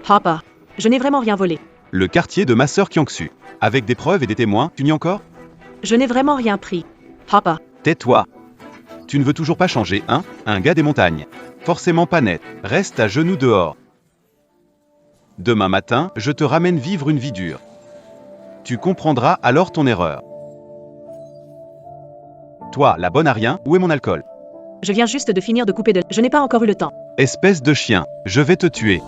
Papa, je n'ai vraiment rien volé. Le quartier de ma sœur Kyangsu. Avec des preuves et des témoins, tu n'y es encore? Je n'ai vraiment rien pris. Papa, Tais-toi. Tu ne veux toujours pas changer, hein? Un gars des montagnes. Forcément pas net. Reste à genoux dehors. Demain matin, je te ramène vivre une vie dure. Tu comprendras alors ton erreur. Toi, la bonne à rien, où est mon alcool? je viens juste de finir de couper de... Je n'ai pas encore eu le temps. Espèce de chien, je vais te tuer.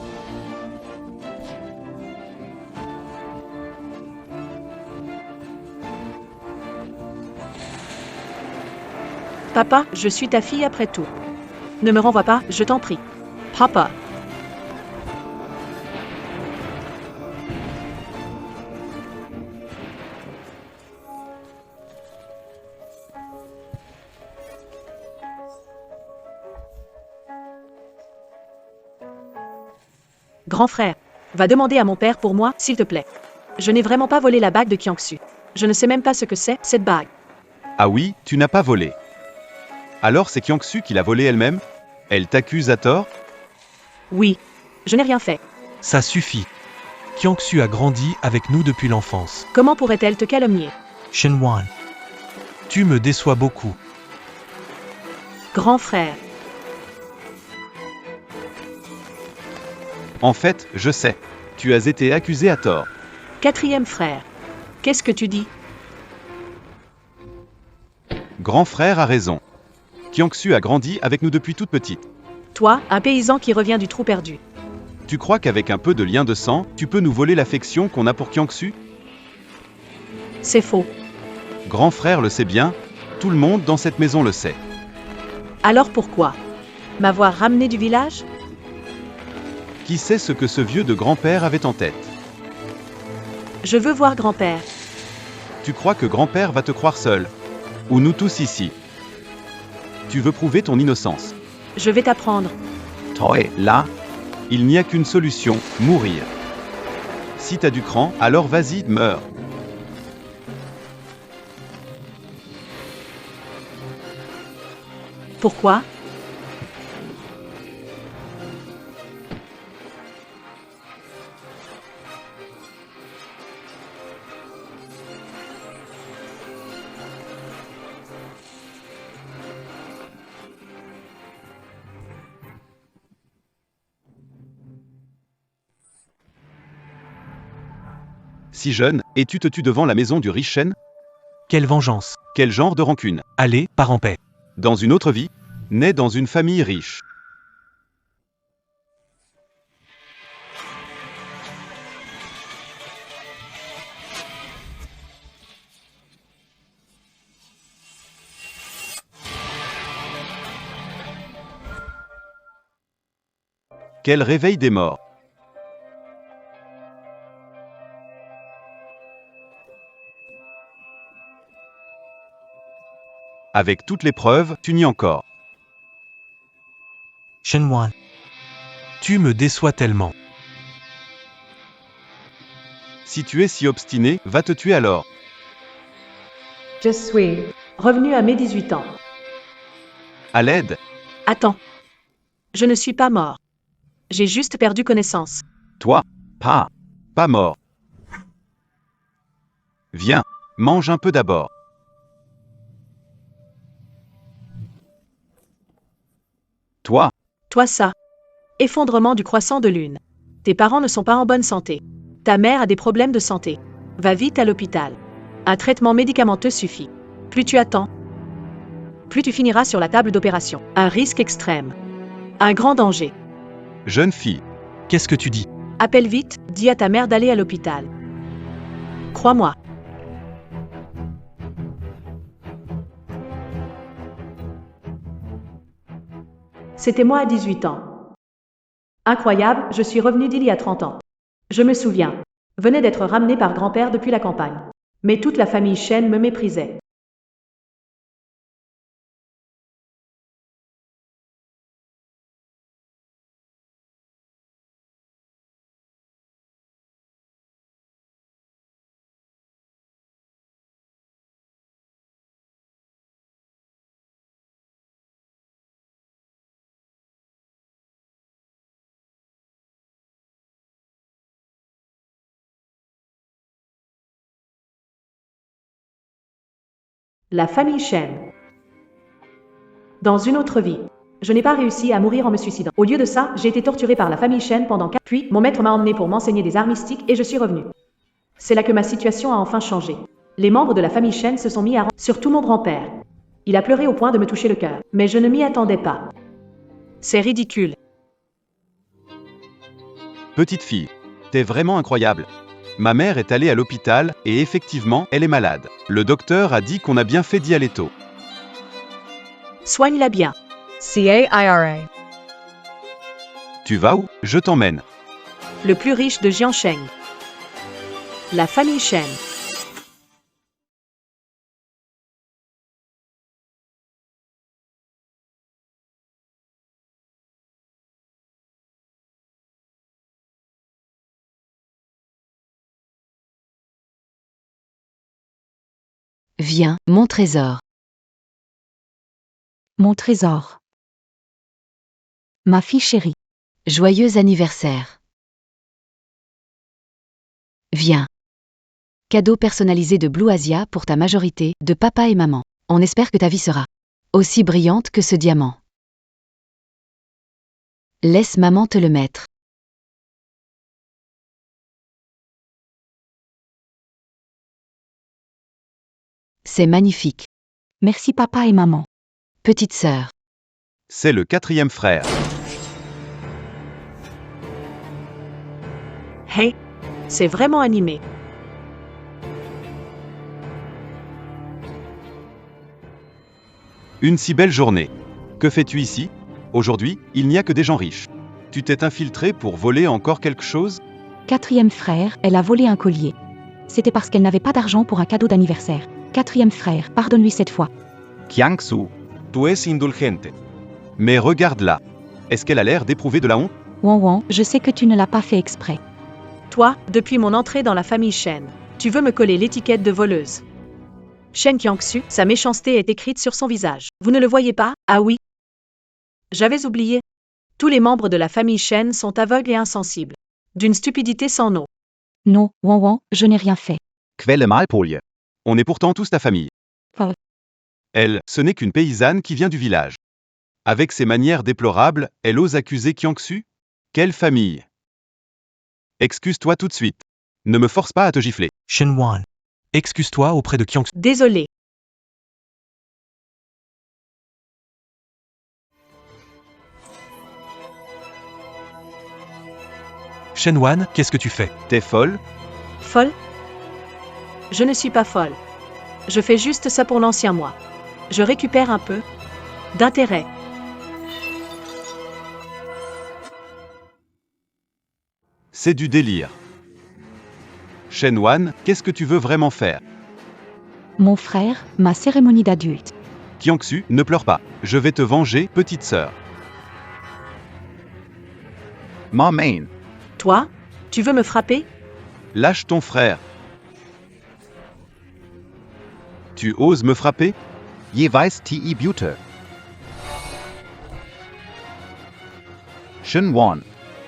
Papa, je suis ta fille après tout. Ne me renvoie pas, je t'en prie. Papa. Grand frère, va demander à mon père pour moi, s'il te plaît. Je n'ai vraiment pas volé la bague de Kyangsu. Je ne sais même pas ce que c'est, cette bague. Ah oui, tu n'as pas volé. Alors c'est Kyangsu qui l'a volée elle-même? Elle t'accuse à tort? Oui, je n'ai rien fait. Ça suffit. Kyangsu a grandi avec nous depuis l'enfance. Comment pourrait-elle te calomnier? Shenwan. Tu me déçois beaucoup. Grand frère, En fait, je sais. Tu as été accusé à tort. quatrième frère. Qu'est-ce que tu dis? Grand frère a raison. Kyangsu a grandi avec nous depuis toute petite. Toi, un paysan qui revient du trou perdu. Tu crois qu'avec un peu de lien de sang, tu peux nous voler l'affection qu'on a pour Kyangsu? C'est faux. Grand frère le sait bien, tout le monde dans cette maison le sait. Alors pourquoi? M'avoir ramené du village? Qui sait ce que ce vieux de grand-père avait en tête? Je veux voir grand-père. Tu crois que grand-père va te croire seul? Ou nous tous ici? Tu veux prouver ton innocence. Je vais t'apprendre. Toi, là, il n'y a qu'une solution, mourir. Si t'as du cran, alors vas-y, meurs. Pourquoi? Si jeune, et tu te tues devant la maison du riche Shen? Quelle vengeance. Quel genre de rancune? Allez, pars en paix. Dans une autre vie, né dans une famille riche. Quel réveil des morts. Avec toutes les preuves, tu n'y es encore. Shenwan. Tu me déçois tellement. Si tu es si obstiné, va te tuer alors. Je suis revenu à mes 18 ans. À l'aide. Attends. Je ne suis pas mort. J'ai juste perdu connaissance. Toi, pas mort. Viens, mange un peu d'abord. Toi, Toi ça. Effondrement du croissant de lune. Tes parents ne sont pas en bonne santé. Ta mère a des problèmes de santé. Va vite à l'hôpital. Un traitement médicamenteux suffit. Plus tu attends, plus tu finiras sur la table d'opération. Un risque extrême. Un grand danger. jeune fille, Qu'est-ce que tu dis? Appelle vite, dis à ta mère d'aller à l'hôpital. Crois-moi. C'était moi à 18 ans. Incroyable, je suis revenu d'il y a 30 ans. Je me souviens. Venais d'être ramené par grand-père depuis la campagne. Mais toute la famille Shen me méprisait. La famille Chen. Dans une autre vie, je n'ai pas réussi à mourir en me suicidant. Au lieu de ça, j'ai été torturé par la famille Chen pendant 4. Puis, mon maître m'a emmené pour m'enseigner des arts mystiques et je suis revenu. C'est là que ma situation a enfin changé. Les membres de la famille Chen se sont mis à surtout mon grand-père. Il a pleuré au point de me toucher le cœur. Mais je ne m'y attendais pas. C'est ridicule. Petite fille, t'es vraiment incroyable. Ma mère est allée à l'hôpital et effectivement, elle est malade. Le docteur a dit qu'on a bien fait d'y aller tôt. Soigne-la bien. CAIRA. Tu vas où? Je t'emmène. Le plus riche de Jiansheng. La famille Chen. Viens, mon trésor. Mon trésor. Ma fille chérie. Joyeux anniversaire. Viens. Cadeau personnalisé de Blue Asia pour ta majorité, de papa et maman. On espère que ta vie sera aussi brillante que ce diamant. Laisse maman te le mettre. C'est magnifique. Merci papa et maman. Petite sœur. C'est le 4e frère. Hey, c'est vraiment animé. Une si belle journée. Que fais-tu ici? Aujourd'hui, il n'y a que des gens riches. Tu t'es infiltré pour voler encore quelque chose? 4e frère, elle a volé un collier. C'était parce qu'elle n'avait pas d'argent pour un cadeau d'anniversaire. 4e frère, pardonne-lui cette fois. Jiangsu, tu es indulgente. Mais regarde-la. Est-ce qu'elle a l'air d'éprouver de la honte? Wan, je sais que tu ne l'as pas fait exprès. Toi, depuis mon entrée dans la famille Chen, tu veux me coller l'étiquette de voleuse. Shen Qiangxu, sa méchanceté est écrite sur son visage. Vous ne le voyez pas? Ah oui. J'avais oublié. Tous les membres de la famille Chen sont aveugles et insensibles. D'une stupidité sans nom. Non, Wan, je n'ai rien fait. Quelle malpolie. On est pourtant tous ta famille. Oh. Elle, ce n'est qu'une paysanne qui vient du village. Avec ses manières déplorables, elle ose accuser Qiangxu? Quelle famille? Excuse-toi tout de suite. Ne me force pas à te gifler. Shenwan. Excuse-toi auprès de Qiangxu. Désolé. Shenwan, qu'est-ce que tu fais? T'es folle? Folle? Je ne suis pas folle. Je fais juste ça pour l'ancien moi. Je récupère un peu d'intérêt. C'est du délire. Shenwan, qu'est-ce que tu veux vraiment faire? Mon frère, ma cérémonie d'adulte. Qiangxu, ne pleure pas. Je vais te venger, petite sœur. Maman. Toi, tu veux me frapper? Lâche ton frère. Tu oses me frapper? Jeweils ti Bute. Shenwan.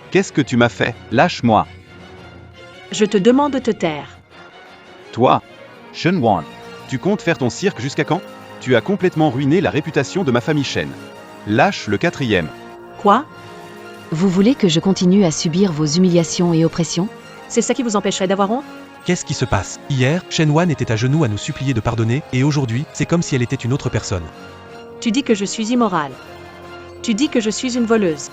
Qu'est-ce que tu m'as fait? Lâche-moi. Je te demande de te taire. Toi, Shenwan. Tu comptes faire ton cirque jusqu'à quand? Tu as complètement ruiné la réputation de ma famille Shen. Lâche le 4e. Quoi? Vous voulez que je continue à subir vos humiliations et oppressions? C'est ça qui vous empêcherait d'avoir honte? Qu'est-ce qui se passe? Hier, Shenwan était à genoux à nous supplier de pardonner, et aujourd'hui, c'est comme si elle était une autre personne. Tu dis que je suis immorale. Tu dis que je suis une voleuse.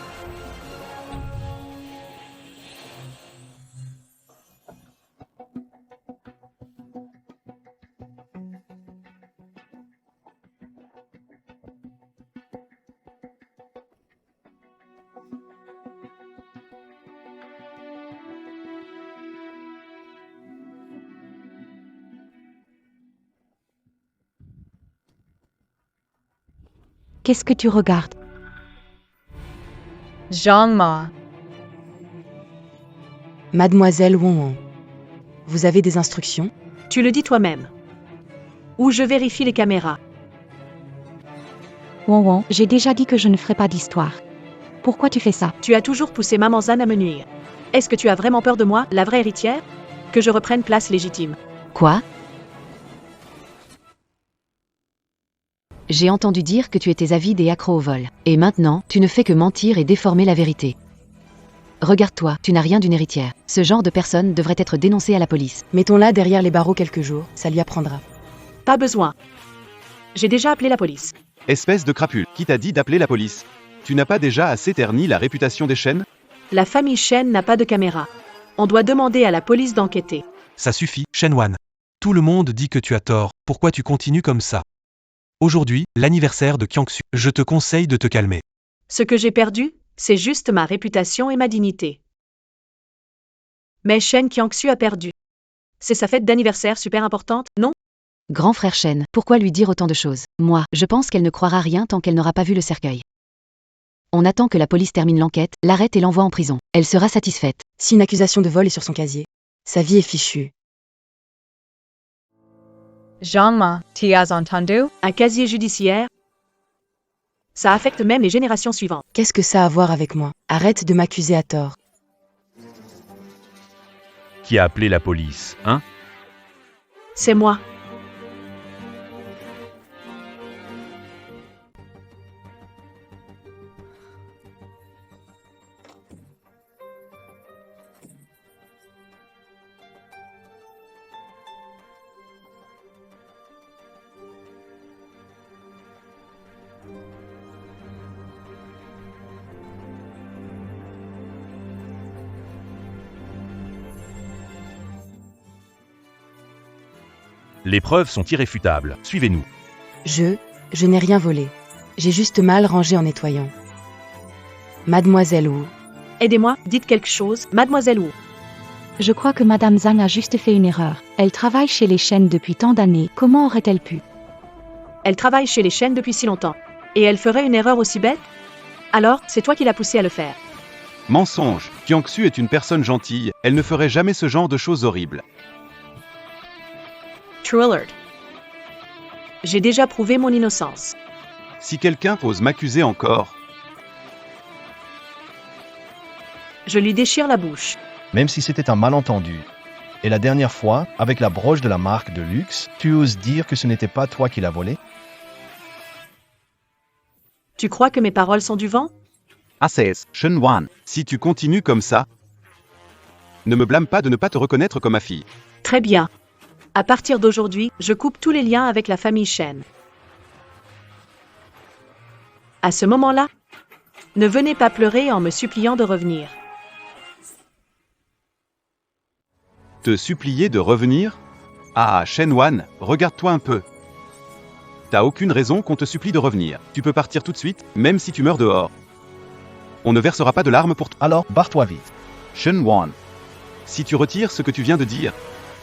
Qu'est-ce que tu regardes? Zhang Ma. Mademoiselle Wong. Vous avez des instructions? Tu le dis toi-même. Ou je vérifie les caméras. Wan, j'ai déjà dit que je ne ferai pas d'histoire. Pourquoi tu fais ça? Tu as toujours poussé Maman Zhan à me nuire. Est-ce que tu as vraiment peur de moi, la vraie héritière? Que je reprenne place légitime? Quoi? J'ai entendu dire que tu étais avide et accro au vol. Et maintenant, tu ne fais que mentir et déformer la vérité. Regarde-toi, tu n'as rien d'une héritière. Ce genre de personne devrait être dénoncé à la police. Mettons-la derrière les barreaux quelques jours, ça lui apprendra. Pas besoin. J'ai déjà appelé la police. Espèce de crapule, qui t'a dit d'appeler la police? Tu n'as pas déjà assez terni la réputation des Shen? La famille Shen n'a pas de caméra. On doit demander à la police d'enquêter. Ça suffit, Shenwan. Tout le monde dit que tu as tort, pourquoi tu continues comme ça? Aujourd'hui, l'anniversaire de Kyangsu, je te conseille de te calmer. Ce que j'ai perdu, c'est juste ma réputation et ma dignité. Mais Shen Kyangsu a perdu. C'est sa fête d'anniversaire super importante, non? Grand frère Shen, pourquoi lui dire autant de choses? Moi, je pense qu'elle ne croira rien tant qu'elle n'aura pas vu le cercueil. On attend que la police termine l'enquête, l'arrête et l'envoie en prison. Elle sera satisfaite. Si une accusation de vol est sur son casier, sa vie est fichue. Jean-Ma, tu as entendu? Un casier judiciaire? Ça affecte même les générations suivantes. Qu'est-ce que ça a à voir avec moi? Arrête de m'accuser à tort. Qui a appelé la police, hein? C'est moi. Les preuves sont irréfutables. Suivez-nous. Je n'ai rien volé. J'ai juste mal rangé en nettoyant. Mademoiselle Wu, Aidez-moi, dites quelque chose, mademoiselle Wu. Je crois que Madame Zhang a juste fait une erreur. Elle travaille chez les Shen depuis tant d'années, comment aurait-elle pu? Elle travaille chez les Shen depuis si longtemps. Et elle ferait une erreur aussi bête? Alors, c'est toi qui l'as poussée à le faire. Mensonge. Kyangsu est une personne gentille, elle ne ferait jamais ce genre de choses horribles. True alert. J'ai déjà prouvé mon innocence. Si quelqu'un ose m'accuser encore, Je lui déchire la bouche. Même si c'était un malentendu. Et la dernière fois, avec la broche de la marque de luxe, tu oses dire que ce n'était pas toi qui l'as volée? Tu crois que mes paroles sont du vent? Assez, Shenwan. Si tu continues comme ça, ne me blâme pas de ne pas te reconnaître comme ma fille. Très bien. À partir d'aujourd'hui, je coupe tous les liens avec la famille Shen. À ce moment-là, ne venez pas pleurer en me suppliant de revenir. Te supplier de revenir? Ah, Shenwan, regarde-toi un peu. T'as aucune raison qu'on te supplie de revenir. Tu peux partir tout de suite, même si tu meurs dehors. On ne versera pas de larmes pour toi. Alors, barre-toi vite. Shenwan. Si tu retires ce que tu viens de dire,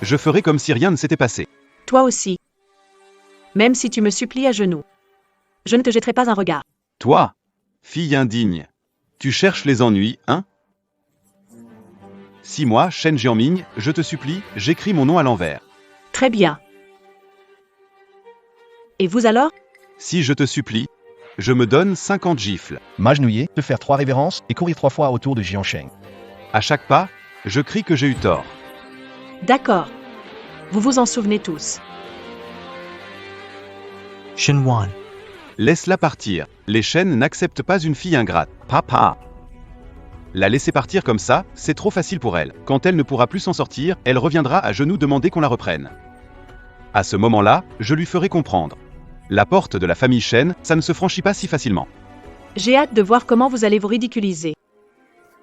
je ferai comme si rien ne s'était passé. Toi aussi. Même si tu me supplies à genoux. Je ne te jetterai pas un regard. Toi, fille indigne, tu cherches les ennuis, hein? Si moi, Shen Jianming, je te supplie, j'écris mon nom à l'envers. Très bien. Et vous alors? Si je te supplie, je me donne 50 gifles. M'agenouiller, te faire 3 révérences et courir 3 fois autour de Jiansheng. À chaque pas, je crie que j'ai eu tort. D'accord. Vous vous en souvenez tous. Shenwan. Laisse-la partir. Les Shen n'acceptent pas une fille ingrate. Papa. La laisser partir comme ça, c'est trop facile pour elle. Quand elle ne pourra plus s'en sortir, elle reviendra à genoux demander qu'on la reprenne. À ce moment-là, je lui ferai comprendre. La porte de la famille Shen, ça ne se franchit pas si facilement. J'ai hâte de voir comment vous allez vous ridiculiser.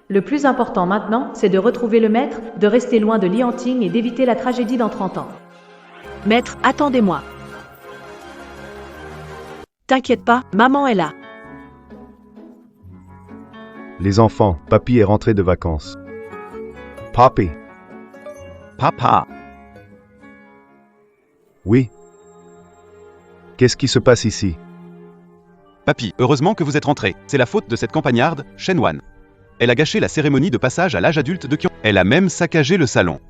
Le plus important maintenant, c'est de retrouver le maître, de rester loin de Lianting et d'éviter la tragédie dans 30 ans. Maître, attendez-moi. T'inquiète pas, maman est là. Les enfants, papy est rentré de vacances. Papi, Papa. oui. Qu'est-ce qui se passe ici? Papy, heureusement que vous êtes rentré. C'est la faute de cette campagnarde, Shenwan. Elle a gâché la cérémonie de passage à l'âge adulte de Kyang. Elle a même saccagé le salon.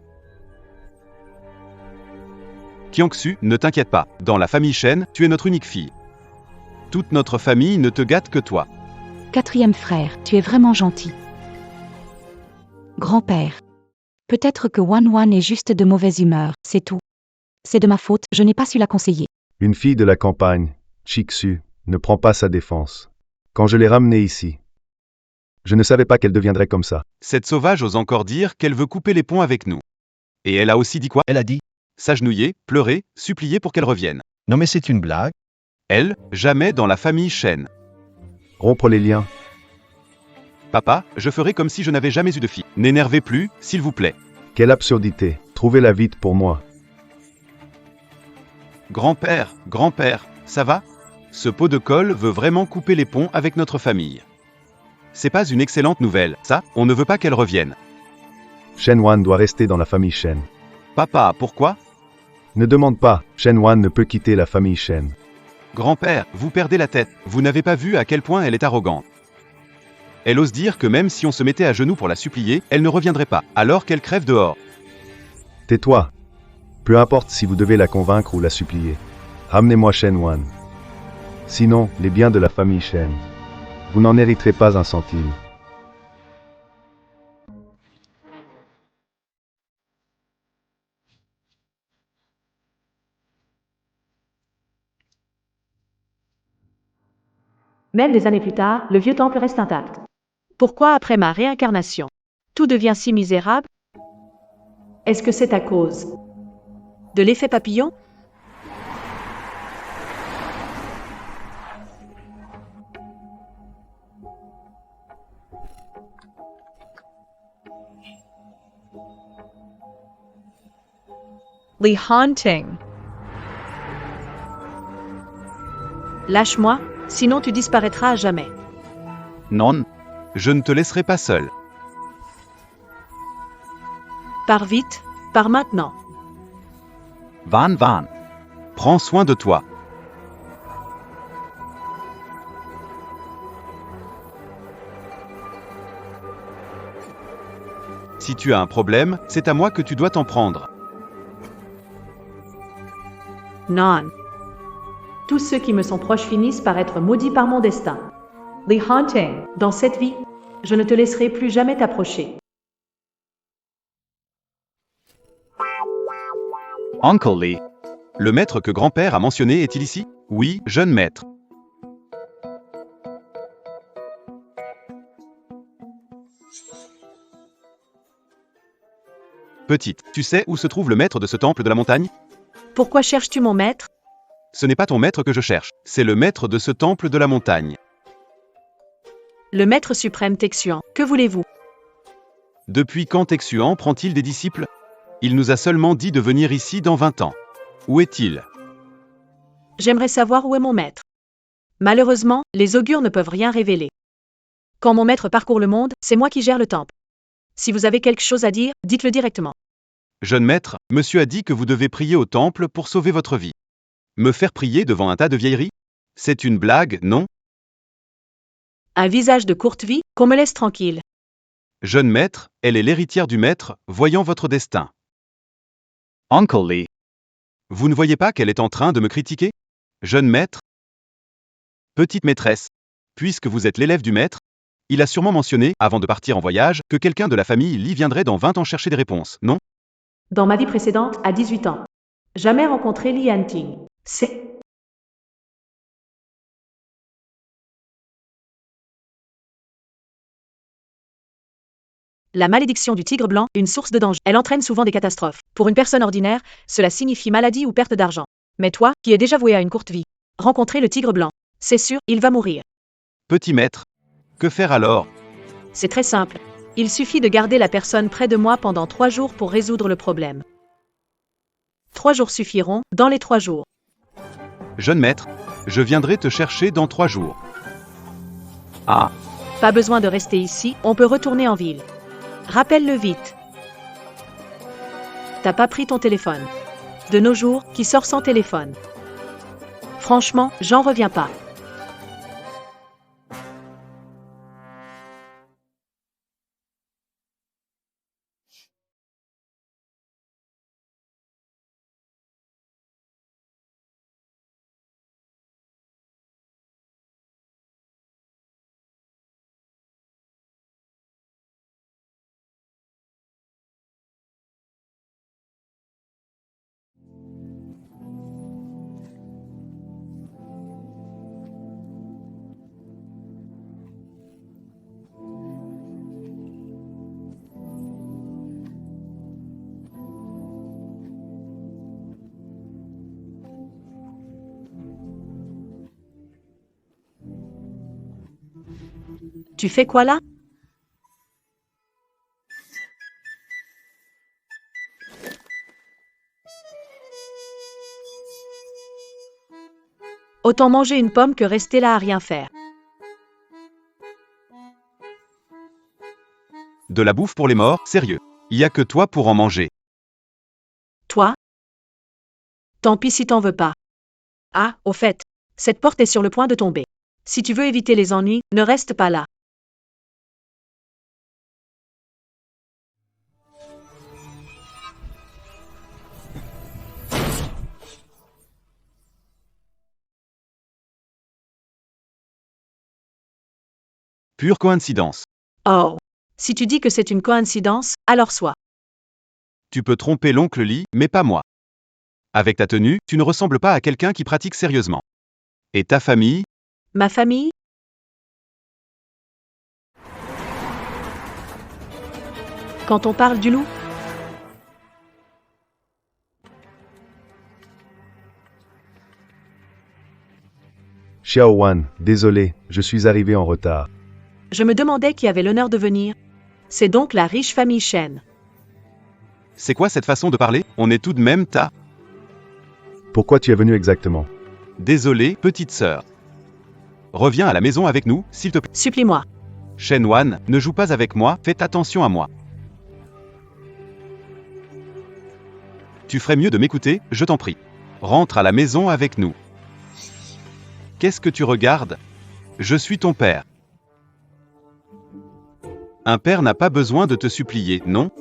Kyangsu, ne t'inquiète pas. Dans la famille Shen, tu es notre unique fille. Toute notre famille ne te gâte que toi. 4e frère, tu es vraiment gentil. Grand-père. Peut-être que Wan est juste de mauvaise humeur, c'est tout. C'est de ma faute, je n'ai pas su la conseiller. Une fille de la campagne. Chiksu ne prend pas sa défense. Quand je l'ai ramenée ici, je ne savais pas qu'elle deviendrait comme ça. Cette sauvage ose encore dire qu'elle veut couper les ponts avec nous. Et elle a aussi dit quoi? Elle a dit, S'agenouiller, pleurer, supplier pour qu'elle revienne. non mais c'est une blague. Elle, jamais dans la famille Shen. Rompre les liens. Papa, je ferai comme si je n'avais jamais eu de fille. N'énervez plus, s'il vous plaît. Quelle absurdité. Trouvez-la vite pour moi. Grand-père, ça va? Ce pot de colle veut vraiment couper les ponts avec notre famille. C'est pas une excellente nouvelle, ça, on ne veut pas qu'elle revienne. Shenwan doit rester dans la famille Shen. Papa, pourquoi? Ne demande pas, Shenwan ne peut quitter la famille Shen. Grand-père, vous perdez la tête, vous n'avez pas vu à quel point elle est arrogante. Elle ose dire que même si on se mettait à genoux pour la supplier, elle ne reviendrait pas, alors qu'elle crève dehors. Tais-toi. Peu importe si vous devez la convaincre ou la supplier. Ramenez-moi Shenwan. Sinon, les biens de la famille Shen. Vous n'en hériterez pas un centime. Même des années plus tard, le vieux temple reste intact. Pourquoi après ma réincarnation, tout devient si misérable? Est-ce que c'est à cause de l'effet papillon? The Haunting. Lâche-moi, sinon tu disparaîtras à jamais. Non, je ne te laisserai pas seul. Pars vite, pars maintenant. Van. Prends soin de toi. Si tu as un problème, c'est à moi que tu dois t'en prendre. Non. Tous ceux qui me sont proches finissent par être maudits par mon destin. The Haunting. Dans cette vie, je ne te laisserai plus jamais t'approcher. Uncle Lee. Le maître que grand-père a mentionné est-il ici? Oui, jeune maître. Petite, tu sais où se trouve le maître de ce temple de la montagne? Pourquoi cherches-tu mon maître? Ce n'est pas ton maître que je cherche, c'est le maître de ce temple de la montagne. Le maître suprême Texuan, que voulez-vous? Depuis quand Texuan prend-il des disciples? Il nous a seulement dit de venir ici dans 20 ans. Où est-il? J'aimerais savoir où est mon maître. Malheureusement, les augures ne peuvent rien révéler. Quand mon maître parcourt le monde, c'est moi qui gère le temple. Si vous avez quelque chose à dire, dites-le directement. Jeune maître, monsieur a dit que vous devez prier au temple pour sauver votre vie. Me faire prier devant un tas de vieilleries? C'est une blague, non? Un visage de courte vie, qu'on me laisse tranquille. Jeune maître, elle est l'héritière du maître, voyant votre destin. Uncle Lee. Vous ne voyez pas qu'elle est en train de me critiquer? Jeune maître? Petite maîtresse. Puisque vous êtes l'élève du maître, il a sûrement mentionné, avant de partir en voyage, que quelqu'un de la famille Lee viendrait dans 20 ans chercher des réponses, non? Dans ma vie précédente, à 18 ans. Jamais rencontré Li Yanting. C'est... La malédiction du tigre blanc, une source de danger. Elle entraîne souvent des catastrophes. Pour une personne ordinaire, cela signifie maladie ou perte d'argent. Mais toi, qui es déjà voué à une courte vie, rencontrer le tigre blanc, c'est sûr, il va mourir. Petit maître. Que faire alors? C'est très simple. Il suffit de garder la personne près de moi pendant 3 jours pour résoudre le problème. 3 jours suffiront, dans les 3 jours. Jeune maître, je viendrai te chercher dans 3 jours. Ah, Pas besoin de rester ici, on peut retourner en ville. Rappelle-le vite. T'as pas pris ton téléphone. De nos jours, qui sort sans téléphone? Franchement, j'en reviens pas. Tu fais quoi là? Autant manger une pomme que rester là à rien faire. De la bouffe pour les morts, sérieux. Y a que toi pour en manger. Toi? Tant pis si t'en veux pas. Ah, au fait, cette porte est sur le point de tomber. Si tu veux éviter les ennuis, ne reste pas là. Pure coïncidence. Oh. Si tu dis que c'est une coïncidence, alors sois. Tu peux tromper l'oncle Lee, mais pas moi. Avec ta tenue, tu ne ressembles pas à quelqu'un qui pratique sérieusement. Et ta famille? Ma famille? Quand on parle du loup? Xiao Wan, désolé, je suis arrivé en retard. Je me demandais qui avait l'honneur de venir. C'est donc la riche famille Shen. C'est quoi cette façon de parler? On est tout de même ta... Pourquoi tu es venu exactement? Désolé, petite sœur. Reviens à la maison avec nous, s'il te plaît. Supplie-moi. Shen Wan, ne joue pas avec moi, faites attention à moi. Tu ferais mieux de m'écouter, je t'en prie. Rentre à la maison avec nous. Qu'est-ce que tu regardes? Je suis ton père. Un père n'a pas besoin de te supplier, non?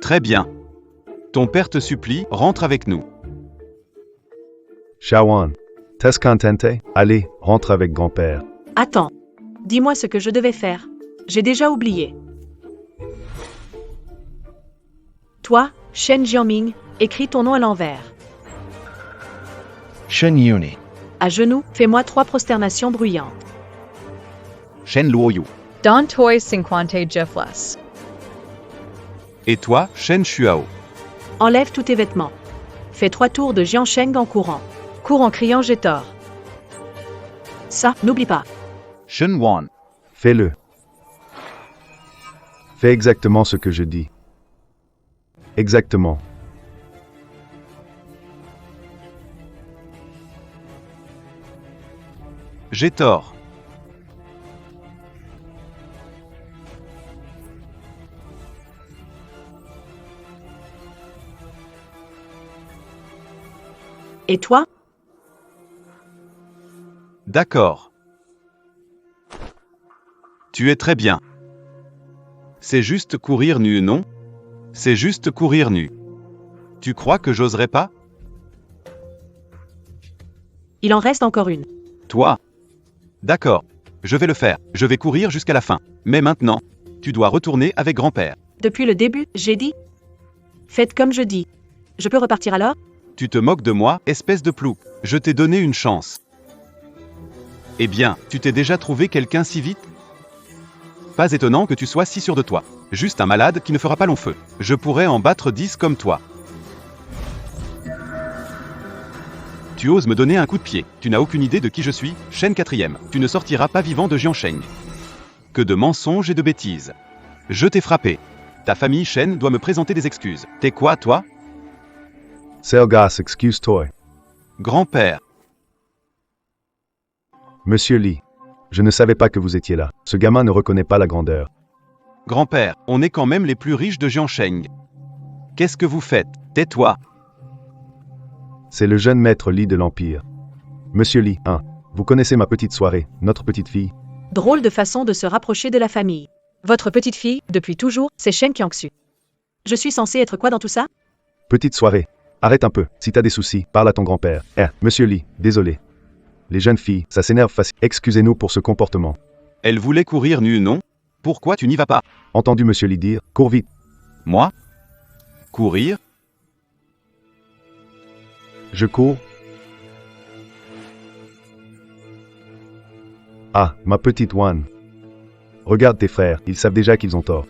Très bien. Ton père te supplie, rentre avec nous. Xiao Wan, t'es contente? Allez, rentre avec grand-père. Attends. Dis-moi ce que je devais faire. J'ai déjà oublié. Toi, Shen Jiangming, écris ton nom à l'envers. Shen Yuni. À genoux, fais-moi 3 prosternations bruyantes. Shen Luoyu. Don Toi Cinquante Jeffless. Et toi, Shen Shuao. Enlève tous tes vêtements. Fais 3 tours de Jiansheng en courant. Cours en criant j'ai tort. Ça, n'oublie pas. Shen Wan. Fais-le. Fais exactement ce que je dis. Exactement. J'ai tort. Et toi? D'accord. Tu es très bien. C'est juste courir nu, non? C'est juste courir nu. Tu crois que j'oserais pas? Il en reste encore une. Toi? D'accord. Je vais le faire. Je vais courir jusqu'à la fin. Mais maintenant, tu dois retourner avec grand-père. Depuis le début, j'ai dit. Faites comme je dis. Je peux repartir alors? Tu te moques de moi, espèce de plou. Je t'ai donné une chance. Eh bien, tu t'es déjà trouvé quelqu'un si vite? Pas étonnant que tu sois si sûr de toi. Juste un malade qui ne fera pas long feu. Je pourrais en battre 10 comme toi. Tu oses me donner un coup de pied. Tu n'as aucune idée de qui je suis, Shen 4e. Tu ne sortiras pas vivant de Jiansheng. Que de mensonges et de bêtises. Je t'ai frappé. Ta famille Shen doit me présenter des excuses. T'es quoi, toi? Selgas, excuse-toi. Grand-père. Monsieur Lee, je ne savais pas que vous étiez là. Ce gamin ne reconnaît pas la grandeur. Grand-père, on est quand même les plus riches de Jiansheng. Qu'est-ce que vous faites? Tais-toi. C'est le jeune maître Lee de l'Empire. Monsieur Lee, vous connaissez ma petite soirée, notre petite fille? Drôle de façon de se rapprocher de la famille. Votre petite fille, depuis toujours, c'est Shen Qiangxu. Je suis censé être quoi dans tout ça? Petite soirée. Arrête un peu, si t'as des soucis, parle à ton grand-père. Monsieur Lee, désolé. Les jeunes filles, ça s'énerve facile. Excusez-nous pour ce comportement. Elle voulait courir nue, non? Pourquoi tu n'y vas pas? Entendu Monsieur Lee dire, cours vite. Moi? Courir? Je cours. Ah, ma petite Wan. Regarde tes frères, ils savent déjà qu'ils ont tort.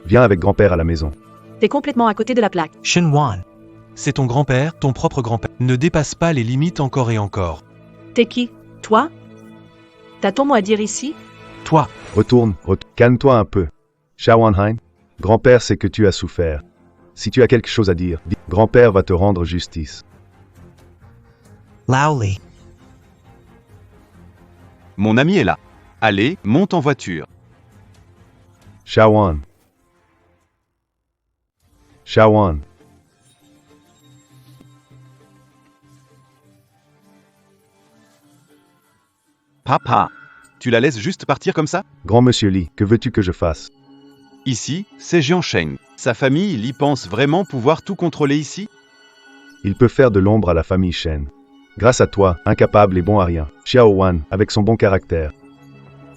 Viens avec grand-père à la maison. T'es complètement à côté de la plaque. Shen Wan. C'est ton grand-père, ton propre grand-père. Ne dépasse pas les limites encore et encore. T'es qui? Toi? T'as ton mot à dire ici? Toi, Retourne, calme-toi un peu. Shawanheim, grand-père sait que tu as souffert. Si tu as quelque chose à dire, grand-père va te rendre justice. Lowly. Mon ami est là. Allez, monte en voiture. Shawan. Shawan. Papa, tu la laisses juste partir comme ça? Grand monsieur Lee, que veux-tu que je fasse? Ici, c'est Jiansheng. Sa famille, Li pense vraiment pouvoir tout contrôler ici? Il peut faire de l'ombre à la famille Shen. Grâce à toi, incapable et bon à rien, Xiao Wan, avec son bon caractère.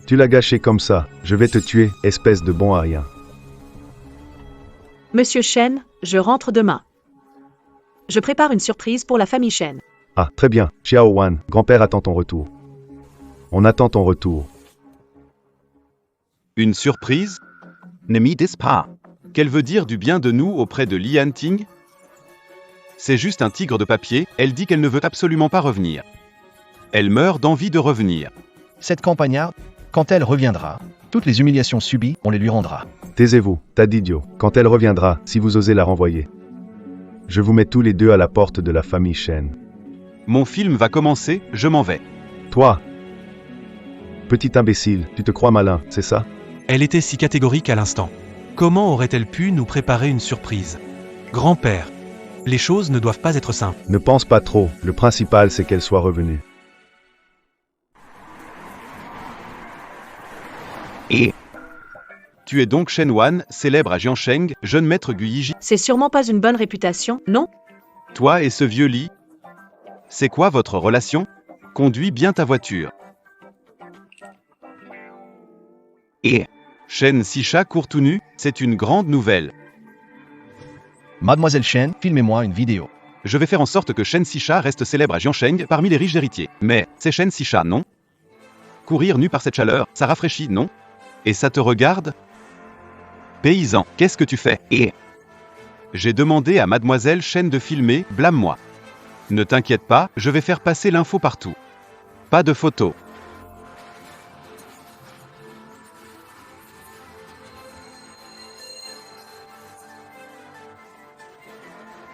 Tu l'as gâché comme ça, je vais te tuer, espèce de bon à rien. Monsieur Shen, je rentre demain. Je prépare une surprise pour la famille Shen. Ah, très bien, Xiao Wan, grand-père attend ton retour. On attend ton retour. Une surprise? Ne m'y dis pas. Qu'elle veut dire du bien de nous auprès de Li Hanting? C'est juste un tigre de papier, elle dit qu'elle ne veut absolument pas revenir. Elle meurt d'envie de revenir. Cette campagnarde, quand elle reviendra, toutes les humiliations subies, on les lui rendra. Taisez-vous, tas d'idiot, quand elle reviendra, si vous osez la renvoyer. Je vous mets tous les deux à la porte de la famille Shen. Mon film va commencer, je m'en vais. Toi, petit imbécile, tu te crois malin, c'est ça? elle était si catégorique à l'instant. Comment aurait-elle pu nous préparer une surprise? Grand-père, les choses ne doivent pas être simples. Ne pense pas trop, le principal c'est qu'elle soit revenue. Et tu es donc Shen Wan, célèbre à Jiansheng, jeune maître Guiyiji. C'est sûrement pas une bonne réputation, non? Toi et ce vieux Li. C'est quoi votre relation? Conduis bien ta voiture. Et Shen Sisha court tout nu, c'est une grande nouvelle. Mademoiselle Shen, filmez-moi une vidéo. Je vais faire en sorte que Shen Sisha reste célèbre à Jiansheng parmi les riches héritiers. Mais, c'est Shen Sisha, non? Courir nu par cette chaleur, ça rafraîchit, non? Et ça te regarde? Paysan, qu'est-ce que tu fais? Et j'ai demandé à Mademoiselle Shen de filmer, blâme-moi. Ne t'inquiète pas, je vais faire passer l'info partout. Pas de photos.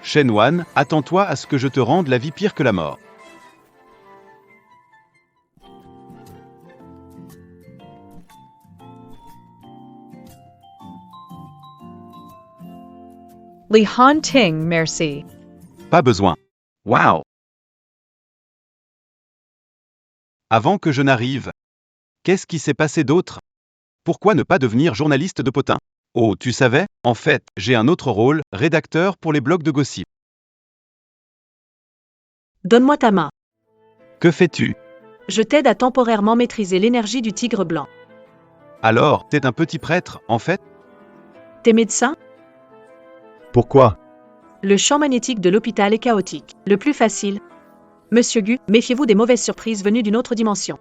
Shen Wan, attends-toi à ce que je te rende la vie pire que la mort. Li Hanting, merci. Pas besoin. Waouh! Avant que je n'arrive, qu'est-ce qui s'est passé d'autre? Pourquoi ne pas devenir journaliste de potin? Oh, tu savais? En fait, j'ai un autre rôle, rédacteur pour les blogs de gossip. Donne-moi ta main. Que fais-tu? Je t'aide à temporairement maîtriser l'énergie du tigre blanc. Alors, t'es un petit prêtre, en fait? T'es médecin? Pourquoi? Le champ magnétique de l'hôpital est chaotique. Le plus facile. Monsieur Gu, méfiez-vous des mauvaises surprises venues d'une autre dimension.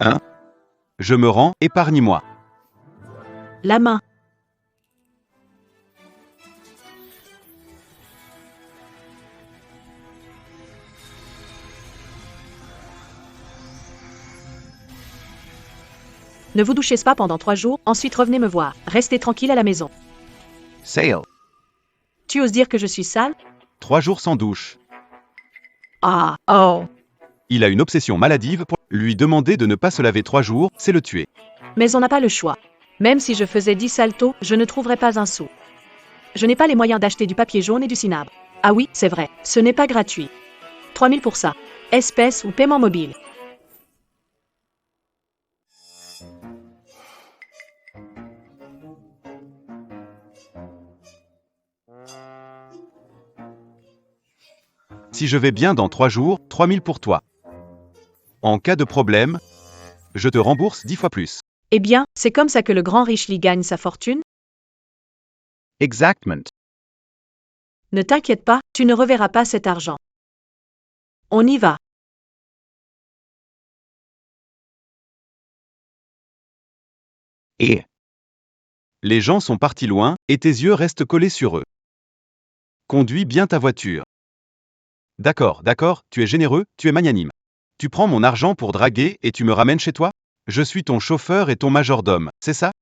Hein? Je me rends, épargne-moi. La main. Ne vous douchez pas pendant 3 jours, ensuite revenez me voir. Restez tranquille à la maison. Sale. Tu oses dire que je suis sale? 3 jours sans douche. Ah, Oh. Il a une obsession maladive pour lui demander de ne pas se laver 3 jours, c'est le tuer. mais on n'a pas le choix. Même si je faisais 10 saltos, je ne trouverais pas un sou. Je n'ai pas les moyens d'acheter du papier jaune et du cinabre. Ah oui, c'est vrai, ce n'est pas gratuit. 3000 pour ça. Espèce ou paiement mobile. Si je vais bien dans 3 jours, 3000 pour toi. En cas de problème, je te rembourse 10 fois plus. Eh bien, c'est comme ça que le grand riche Lee gagne sa fortune? Exactement. Ne t'inquiète pas, tu ne reverras pas cet argent. On y va. Et les gens sont partis loin, et tes yeux restent collés sur eux. Conduis bien ta voiture. D'accord, tu es généreux, tu es magnanime. Tu prends mon argent pour draguer et tu me ramènes chez toi? Je suis ton chauffeur et ton majordome, c'est ça?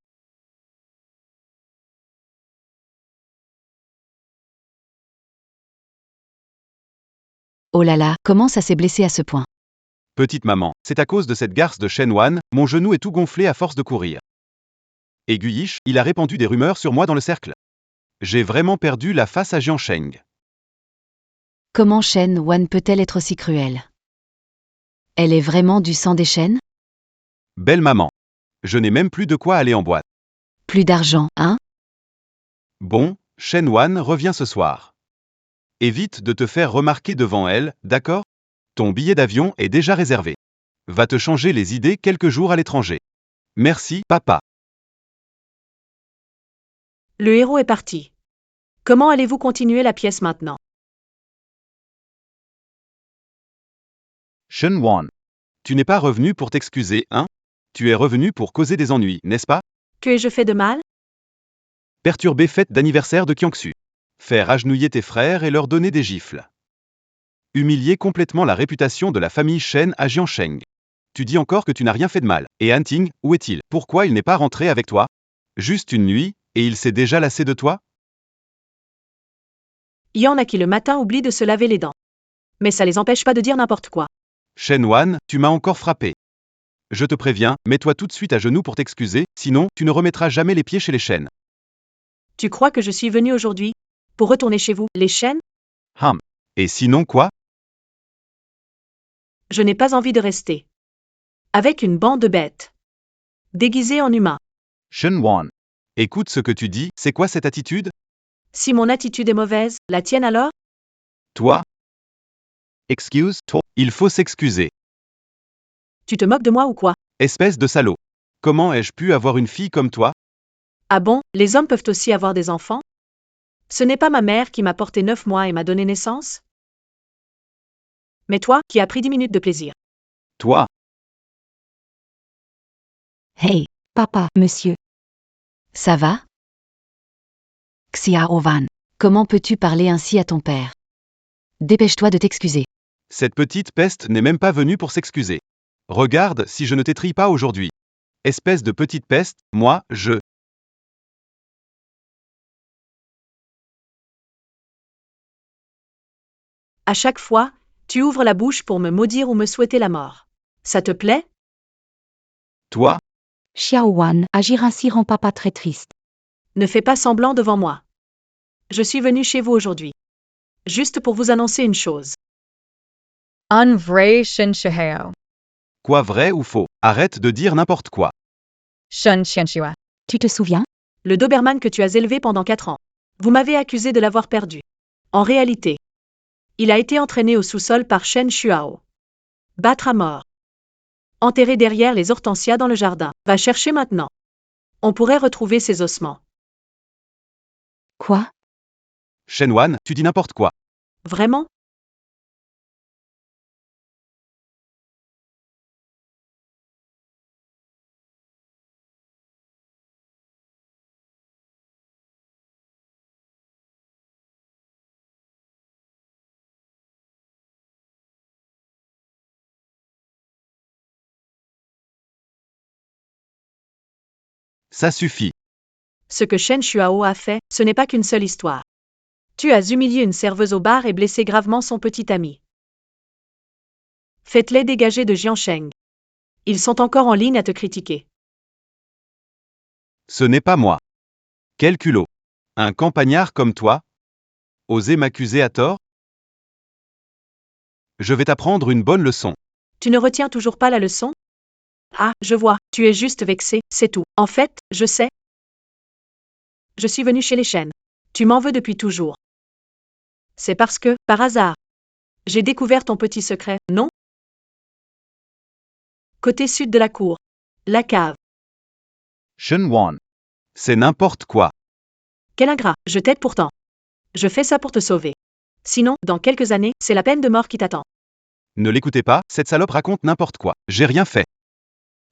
Oh là là, comment ça s'est blessé à ce point? Petite maman, c'est à cause de cette garce de Shenwan, mon genou est tout gonflé à force de courir. Et Guyish, il a répandu des rumeurs sur moi dans le cercle. J'ai vraiment perdu la face à Jiansheng. Comment Shen Wan peut-elle être aussi cruelle? Elle est vraiment du sang des chênes? Belle maman. Je n'ai même plus de quoi aller en boîte. Plus d'argent, hein? Bon, Shenwan revient ce soir. Évite de te faire remarquer devant elle, d'accord? Ton billet d'avion est déjà réservé. Va te changer les idées quelques jours à l'étranger. Merci, papa. Le héros est parti. Comment allez-vous continuer la pièce maintenant? Shenwan. Tu n'es pas revenu pour t'excuser, hein? Tu es revenu pour causer des ennuis, n'est-ce pas? Que ai-je fait de mal? Perturber fête d'anniversaire de Kiangsu. Faire agenouiller tes frères et leur donner des gifles. Humilier complètement la réputation de la famille Shen à Jiansheng. Tu dis encore que tu n'as rien fait de mal. Et Hanting, où est-il? Pourquoi il n'est pas rentré avec toi? Juste une nuit, et il s'est déjà lassé de toi? Il y en a qui le matin oublient de se laver les dents. Mais ça les empêche pas de dire n'importe quoi. Shenwan, tu m'as encore frappé. Je te préviens, mets-toi tout de suite à genoux pour t'excuser, sinon, tu ne remettras jamais les pieds chez les Shen. Tu crois que je suis venu aujourd'hui pour retourner chez vous, les Shen? Et sinon quoi? Je n'ai pas envie de rester. Avec une bande de bêtes. Déguisés en humains. Shenwan. Écoute ce que tu dis, c'est quoi cette attitude? Si mon attitude est mauvaise, la tienne alors? Toi? Excuse-toi. Il faut s'excuser. Tu te moques de moi ou quoi? Espèce de salaud. Comment ai-je pu avoir une fille comme toi? Ah bon, les hommes peuvent aussi avoir des enfants? Ce n'est pas ma mère qui m'a porté 9 mois et m'a donné naissance? Mais toi, qui as pris 10 minutes de plaisir. Toi? Hey, papa, monsieur. Ça va? Xia Ovan. Comment peux-tu parler ainsi à ton père? Dépêche-toi de t'excuser. Cette petite peste n'est même pas venue pour s'excuser. Regarde si je ne t'étrille pas aujourd'hui. Espèce de petite peste, moi, je... À chaque fois, tu ouvres la bouche pour me maudire ou me souhaiter la mort. Ça te plaît? Toi? Xiao Wan, agir ainsi rend papa très triste. Ne fais pas semblant devant moi. Je suis venu chez vous aujourd'hui. Juste pour vous annoncer une chose. Un vrai Shin Shihao. Quoi, vrai ou faux? Arrête de dire n'importe quoi. Shun Xianxua. Tu te souviens? Le Doberman que tu as élevé pendant 4 ans. Vous m'avez accusé de l'avoir perdu. En réalité, il a été entraîné au sous-sol par Shen Shuao. Battre à mort. Enterré derrière les hortensias dans le jardin. Va chercher maintenant. On pourrait retrouver ses ossements. Quoi? Shenwan, tu dis n'importe quoi. Vraiment? Ça suffit. Ce que Shen Shuao a fait, ce n'est pas qu'une seule histoire. Tu as humilié une serveuse au bar et blessé gravement son petit ami. Faites-les dégager de Jiansheng. Ils sont encore en ligne à te critiquer. Ce n'est pas moi. Quel culot. Un campagnard comme toi? Oser m'accuser à tort? Je vais t'apprendre une bonne leçon. Tu ne retiens toujours pas la leçon? Ah, je vois, tu es juste vexé, c'est tout. En fait, je sais. Je suis venu chez les Shen. Tu m'en veux depuis toujours. C'est parce que, par hasard, j'ai découvert ton petit secret, non? Côté sud de la cour. La cave. Shenwan. C'est n'importe quoi. Quel ingrat, je t'aide pourtant. Je fais ça pour te sauver. Sinon, dans quelques années, c'est la peine de mort qui t'attend. Ne l'écoutez pas, cette salope raconte n'importe quoi. J'ai rien fait.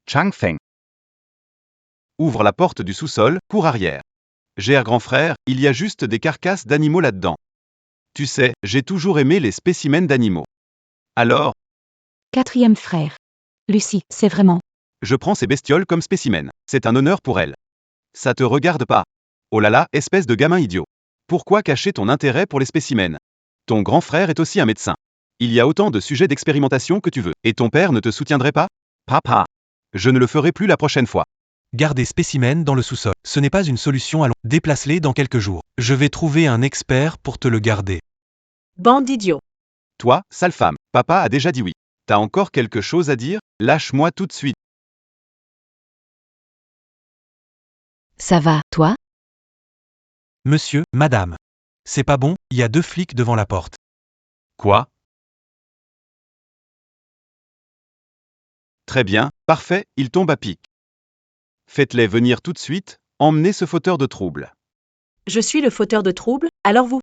Chang Feng. Ouvre la porte du sous-sol, cours arrière. Gère grand frère, il y a juste des carcasses d'animaux là-dedans. Tu sais, j'ai toujours aimé les spécimens d'animaux. Alors, 4e frère. Lucie, c'est vraiment. Je prends ces bestioles comme spécimens. C'est un honneur pour elles. Ça te regarde pas. Oh là là, espèce de gamin idiot. Pourquoi cacher ton intérêt pour les spécimens? Ton grand frère est aussi un médecin. Il y a autant de sujets d'expérimentation que tu veux. Et ton père ne te soutiendrait pas? Papa. Je ne le ferai plus la prochaine fois. Garde des spécimens dans le sous-sol. Ce n'est pas une solution à long. Déplace-les dans quelques jours. Je vais trouver un expert pour te le garder. Bande d'idiots. Toi, sale femme, papa a déjà dit oui. T'as encore quelque chose à dire? Lâche-moi tout de suite. Ça va, toi? Monsieur, madame. C'est pas bon, il y a 2 flics devant la porte. Quoi? Très bien, parfait, il tombe à pic. Faites-les venir tout de suite, emmenez ce fauteur de trouble. Je suis le fauteur de trouble, alors vous?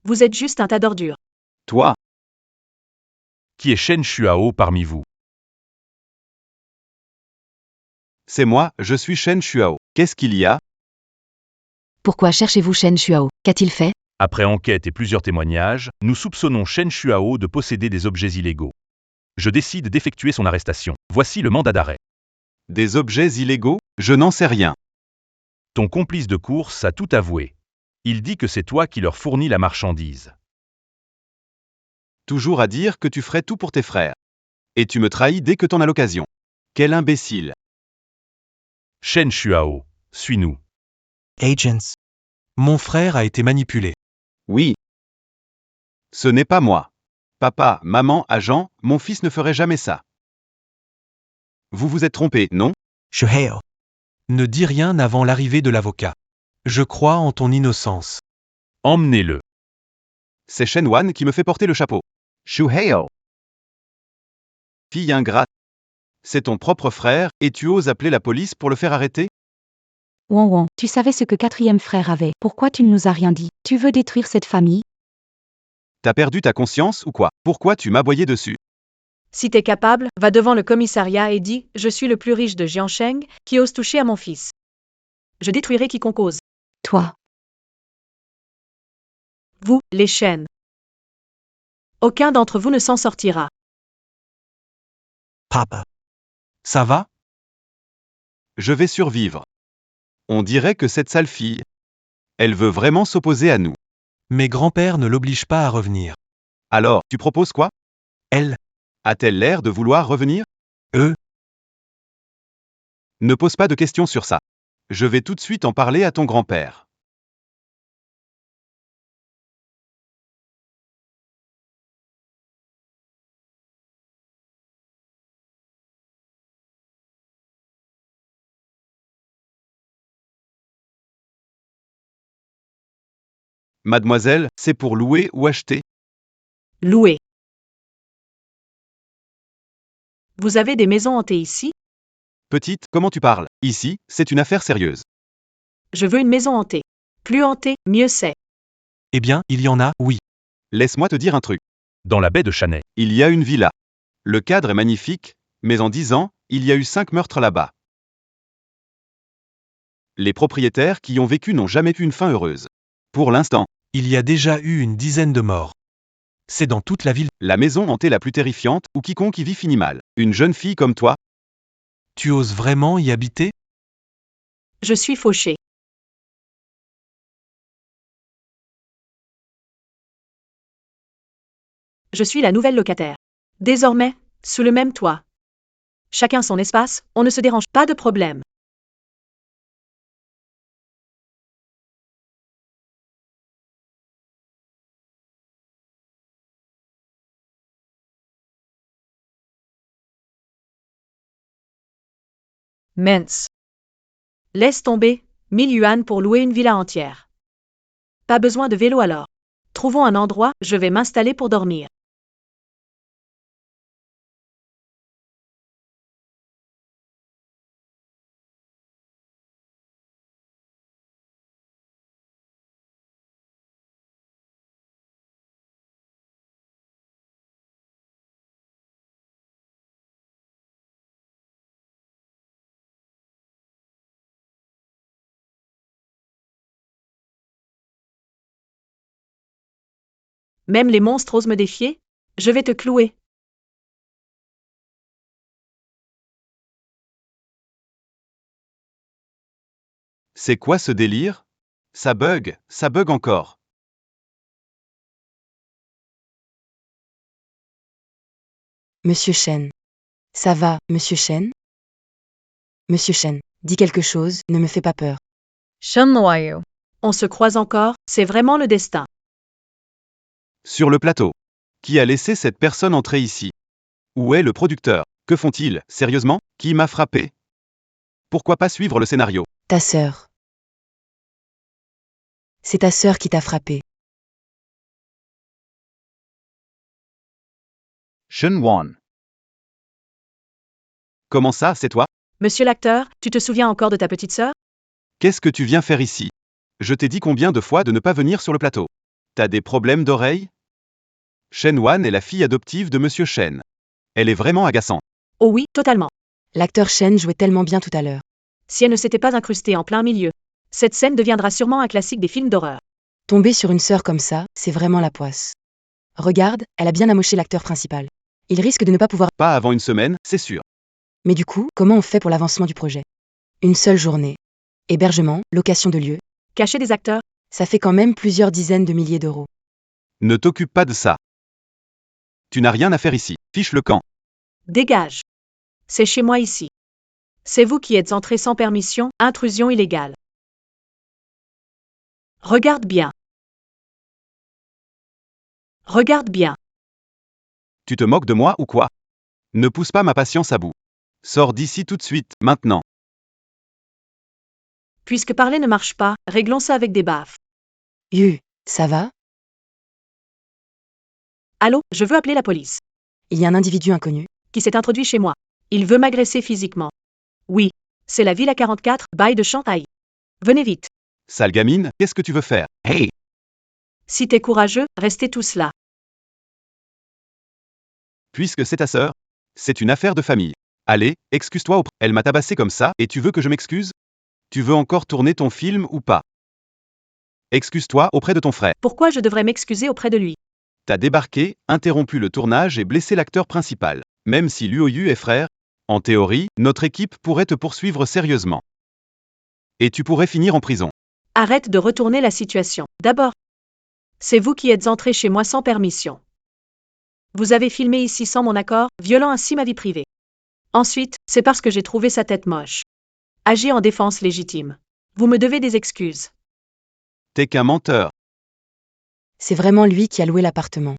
Vous êtes juste un tas d'ordures. Toi, Qui est Shen Shuao parmi vous? c'est moi, je suis Shen Shuao. Qu'est-ce qu'il y a? Pourquoi cherchez-vous Shen Shuao? Qu'a-t-il fait? Après enquête et plusieurs témoignages, nous soupçonnons Shen Shuao de posséder des objets illégaux. Je décide d'effectuer son arrestation. Voici le mandat d'arrêt. Des objets illégaux? Je n'en sais rien. Ton complice de course a tout avoué. Il dit que c'est toi qui leur fournis la marchandise. Toujours à dire que tu ferais tout pour tes frères. Et tu me trahis dès que t'en as l'occasion. Quel imbécile. Shen Shuao, suis-nous. Agents. Mon frère a été manipulé. Oui. Ce n'est pas moi. Papa, maman, agent, mon fils ne ferait jamais ça. Vous vous êtes trompé, non? Shuheo. Ne dis rien avant l'arrivée de l'avocat. Je crois en ton innocence. Emmenez-le. C'est Shenwan qui me fait porter le chapeau. Shuheo. Fille ingrate. C'est ton propre frère, et tu oses appeler la police pour le faire arrêter? Wan Wan, tu savais ce que quatrième frère avait. Pourquoi tu ne nous as rien dit? Tu veux détruire cette famille? T'as perdu ta conscience ou quoi? Pourquoi tu m'aboyais dessus? Si t'es capable, va devant le commissariat et dis « Je suis le plus riche de Jiansheng, qui ose toucher à mon fils. Je détruirai quiconque ose. Toi. Vous, les Shen. Aucun d'entre vous ne s'en sortira. Papa. Ça va? Je vais survivre. On dirait que cette sale fille, elle veut vraiment s'opposer à nous. Mes grands-pères ne l'obligent pas à revenir. Alors, tu proposes quoi? Elle, A-t-elle l'air de vouloir revenir? eux, Ne pose pas de questions sur ça. Je vais tout de suite en parler à ton grand-père. Mademoiselle, c'est pour louer ou acheter? Louer. Vous avez des maisons hantées ici? Petite, comment tu parles? Ici, c'est une affaire sérieuse. Je veux une maison hantée. Plus hantée, mieux c'est. eh bien, il y en a, oui. Laisse-moi te dire un truc. Dans la baie de Chanay. Il y a une villa. Le cadre est magnifique, mais en 10 ans, il y a eu 5 meurtres là-bas. Les propriétaires qui y ont vécu n'ont jamais eu une fin heureuse. Pour l'instant, Il y a déjà eu une dizaine de morts. C'est dans toute la ville. la maison hantée la plus terrifiante, où quiconque y vit finit mal. Une jeune fille comme toi, Tu oses vraiment y habiter? Je suis fauchée. Je suis la nouvelle locataire. Désormais, sous le même toit. Chacun son espace, on ne se dérange pas de problème. Mince. Laisse tomber, 1000 yuan pour louer une villa entière. Pas besoin de vélo alors. Trouvons un endroit, je vais m'installer pour dormir. Même les monstres osent me défier? Je vais te clouer. C'est quoi ce délire? Ça bug encore. Monsieur Shen. Ça va, monsieur Shen? Monsieur Shen, dis quelque chose, ne me fais pas peur. Shun Loayu. On se croise encore, c'est vraiment le destin. Sur le plateau. Qui a laissé cette personne entrer ici? Où est le producteur? Que font-ils, sérieusement? Qui m'a frappé? Pourquoi pas suivre le scénario? Ta sœur. C'est ta sœur qui t'a frappé. Shenwan. Comment ça, c'est toi? Monsieur l'acteur, tu te souviens encore de ta petite sœur? Qu'est-ce que tu viens faire ici? Je t'ai dit combien de fois de ne pas venir sur le plateau? T'as des problèmes d'oreille? Shen Wan est la fille adoptive de Monsieur Shen. Elle est vraiment agaçante. Oh oui, totalement. L'acteur Shen jouait tellement bien tout à l'heure. Si elle ne s'était pas incrustée en plein milieu. Cette scène deviendra sûrement un classique des films d'horreur. Tomber sur une sœur comme ça, c'est vraiment la poisse. Regarde, elle a bien amoché l'acteur principal. Il risque de ne pas pouvoir... Pas avant une semaine, c'est sûr. Mais du coup, comment on fait pour l'avancement du projet? Une seule journée. Hébergement, location de lieu. Cacher des acteurs? Ça fait quand même plusieurs dizaines de milliers d'euros. Ne t'occupe pas de ça. Tu n'as rien à faire ici. Fiche le camp. Dégage. C'est chez moi ici. C'est vous qui êtes entré sans permission, intrusion illégale. Regarde bien. Regarde bien. Tu te moques de moi ou quoi? Ne pousse pas ma patience à bout. Sors d'ici tout de suite, maintenant. Puisque parler ne marche pas, réglons ça avec des baffes. Ça va? Allô, je veux appeler la police. Il y a un individu inconnu. Qui s'est introduit chez moi. Il veut m'agresser physiquement. Oui. C'est la ville à 44, bail de Shanghai. Venez vite. Sale gamine, qu'est-ce que tu veux faire? Hey! Si t'es courageux, restez tous là. Puisque c'est ta sœur, c'est une affaire de famille. Allez, excuse-toi auprès. Elle m'a tabassé comme ça, et tu veux que je m'excuse? Tu veux encore tourner ton film ou pas? Excuse-toi auprès de ton frère. Pourquoi je devrais m'excuser auprès de lui? T'as débarqué, interrompu le tournage et blessé l'acteur principal. Même si Luoyu est frère, en théorie, notre équipe pourrait te poursuivre sérieusement. Et tu pourrais finir en prison. Arrête de retourner la situation. D'abord, c'est vous qui êtes entré chez moi sans permission. Vous avez filmé ici sans mon accord, violant ainsi ma vie privée. Ensuite, c'est parce que j'ai trouvé sa tête moche. Agis en défense légitime. Vous me devez des excuses. T'es qu'un menteur. C'est vraiment lui qui a loué l'appartement.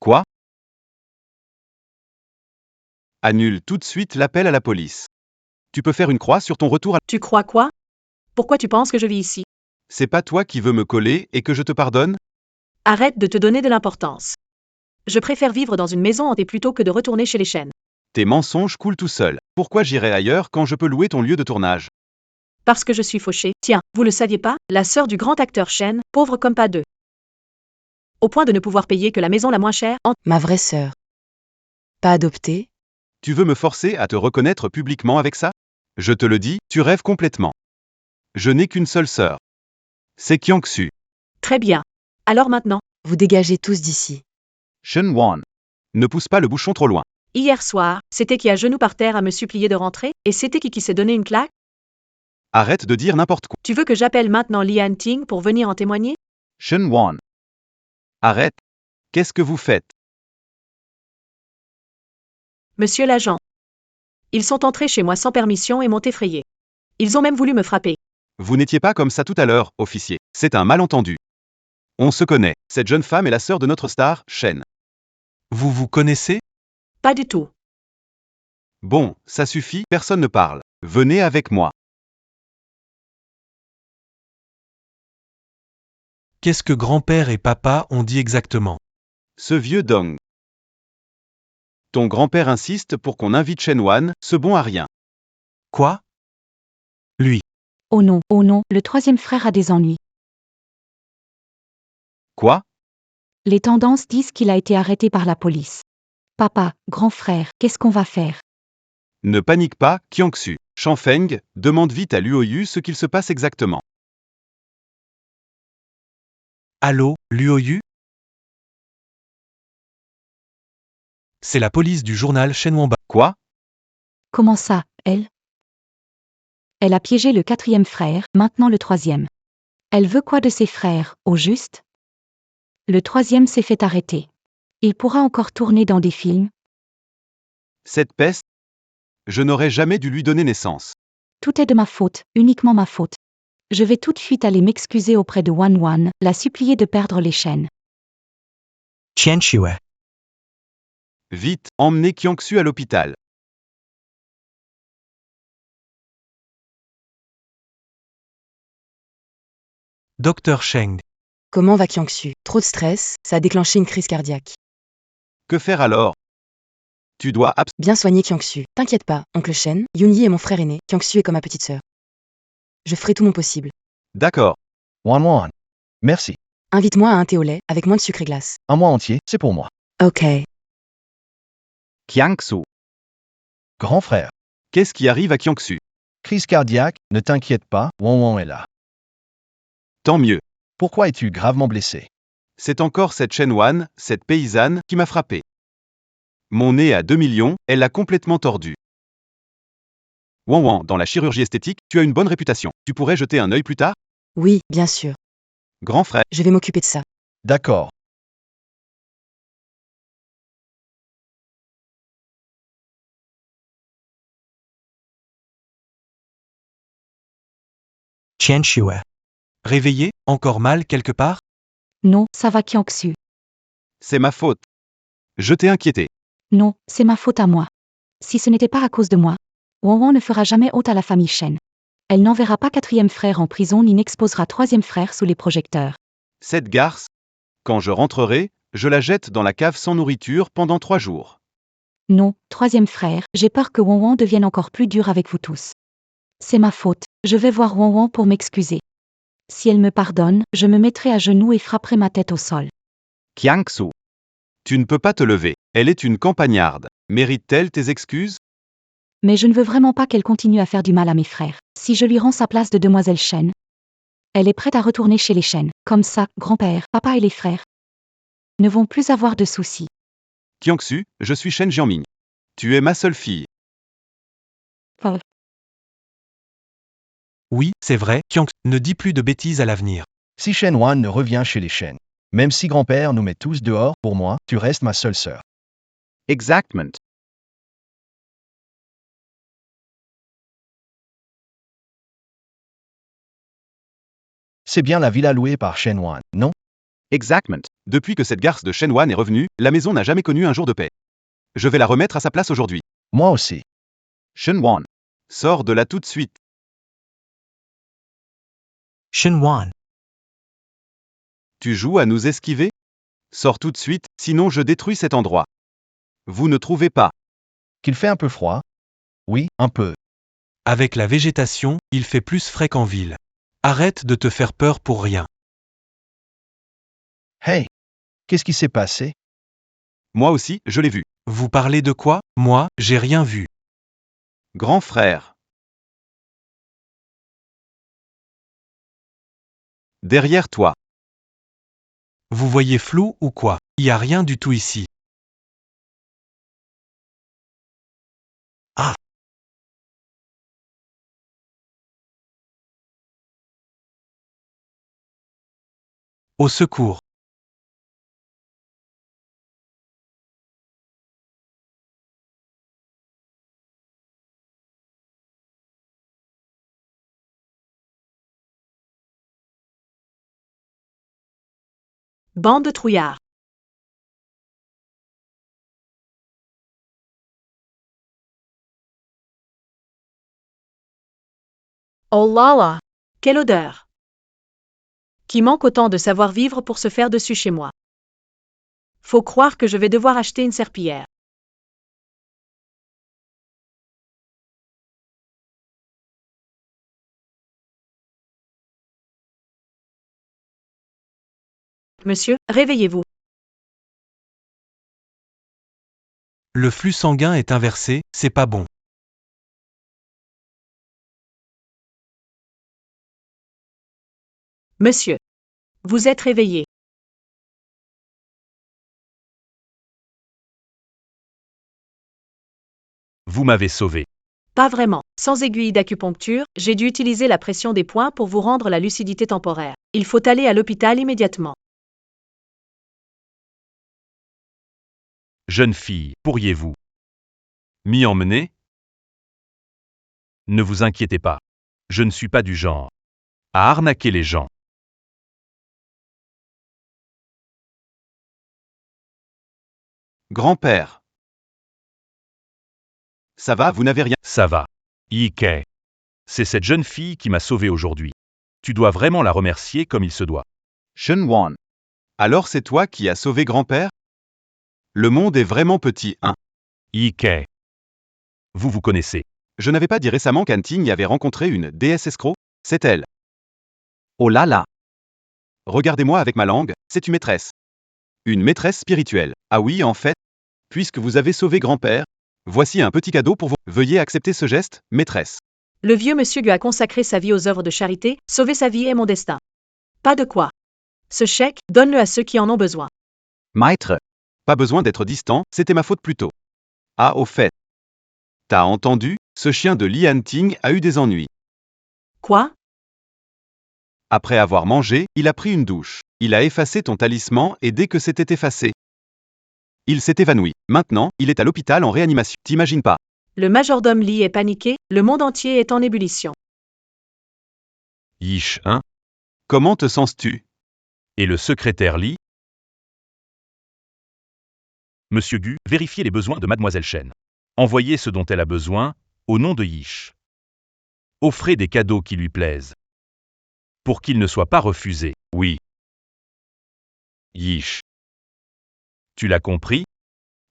Quoi? Annule tout de suite l'appel à la police. Tu peux faire une croix sur ton retour à... Tu crois quoi? Pourquoi tu penses que je vis ici? C'est pas toi qui veux me coller et que je te pardonne? Arrête de te donner de l'importance. Je préfère vivre dans une maison hantée plutôt que de retourner chez les Shen. Tes mensonges coulent tout seuls. Pourquoi j'irais ailleurs quand je peux louer ton lieu de tournage? Parce que je suis fauchée. Tiens, vous le saviez pas, la sœur du grand acteur Shen, pauvre comme pas deux. Au point de ne pouvoir payer que la maison la moins chère, Ma vraie sœur. Pas adoptée? Tu veux me forcer à te reconnaître publiquement avec ça? Je te le dis, tu rêves complètement. Je n'ai qu'une seule sœur. C'est Kyangsu. Très bien. Alors maintenant, Vous dégagez tous d'ici. Shenwan. Ne pousse pas le bouchon trop loin. hier soir, c'était qui à genoux par terre à me supplier de rentrer, et c'était qui s'est donné une claque? Arrête de dire n'importe quoi. Tu veux que j'appelle maintenant Lian Ting pour venir en témoigner? Shenwan. Arrête. Qu'est-ce que vous faites? Monsieur l'agent. Ils sont entrés chez moi sans permission et m'ont effrayé. Ils ont même voulu me frapper. Vous n'étiez pas comme ça tout à l'heure, officier. C'est un malentendu. On se connaît. Cette jeune femme est la sœur de notre star, Shen. Vous vous connaissez? Pas du tout. Bon, ça suffit, personne ne parle. Venez avec moi. Qu'est-ce que grand-père et papa ont dit exactement? Ce vieux Dong. Ton grand-père insiste pour qu'on invite Shen Wan, ce bon à rien. Quoi? Lui. Oh non, le troisième frère a des ennuis. Quoi? Les tendances disent qu'il a été arrêté par la police. Papa, grand frère, qu'est-ce qu'on va faire? Ne panique pas, Kyangsu. Shanfeng, demande vite à Luoyu ce qu'il se passe exactement. Allô, Luoyu? C'est la police du journal Shenwanba. Quoi? Comment ça, elle? Elle a piégé le 4e frère, maintenant le 3e. Elle veut quoi de ses frères, au juste? Le 3e s'est fait arrêter. Il pourra encore tourner dans des films? Cette peste. Je n'aurais jamais dû lui donner naissance. Tout est de ma faute, uniquement ma faute. Je vais tout de suite aller m'excuser auprès de Wan Wan, la supplier de perdre les chaînes. Qianxue. Vite, emmenez Kiangsu à l'hôpital. Docteur Sheng. Comment va Kiangsu? Trop de stress, ça a déclenché une crise cardiaque. Que faire alors? Tu dois Bien soigner Kiangsu. T'inquiète pas, oncle Shen, Yunyi est mon frère aîné, Kiangsu est comme ma petite sœur. Je ferai tout mon possible. D'accord. Wan Wan. Merci. Invite-moi à un thé au lait, avec moins de sucre et glace. Un mois entier, c'est pour moi. Ok. Kiangsu. Grand frère. Qu'est-ce qui arrive à Kiangsu? Crise cardiaque, ne t'inquiète pas, Wan Wan est là. Tant mieux. Pourquoi es-tu gravement blessé? C'est encore cette Shen Wan, cette paysanne, qui m'a frappé. Mon nez à 2 millions, elle l'a complètement tordu. Wan Wan, dans la chirurgie esthétique, tu as une bonne réputation. Tu pourrais jeter un œil plus tard? Oui, bien sûr. Grand frère. Je vais m'occuper de ça. D'accord. Qianxue. Réveillé, encore mal quelque part? Non, ça va Kiangsu. C'est ma faute. Je t'ai inquiété. Non, c'est ma faute à moi. Si ce n'était pas à cause de moi, Wan Wan ne fera jamais honte à la famille Shen. Elle n'enverra pas 4e frère en prison ni n'exposera 3e frère sous les projecteurs. Cette garce. Quand je rentrerai, je la jette dans la cave sans nourriture pendant 3 jours. Non, 3e frère, j'ai peur que Wan Wan devienne encore plus dur avec vous tous. C'est ma faute, je vais voir Wan Wan pour m'excuser. Si elle me pardonne, je me mettrai à genoux et frapperai ma tête au sol. Kiangsu. Tu ne peux pas te lever. Elle est une campagnarde. Mérite-t-elle tes excuses? Mais je ne veux vraiment pas qu'elle continue à faire du mal à mes frères. Si je lui rends sa place de demoiselle Shen, elle est prête à retourner chez les Shen. Comme ça, grand-père, papa et les frères ne vont plus avoir de soucis. Kiangsu, je suis Shen Jianming. Tu es ma seule fille. Oui, c'est vrai, Qiangxu. Ne dis plus de bêtises à l'avenir. Si Shen Wan ne revient chez les Shen, même si grand-père nous met tous dehors, pour moi, tu restes ma seule sœur. Exactement. C'est bien la villa louée par Shen Wan, non? Exactement. Depuis que cette garce de Shen Wan est revenue, la maison n'a jamais connu un jour de paix. Je vais la remettre à sa place aujourd'hui. Moi aussi. Shen Wan. Sors de là tout de suite. Shen Wan. Tu joues à nous esquiver? Sors tout de suite, sinon je détruis cet endroit. Vous ne trouvez pas? Qu'il fait un peu froid? Oui, un peu. Avec la végétation, il fait plus frais qu'en ville. Arrête de te faire peur pour rien. Hey! Qu'est-ce qui s'est passé? Moi aussi, je l'ai vu. Vous parlez de quoi? Moi, j'ai rien vu. Grand frère. Derrière toi. Vous voyez flou ou quoi? Y a rien du tout ici. Ah! Au secours. Bande de trouillards. Oh là là. Quelle odeur! Qui manque autant de savoir-vivre pour se faire dessus chez moi. Faut croire que je vais devoir acheter une serpillière. Monsieur, réveillez-vous. Le flux sanguin est inversé, c'est pas bon. Monsieur. Vous êtes réveillé. Vous m'avez sauvé. Pas vraiment. Sans aiguille d'acupuncture, j'ai dû utiliser la pression des poings pour vous rendre la lucidité temporaire. Il faut aller à l'hôpital immédiatement. Jeune fille, pourriez-vous m'y emmener? Ne vous inquiétez pas. Je ne suis pas du genre à arnaquer les gens. Grand-père. Ça va, vous n'avez rien. Ça va. Ike. C'est cette jeune fille qui m'a sauvé aujourd'hui. Tu dois vraiment la remercier comme il se doit. Shenwan. Alors c'est toi qui as sauvé grand-père? Le monde est vraiment petit, hein? Ike. Vous vous connaissez. Je n'avais pas dit récemment qu'Anting avait rencontré une déesse escroc? C'est elle. Oh là là! Regardez-moi avec ma langue, c'est une maîtresse. Une maîtresse spirituelle. Ah oui, en fait. Puisque vous avez sauvé grand-père, voici un petit cadeau pour vous. Veuillez accepter ce geste, maîtresse. Le vieux monsieur Gu a consacré sa vie aux œuvres de charité, sauver sa vie est mon destin. Pas de quoi. Ce chèque, donne-le à ceux qui en ont besoin. Maître. Pas besoin d'être distant, c'était ma faute plus tôt. Ah, au fait. T'as entendu? Ce chien de Li Hanting a eu des ennuis. Quoi? Après avoir mangé, il a pris une douche. Il a effacé ton talisman et dès que c'était effacé, il s'est évanoui. Maintenant, il est à l'hôpital en réanimation. T'imagines pas? Le majordome Li est paniqué, le monde entier est en ébullition. Yish, hein? Comment te sens-tu? Et le secrétaire Li? Monsieur Gu, vérifiez les besoins de Mademoiselle Chen. Envoyez ce dont elle a besoin, au nom de Yish. Offrez des cadeaux qui lui plaisent. Pour qu'il ne soit pas refusé. Oui. Yish. Tu l'as compris?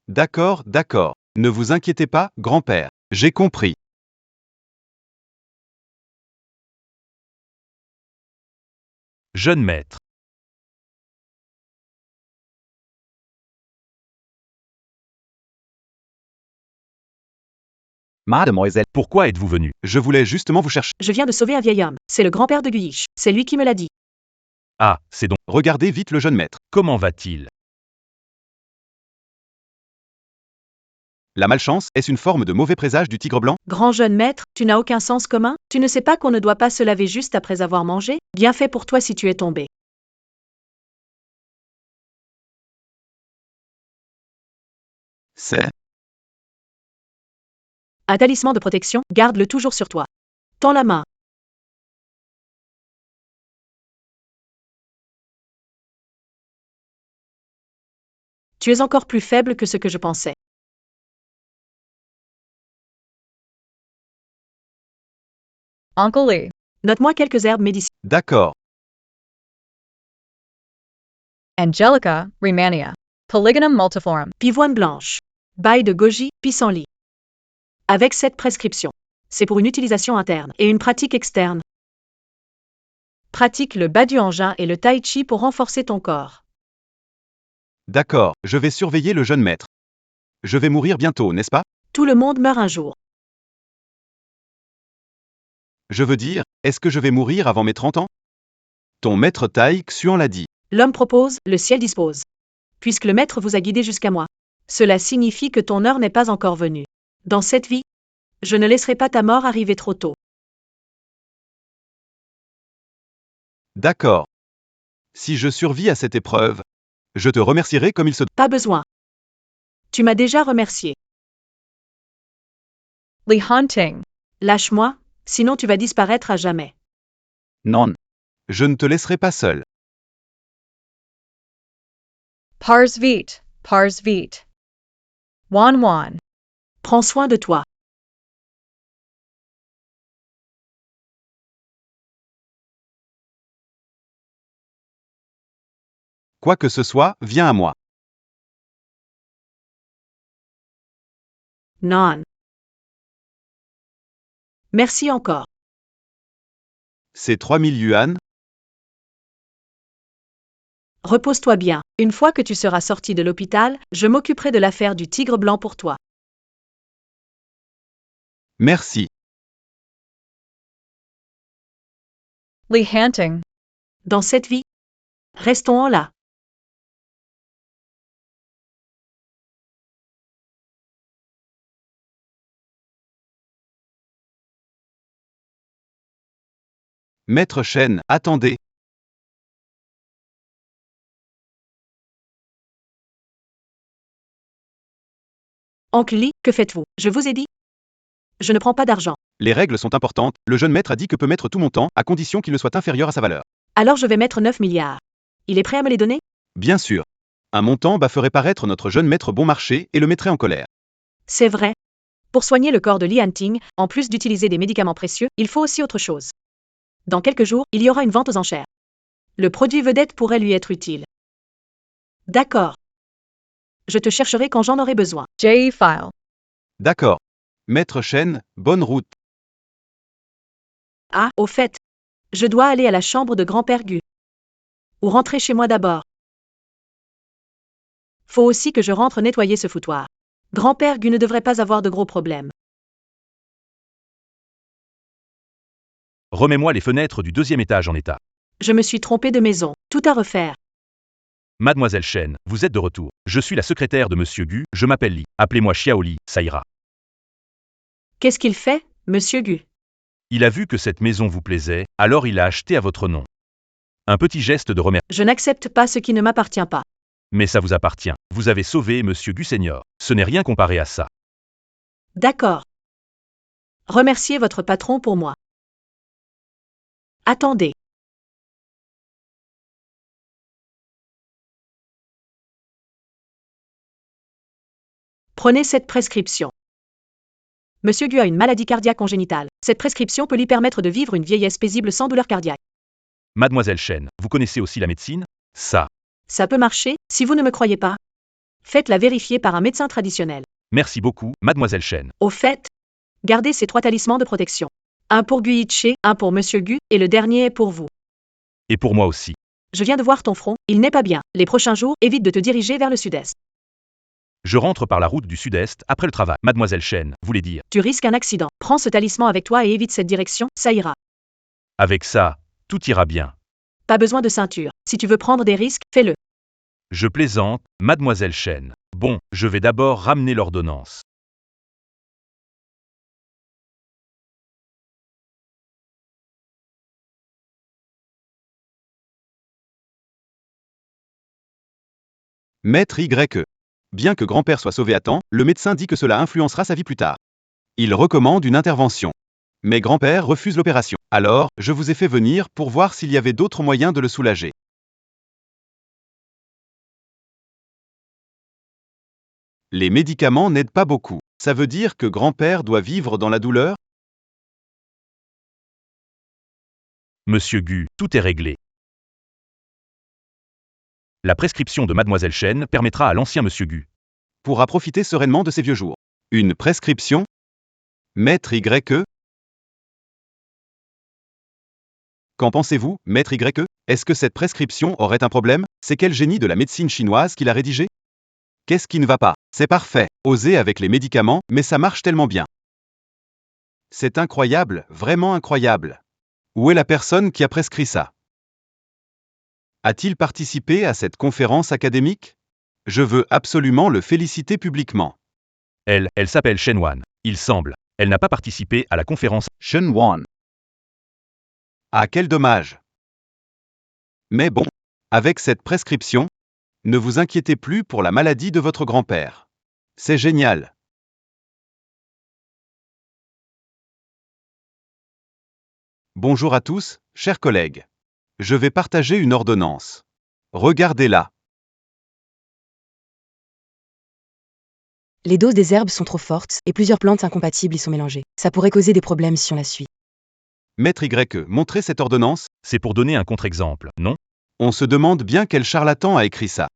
D'accord, d'accord. Ne vous inquiétez pas, grand-père. J'ai compris. Jeune maître. Mademoiselle, Pourquoi êtes-vous venu? je voulais justement vous chercher. Je viens de sauver un vieil homme. C'est le grand-père de Guyish. C'est lui qui me l'a dit. Ah, c'est donc. Regardez vite le jeune maître. Comment va-t-il? La malchance, est-ce une forme de mauvais présage du tigre blanc? Grand jeune maître, tu n'as aucun sens commun? Tu ne sais pas qu'on ne doit pas se laver juste après avoir mangé? Bien fait pour toi si tu es tombé. C'est... Un talisman de protection, garde-le toujours sur toi. Tends la main. Tu es encore plus faible que ce que je pensais. Uncle Lee. Note-moi quelques herbes médicinales. D'accord. Angelica, Rehmannia. Polygonum multiflorum. Pivoine blanche. Bail de goji, pissenlit. Avec cette prescription. C'est pour une utilisation interne et une pratique externe. Pratique le bas du engin et le tai chi pour renforcer ton corps. D'accord, je vais surveiller le jeune maître. Je vais mourir bientôt, n'est-ce pas? Tout le monde meurt un jour. Je veux dire, est-ce que je vais mourir avant mes 30 ans? Ton maître Tai Xuan l'a dit. L'homme propose, le ciel dispose. Puisque le maître vous a guidé jusqu'à moi. Cela signifie que ton heure n'est pas encore venue. Dans cette vie, je ne laisserai pas ta mort arriver trop tôt. D'accord. Si je survis à cette épreuve, je te remercierai comme il se doit. Pas besoin. Tu m'as déjà remercié. Li Hunting. Lâche-moi, sinon tu vas disparaître à jamais. Non. Je ne te laisserai pas seul. Parsvit. Parsvit. Wan Wan. Prends soin de toi. Quoi que ce soit, viens à moi. Non. Merci encore. C'est 3000 yuan? Repose-toi bien. Une fois que tu seras sorti de l'hôpital, je m'occuperai de l'affaire du tigre blanc pour toi. Merci. Li Hunting. Dans cette vie, restons en là. Maître Chen, attendez. Oncle Lee, que faites-vous? Je vous ai dit. Je ne prends pas d'argent. Les règles sont importantes, le jeune maître a dit que peut mettre tout montant, à condition qu'il ne soit inférieur à sa valeur. Alors je vais mettre 9 milliards. Il est prêt à me les donner? Bien sûr. Un montant bas ferait paraître notre jeune maître bon marché et le mettrait en colère. C'est vrai. Pour soigner le corps de Li Hanting, en plus d'utiliser des médicaments précieux, il faut aussi autre chose. Dans quelques jours, il y aura une vente aux enchères. Le produit vedette pourrait lui être utile. D'accord. Je te chercherai quand j'en aurai besoin. JE file. D'accord. Maître Chen, bonne route. Ah, au fait. Je dois aller à la chambre de grand-père Gu. Ou rentrer chez moi d'abord. Faut aussi que je rentre nettoyer ce foutoir. Grand-père Gu ne devrait pas avoir de gros problèmes. Remets-moi les fenêtres du 2e étage en état. Je me suis trompé de maison. Tout à refaire. Mademoiselle Chen, vous êtes de retour. Je suis la secrétaire de Monsieur Gu, je m'appelle Li. Appelez-moi Xiaoli, ça ira. Qu'est-ce qu'il fait, monsieur Gu? Il a vu que cette maison vous plaisait, alors il l'a achetée à votre nom. Un petit geste de remerciement. Je n'accepte pas ce qui ne m'appartient pas. Mais ça vous appartient. Vous avez sauvé Monsieur Gu Senior. Ce n'est rien comparé à ça. D'accord. Remerciez votre patron pour moi. Attendez. Prenez cette prescription. Monsieur Gu a une maladie cardiaque congénitale. Cette prescription peut lui permettre de vivre une vieillesse paisible sans douleur cardiaque. Mademoiselle Chen, vous connaissez aussi la médecine? Ça. Ça peut marcher, si vous ne me croyez pas. Faites-la vérifier par un médecin traditionnel. Merci beaucoup, Mademoiselle Chen. Au fait, gardez ces 3 talismans de protection. Un pour Gu Yiche, un pour Monsieur Gu, et le dernier est pour vous. Et pour moi aussi. Je viens de voir ton front, il n'est pas bien. Les prochains jours, évite de te diriger vers le sud-est. Je rentre par la route du sud-est, après le travail. Mademoiselle Chen, voulez dire. Tu risques un accident. Prends ce talisman avec toi et évite cette direction, ça ira. Avec ça, tout ira bien. Pas besoin de ceinture. Si tu veux prendre des risques, fais-le. Je plaisante, Mademoiselle Chen. Bon, je vais d'abord ramener l'ordonnance. Maître YE. Bien que grand-père soit sauvé à temps, le médecin dit que cela influencera sa vie plus tard. Il recommande une intervention. Mais grand-père refuse l'opération. Alors, je vous ai fait venir pour voir s'il y avait d'autres moyens de le soulager. Les médicaments n'aident pas beaucoup. Ça veut dire que grand-père doit vivre dans la douleur? Monsieur Gu, tout est réglé. La prescription de Mademoiselle Chen permettra à l'ancien Monsieur Gu. Pourra profiter sereinement de ses vieux jours. Une prescription? Maître YE? Qu'en pensez-vous, Maître YE? Est-ce que cette prescription aurait un problème? C'est quel génie de la médecine chinoise qui l'a rédigée? Qu'est-ce qui ne va pas? C'est parfait. Osez avec les médicaments, mais ça marche tellement bien. C'est incroyable, vraiment incroyable. Où est la personne qui a prescrit ça? A-t-il participé à cette conférence académique? Je veux absolument le féliciter publiquement. Elle s'appelle Shen Wan. Il semble. Elle n'a pas participé à la conférence. Shen Wan. Ah, quel dommage. Mais bon, avec cette prescription, ne vous inquiétez plus pour la maladie de votre grand-père. C'est génial. Bonjour à tous, chers collègues. Je vais partager une ordonnance. Regardez-la. Les doses des herbes sont trop fortes et plusieurs plantes incompatibles y sont mélangées. Ça pourrait causer des problèmes si on la suit. Maître YE, montrez cette ordonnance. C'est pour donner un contre-exemple, non? On se demande bien quel charlatan a écrit ça.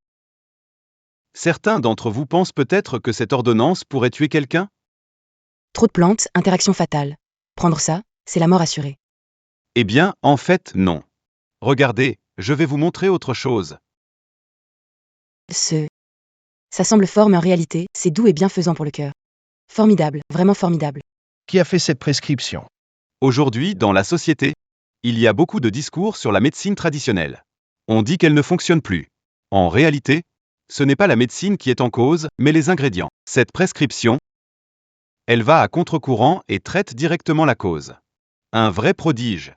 Certains d'entre vous pensent peut-être que cette ordonnance pourrait tuer quelqu'un? Trop de plantes, interaction fatale. Prendre ça, c'est la mort assurée. Eh bien, en fait, non. Regardez, je vais vous montrer autre chose. Ça semble fort, mais en réalité, c'est doux et bienfaisant pour le cœur. Formidable, vraiment formidable. Qui a fait cette prescription? Aujourd'hui, dans la société, il y a beaucoup de discours sur la médecine traditionnelle. On dit qu'elle ne fonctionne plus. En réalité, ce n'est pas la médecine qui est en cause, mais les ingrédients. Cette prescription, elle va à contre-courant et traite directement la cause. Un vrai prodige.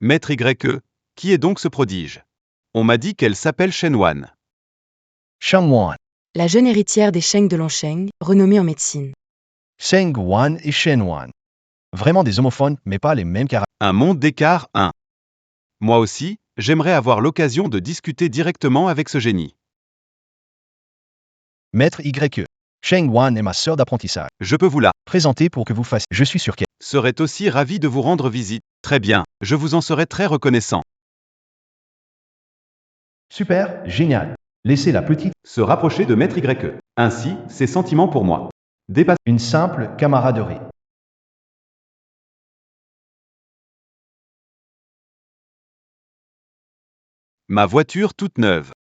Maître Y, qui est donc ce prodige? On m'a dit qu'elle s'appelle Shenwan. Sheng Wan. La jeune héritière des Sheng de Longsheng, renommée en médecine. Sheng Wan et Shen Wan. Vraiment des homophones, mais pas les mêmes caractères. Un monde d'écart, hein. Moi aussi, j'aimerais avoir l'occasion de discuter directement avec ce génie. Maître Y. Sheng Wan est ma sœur d'apprentissage. Je peux vous la Présentez pour que vous fassiez. Je suis sûr qu'elle. serait aussi ravi de vous rendre visite. Très bien, je vous en serais très reconnaissant. Super, génial. Laissez la petite. Se rapprocher de Maître Y. Ainsi, ses sentiments pour moi. Dépasse. Une simple camaraderie. Ma voiture toute neuve.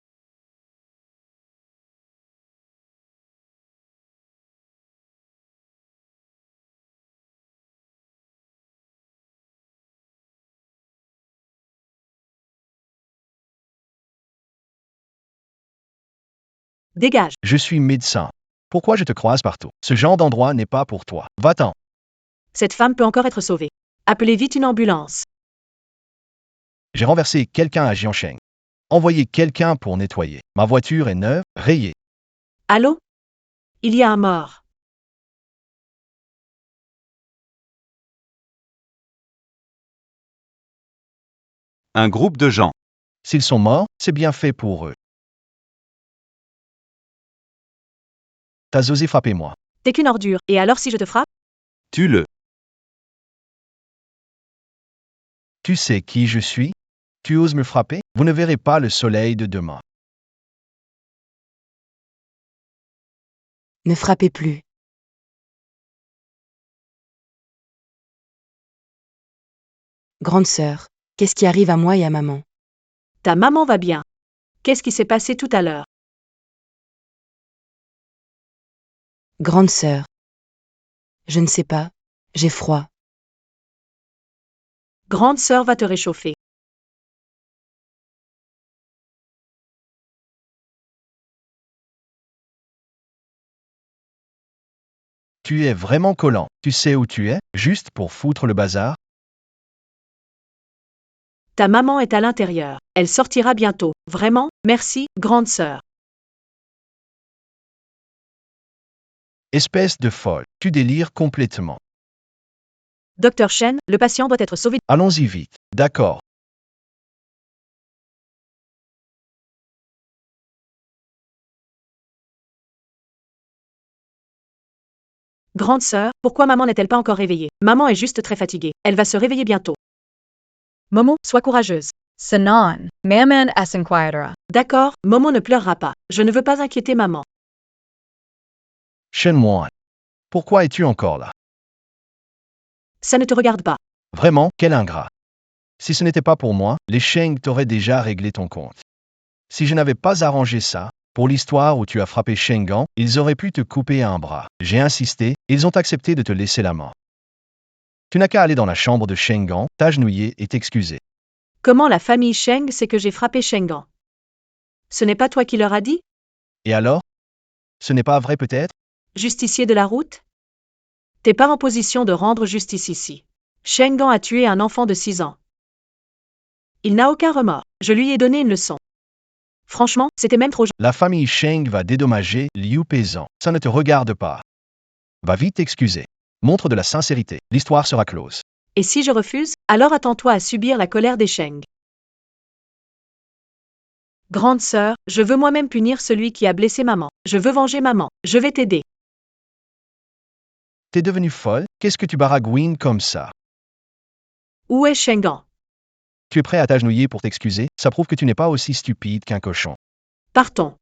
Dégage. Je suis médecin. Pourquoi je te croise partout? Ce genre d'endroit n'est pas pour toi. Va-t'en. Cette femme peut encore être sauvée. Appelez vite une ambulance. J'ai renversé quelqu'un à Jiansheng. Envoyez quelqu'un pour nettoyer. Ma voiture est neuve, rayée. Allô? Il y a un mort. Un groupe de gens. S'ils sont morts, c'est bien fait pour eux. T'as osé frapper moi. T'es qu'une ordure. Et alors si je te frappe? Tue-le. Tu sais qui je suis? Tu oses me frapper? Vous ne verrez pas le soleil de demain. Ne frappez plus. Grande sœur, qu'est-ce qui arrive à moi et à maman? Ta maman va bien. Qu'est-ce qui s'est passé tout à l'heure? Grande sœur. Je ne sais pas, j'ai froid. Grande sœur va te réchauffer. Tu es vraiment collant. Tu sais où tu es, juste pour foutre le bazar? Ta maman est à l'intérieur. Elle sortira bientôt. Vraiment? Merci, grande sœur. Espèce de folle. Tu délires complètement. Docteur Shen, le patient doit être sauvé. Allons-y vite. D'accord. Grande sœur, pourquoi maman n'est-elle pas encore réveillée? Maman est juste très fatiguée. Elle va se réveiller bientôt. Momo, sois courageuse. Sanan, Maman Asinquietera. D'accord, Momo ne pleurera pas. Je ne veux pas inquiéter maman. Shen Wan. Pourquoi es-tu encore là? Ça ne te regarde pas. Vraiment, quel ingrat. Si ce n'était pas pour moi, les Sheng t'auraient déjà réglé ton compte. Si je n'avais pas arrangé ça, pour l'histoire où tu as frappé Shengan, ils auraient pu te couper un bras. J'ai insisté, ils ont accepté de te laisser la main. Tu n'as qu'à aller dans la chambre de Shengan, t'agenouiller et t'excuser. Comment la famille Sheng sait que j'ai frappé Shengan? Ce n'est pas toi qui leur as dit? Et alors? Ce n'est pas vrai peut-être? Justicier de la route? T'es pas en position de rendre justice ici. Shengan a tué un enfant de 6 ans. Il n'a aucun remords. Je lui ai donné une leçon. Franchement, c'était même trop. La famille Sheng va dédommager Liu Peizan. Ça ne te regarde pas. Va vite t'excuser. Montre de la sincérité. L'histoire sera close. Et si je refuse, alors attends-toi à subir la colère des Sheng. Grande sœur, je veux moi-même punir celui qui a blessé maman. Je veux venger maman. Je vais t'aider. T'es devenue folle? Qu'est-ce que tu baragouines comme ça? Où est Shengan? Tu es prêt à t'agenouiller pour t'excuser? Ça prouve que tu n'es pas aussi stupide qu'un cochon. Partons.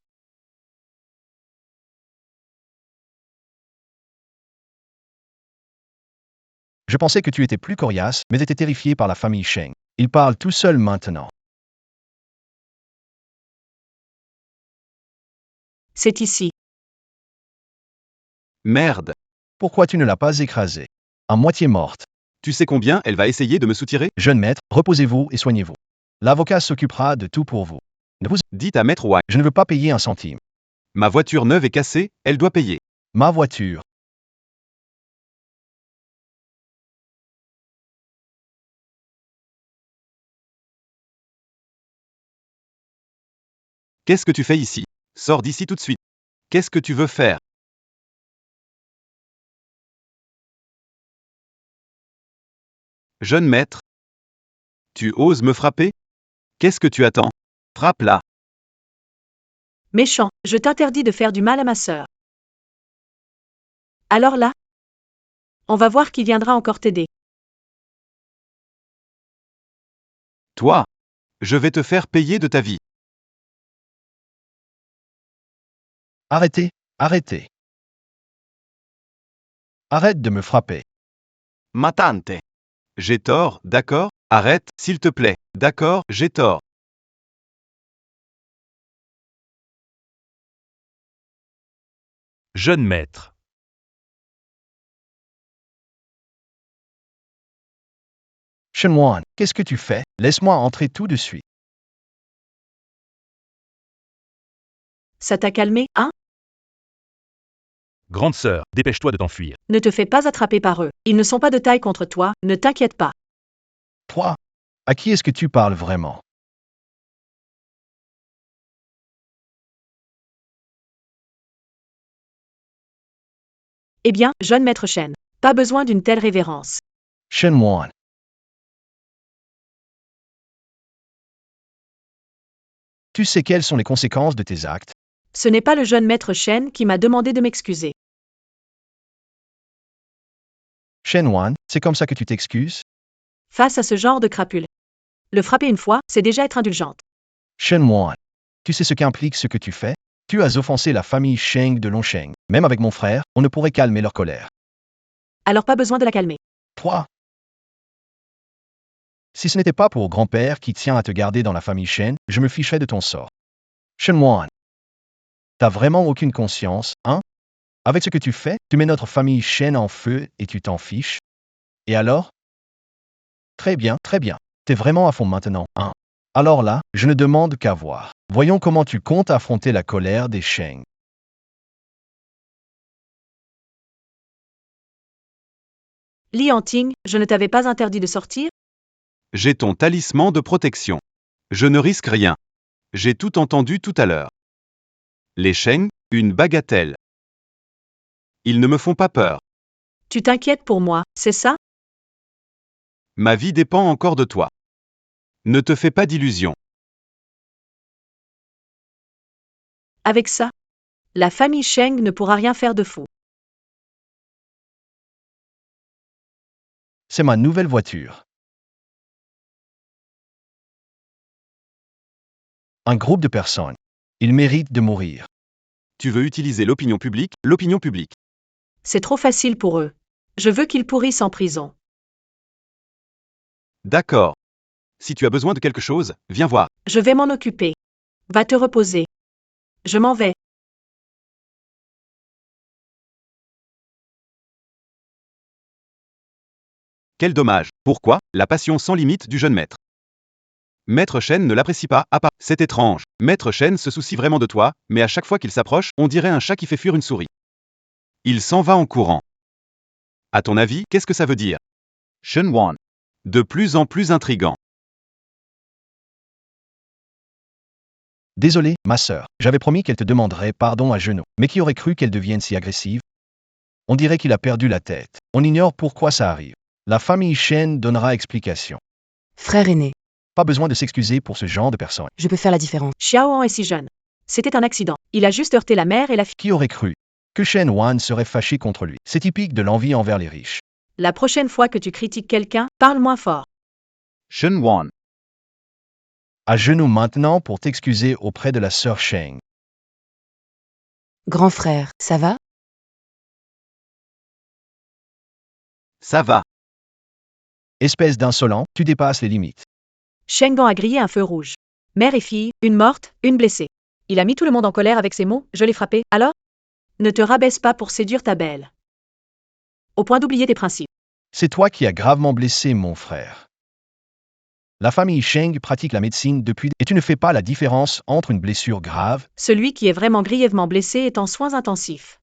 Je pensais que tu étais plus coriace, mais étais terrifié par la famille Sheng. Ils parlent tout seuls maintenant. C'est ici. Merde. Pourquoi tu ne l'as pas écrasée? À moitié morte. Tu sais combien elle va essayer de me soutirer? Jeune maître, reposez-vous et soignez-vous. L'avocat s'occupera de tout pour vous. Ne vous... Dites à Maître Wang. Je ne veux pas payer un centime. Ma voiture neuve est cassée, elle doit payer. Ma voiture. Qu'est-ce que tu fais ici? Sors d'ici tout de suite. Qu'est-ce que tu veux faire? Jeune maître. Tu oses me frapper? Qu'est-ce que tu attends? Frappe là. Méchant, je t'interdis de faire du mal à ma sœur. Alors là, on va voir qui viendra encore t'aider. Toi. Je vais te faire payer de ta vie. Arrêtez, arrêtez. Arrête de me frapper. Ma tante. J'ai tort, d'accord? Arrête, s'il te plaît. D'accord, j'ai tort. Jeune maître. Shenwan, qu'est-ce que tu fais? Laisse-moi entrer tout de suite. Ça t'a calmé, hein? Grande sœur, dépêche-toi de t'enfuir. Ne te fais pas attraper par eux. Ils ne sont pas de taille contre toi, ne t'inquiète pas. Toi, à qui est-ce que tu parles vraiment? Eh bien, jeune maître Shen, pas besoin d'une telle révérence. Shenwan. Tu sais quelles sont les conséquences de tes actes? Ce n'est pas le jeune maître Shen qui m'a demandé de m'excuser. Shenwan, c'est comme ça que tu t'excuses? Face à ce genre de crapule. Le frapper une fois, c'est déjà être indulgente. Shenwan, tu sais ce qu'implique ce que tu fais? Tu as offensé la famille Sheng de Longsheng. Même avec mon frère, on ne pourrait calmer leur colère. Alors pas besoin de la calmer. Toi. Si ce n'était pas pour grand-père qui tient à te garder dans la famille Shen, je me ficherais de ton sort. Shenwan. T'as vraiment aucune conscience, hein? Avec ce que tu fais, tu mets notre famille Shen en feu et tu t'en fiches. Et alors? Très bien, très bien. T'es vraiment à fond maintenant, hein? Alors là, je ne demande qu'à voir. Voyons comment tu comptes affronter la colère des Sheng. Li Yanting, je ne t'avais pas interdit de sortir? J'ai ton talisman de protection. Je ne risque rien. J'ai tout entendu tout à l'heure. Les Sheng, une bagatelle. Ils ne me font pas peur. Tu t'inquiètes pour moi, c'est ça? Ma vie dépend encore de toi. Ne te fais pas d'illusions. Avec ça, la famille Sheng ne pourra rien faire de fou. C'est ma nouvelle voiture. Un groupe de personnes. Ils méritent de mourir. Tu veux utiliser l'opinion publique, l'opinion publique. C'est trop facile pour eux. Je veux qu'ils pourrissent en prison. D'accord. Si tu as besoin de quelque chose, viens voir. Je vais m'en occuper. Va te reposer. Je m'en vais. Quel dommage. Pourquoi? La passion sans limite du jeune maître. Maître Shen ne l'apprécie pas, à part. C'est étrange. Maître Shen se soucie vraiment de toi, mais à chaque fois qu'il s'approche, on dirait un chat qui fait fuir une souris. Il s'en va en courant. À ton avis, qu'est-ce que ça veut dire? Shenwan. De plus en plus intrigant. Désolé, ma sœur. J'avais promis qu'elle te demanderait pardon à genoux. Mais qui aurait cru qu'elle devienne si agressive? On dirait qu'il a perdu la tête. On ignore pourquoi ça arrive. La famille Shen donnera explication. Frère aîné, Pas besoin de s'excuser pour ce genre de personnes. je peux faire la différence. Xiaoan est si jeune. C'était un accident. Il a juste heurté la mère et la fille. Qui aurait cru que Shen Wan serait fâché contre lui? C'est typique de l'envie envers les riches. La prochaine fois que tu critiques quelqu'un, parle moins fort. Shenwan. À genoux maintenant pour t'excuser auprès de la sœur Sheng. Grand frère, ça va? Ça va. Espèce d'insolent, tu dépasses les limites. Shengan a grillé un feu rouge. Mère et fille, une morte, une blessée. Il a mis tout le monde en colère avec ses mots, je l'ai frappé, alors? Ne te rabaisse pas pour séduire ta belle. Au point d'oublier tes principes. C'est toi qui as gravement blessé mon frère. La famille Sheng pratique la médecine depuis et tu ne fais pas la différence entre une blessure grave. Celui qui est vraiment grièvement blessé est en soins intensifs.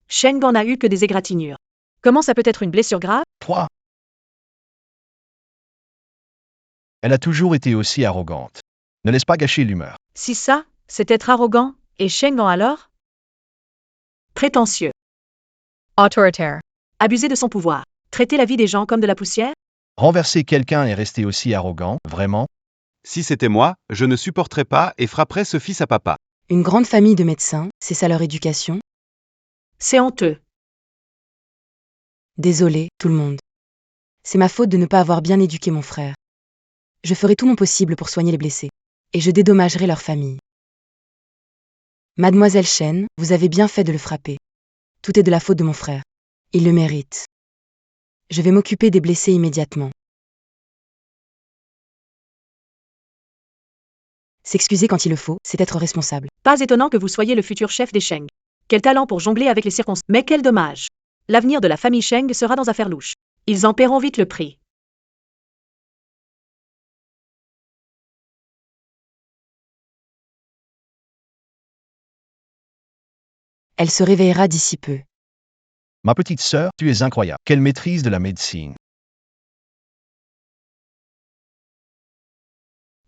Shengan n'a eu que des égratignures. Comment ça peut être une blessure grave? Toi. Elle a toujours été aussi arrogante. Ne laisse pas gâcher l'humeur. Si ça, C'est être arrogant, et Shengan alors? Prétentieux. Autoritaire. Abuser de son pouvoir. Traiter la vie des gens comme de la poussière? Renverser quelqu'un et rester aussi arrogant, vraiment? Si c'était moi, je ne supporterais pas et frapperais ce fils à papa. Une grande famille de médecins, c'est ça leur éducation? C'est honteux. Désolé, tout le monde. C'est ma faute de ne pas avoir bien éduqué mon frère. Je ferai tout mon possible pour soigner les blessés. Et je dédommagerai leur famille. Mademoiselle Chen, vous avez bien fait de le frapper. Tout est de la faute de mon frère. Il le mérite. Je vais m'occuper des blessés immédiatement. S'excuser quand il le faut, c'est être responsable. Pas étonnant que vous soyez le futur chef des Sheng. Quel talent pour jongler avec les circonstances. Mais quel dommage. L'avenir de la famille Sheng sera dans affaires louches. Ils en paieront vite le prix. Elle se réveillera d'ici peu. Ma petite sœur, tu es incroyable. Quelle maîtrise de la médecine.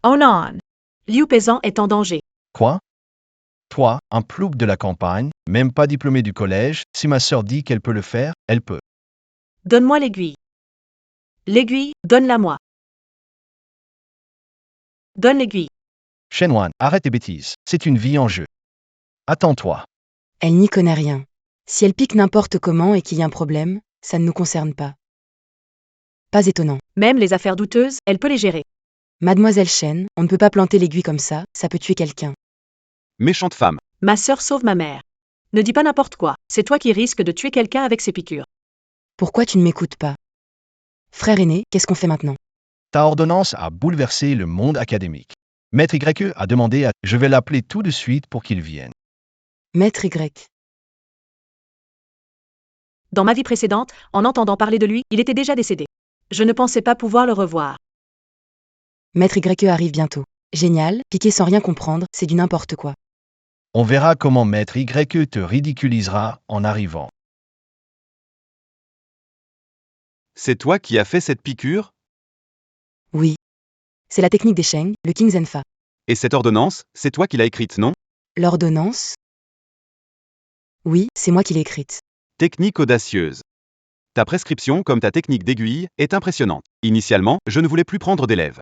Oh non. Liu Peizan est en danger. Quoi? Toi, un plouc de la campagne, même pas diplômé du collège, si ma sœur dit qu'elle peut le faire, elle peut. Donne-moi l'aiguille. L'aiguille, donne-la-moi. Donne l'aiguille. Shenwan, arrête tes bêtises. C'est une vie en jeu. Attends-toi. Elle n'y connaît rien. Si elle pique n'importe comment et qu'il y a un problème, ça ne nous concerne pas. Pas étonnant. Même les affaires douteuses, elle peut les gérer. Mademoiselle Chen, on ne peut pas planter l'aiguille comme ça peut tuer quelqu'un. Méchante femme. Ma sœur sauve ma mère. Ne dis pas n'importe quoi. C'est toi qui risques de tuer quelqu'un avec ces piqûres. Pourquoi tu ne m'écoutes pas? Frère aîné, qu'est-ce qu'on fait maintenant? Ta ordonnance a bouleversé le monde académique. Maître YE a demandé à... Je vais l'appeler tout de suite pour qu'il vienne. Maître Y. Dans ma vie précédente, en entendant parler de lui, il était déjà décédé. Je ne pensais pas pouvoir le revoir. Maître YE arrive bientôt. Génial, piquer sans rien comprendre, c'est du n'importe quoi. On verra comment Maître YE te ridiculisera en arrivant. C'est toi qui as fait cette piqûre? Oui. C'est la technique des Sheng, le King Zenfa. Et cette ordonnance, c'est toi qui l'as écrite, non? L'ordonnance? Oui, c'est moi qui l'ai écrite. Technique audacieuse. Ta prescription comme ta technique d'aiguille est impressionnante. Initialement, je ne voulais plus prendre d'élèves.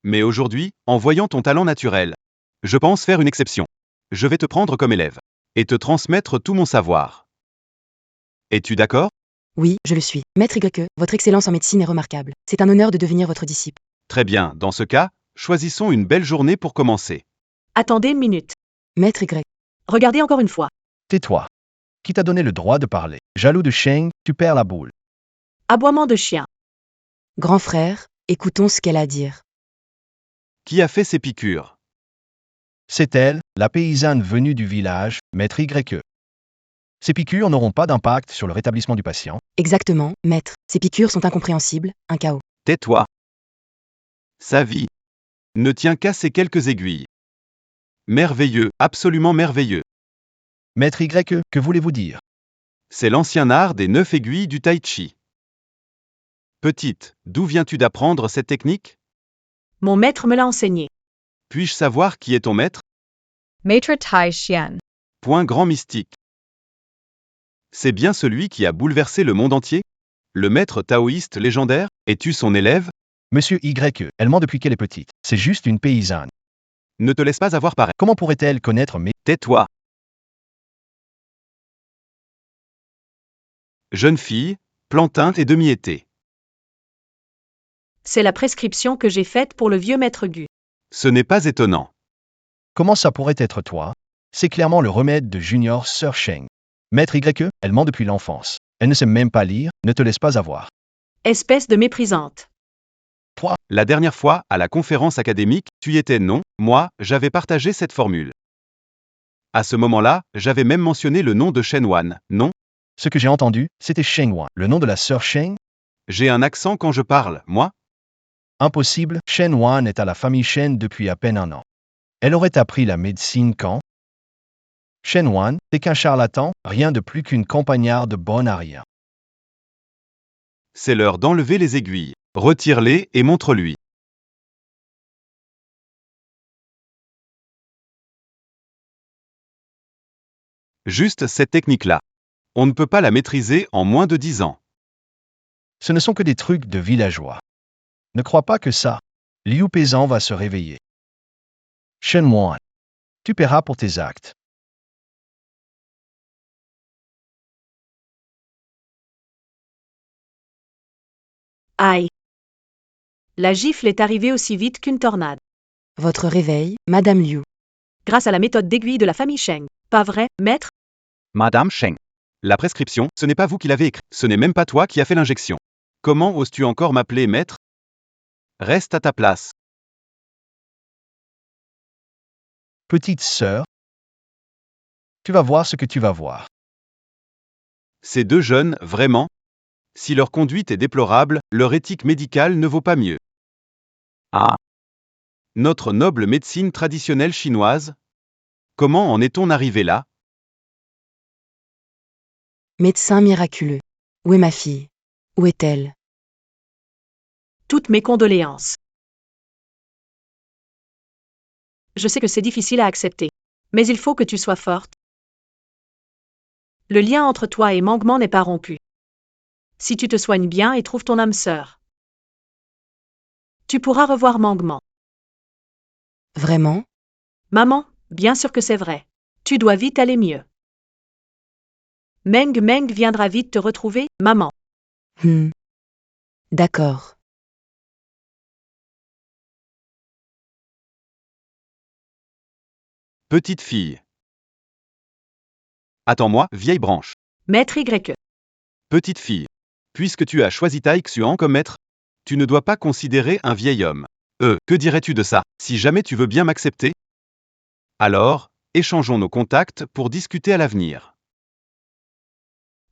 Mais aujourd'hui, en voyant ton talent naturel, je pense faire une exception. Je vais te prendre comme élève et te transmettre tout mon savoir. Es-tu d'accord? Oui, je le suis. Maître YE, votre excellence en médecine est remarquable. C'est un honneur de devenir votre disciple. Très bien, dans ce cas, choisissons une belle journée pour commencer. Attendez une minute. Maître Y. Regardez encore une fois. Tais-toi. Qui t'a donné le droit de parler? Jaloux de Sheng, tu perds la boule. Aboiement de chien. Grand frère, écoutons ce qu'elle a à dire. Qui a fait ces piqûres? C'est elle, la paysanne venue du village, Maître YE. Ces piqûres n'auront pas d'impact sur le rétablissement du patient. Exactement, maître. Ces piqûres sont incompréhensibles, un chaos. Tais-toi. Sa vie ne tient qu'à ces quelques aiguilles. Merveilleux, absolument merveilleux. Maître YE, que voulez-vous dire? C'est l'ancien art des 9 aiguilles du tai chi. Petite, d'où viens-tu d'apprendre cette technique? Mon maître me l'a enseigné. Puis-je savoir qui est ton maître? Maître Tai Xian. Point grand mystique. C'est bien celui qui a bouleversé le monde entier? Le maître taoïste légendaire? Es-tu son élève? Monsieur YE, elle ment depuis qu'elle est petite. C'est juste une paysanne. Ne te laisse pas avoir par elle. Comment pourrait-elle connaître mes... Tais-toi. Jeune fille, plantain et demi-été. C'est la prescription que j'ai faite pour le vieux maître Gu. Ce n'est pas étonnant. Comment ça pourrait être toi? C'est clairement le remède de Junior Sir Sheng. Maître YE, elle ment depuis l'enfance. Elle ne sait même pas lire, ne te laisse pas avoir. Espèce de méprisante. La dernière fois, à la conférence académique, tu y étais non, moi, j'avais partagé cette formule. À ce moment-là, j'avais même mentionné le nom de Shenwan, non? Ce que j'ai entendu, c'était Shengwan, le nom de la sœur Sheng. J'ai un accent quand je parle, moi? Impossible, Shenwan est à la famille Shen depuis à peine un an. Elle aurait appris la médecine quand? Shenwan, c'est qu'un charlatan, rien de plus qu'une campagnarde bonne à rien. C'est l'heure d'enlever les aiguilles. Retire-les et montre-lui. Juste cette technique-là. On ne peut pas la maîtriser en moins de 10 ans. Ce ne sont que des trucs de villageois. Ne crois pas que ça. Liu Paysan va se réveiller. Shen Wan, tu paieras pour tes actes. Aïe. La gifle est arrivée aussi vite qu'une tornade. Votre réveil, Madame Liu. Grâce à la méthode d'aiguille de la famille Sheng. Pas vrai, maître? Madame Sheng. La prescription, ce n'est pas vous qui l'avez écrite. Ce n'est même pas toi qui as fait l'injection. Comment oses-tu encore m'appeler maître? Reste à ta place. Petite sœur, tu vas voir ce que tu vas voir. Ces deux jeunes, vraiment? Si leur conduite est déplorable, leur éthique médicale ne vaut pas mieux. Ah. Notre noble médecine traditionnelle chinoise? Comment en est-on arrivé là? Médecin miraculeux. Où est ma fille? Où est-elle? Toutes mes condoléances. Je sais que c'est difficile à accepter. Mais il faut que tu sois forte. Le lien entre toi et Mangman n'est pas rompu. Si tu te soignes bien et trouves ton âme sœur, tu pourras revoir Mangman. Vraiment? Maman, bien sûr que c'est vrai. Tu dois vite aller mieux. Meng viendra vite te retrouver, maman. D'accord. Petite fille. Attends-moi, vieille branche. Maître Y. Petite fille. Puisque tu as choisi Tai Xuan comme maître, tu ne dois pas considérer un vieil homme. Que dirais-tu de ça, si jamais tu veux bien m'accepter? Alors, échangeons nos contacts pour discuter à l'avenir.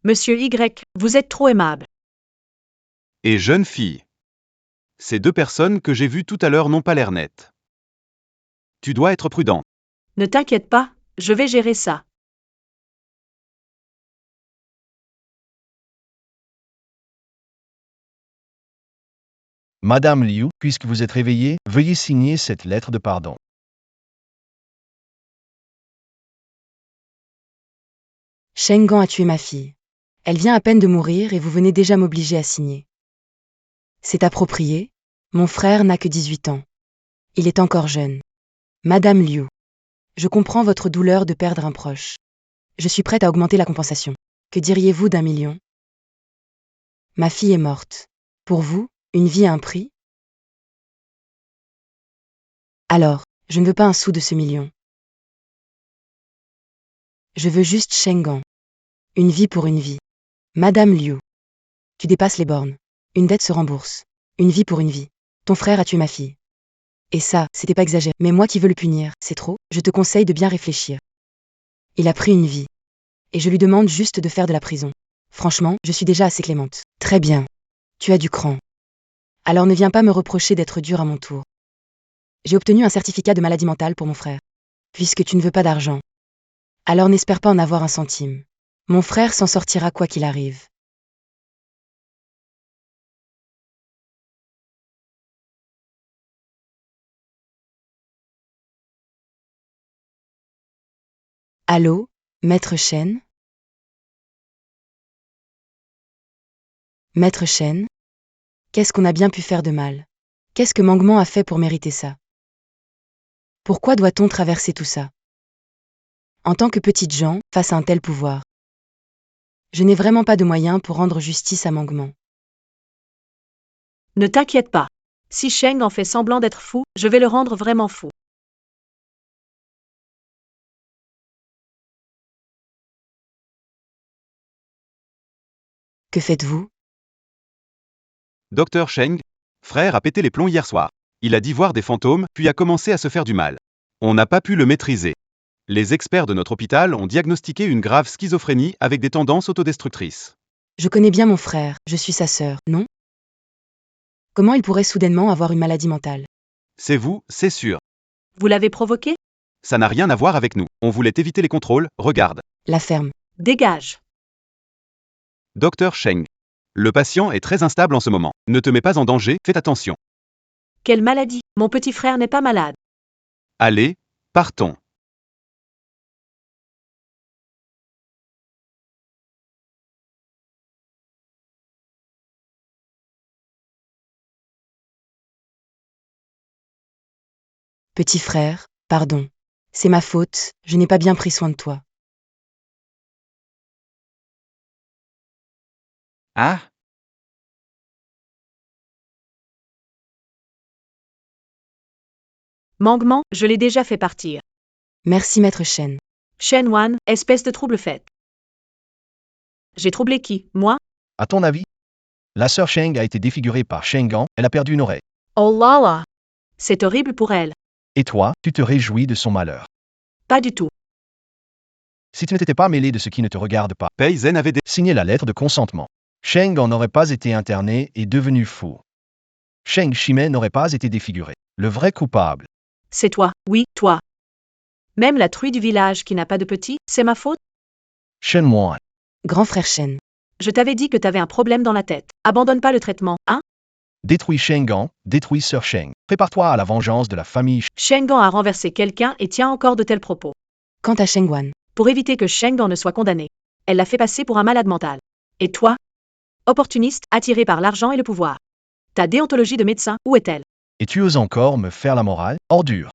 Monsieur Y, vous êtes trop aimable. Et jeune fille. Ces deux personnes que j'ai vues tout à l'heure n'ont pas l'air nettes. Tu dois être prudent. Ne t'inquiète pas, je vais gérer ça. Madame Liu, puisque vous êtes réveillée, veuillez signer cette lettre de pardon. Shengan a tué ma fille. Elle vient à peine de mourir et vous venez déjà m'obliger à signer. C'est approprié? Mon frère n'a que 18 ans. Il est encore jeune. Madame Liu. Je comprends votre douleur de perdre un proche. Je suis prête à augmenter la compensation. Que diriez-vous d'1 million? Ma fille est morte. Pour vous, une vie a un prix? Alors, je ne veux pas un sou de ce million. Je veux juste Shengan. Une vie pour une vie. Madame Liu. Tu dépasses les bornes. Une dette se rembourse. Une vie pour une vie. Ton frère a tué ma fille. Et ça, c'était pas exagéré. Mais moi qui veux le punir, c'est trop? Je te conseille de bien réfléchir. Il a pris une vie. Et je lui demande juste de faire de la prison. Franchement, je suis déjà assez clémente. Très bien. Tu as du cran. Alors ne viens pas me reprocher d'être dur à mon tour. J'ai obtenu un certificat de maladie mentale pour mon frère. Puisque tu ne veux pas d'argent. Alors n'espère pas en avoir un centime. Mon frère s'en sortira quoi qu'il arrive. Allô, Maître Shen? Maître Shen? Qu'est-ce qu'on a bien pu faire de mal? Qu'est-ce que Mangman a fait pour mériter ça? Pourquoi doit-on traverser tout ça? En tant que petite gens, face à un tel pouvoir. Je n'ai vraiment pas de moyens pour rendre justice à Mangman. Ne t'inquiète pas. Si Sheng en fait semblant d'être fou, je vais le rendre vraiment fou. Que faites-vous? Docteur Sheng, frère a pété les plombs hier soir. Il a dit voir des fantômes, puis a commencé à se faire du mal. On n'a pas pu le maîtriser. Les experts de notre hôpital ont diagnostiqué une grave schizophrénie avec des tendances autodestructrices. Je connais bien mon frère, je suis sa sœur, non? Comment il pourrait soudainement avoir une maladie mentale? C'est vous, c'est sûr. Vous l'avez provoqué? Ça n'a rien à voir avec nous. On voulait éviter les contrôles, regarde. La ferme. Dégage. Docteur Sheng. Le patient est très instable en ce moment. Ne te mets pas en danger, fais attention. Quelle maladie? Mon petit frère n'est pas malade. Allez, partons. Petit frère, pardon. C'est ma faute, je n'ai pas bien pris soin de toi. Ah, Mangement, je l'ai déjà fait partir. Merci maître Shen. Shen Wan, espèce de trouble faite. J'ai troublé qui, moi? À ton avis? La sœur Sheng a été défigurée par Shengan, elle a perdu une oreille. Oh Lala. C'est horrible pour elle. Et toi, tu te réjouis de son malheur. Pas du tout. Si tu n'étais pas mêlé de ce qui ne te regarde pas, Pei Zhen avait signé la lettre de consentement. Sheng n'aurait pas été interné et devenu fou. Sheng Shimei n'aurait pas été défiguré. Le vrai coupable. C'est toi, oui, toi. Même la truie du village qui n'a pas de petit, c'est ma faute? Shen Wan. Grand frère Shen. Je t'avais dit que t'avais un problème dans la tête. Abandonne pas le traitement, hein? Détruis Shengan, détruis Sœur Sheng. Prépare-toi à la vengeance de la famille. Shengan a renversé quelqu'un et tient encore de tels propos. Quant à Sheng Wan, Pour éviter que Shengan ne soit condamné, elle l'a fait passer pour un malade mental. Et toi? Opportuniste, attiré par l'argent et le pouvoir. Ta déontologie de médecin, où est-elle? Et tu oses encore me faire la morale? Ordure.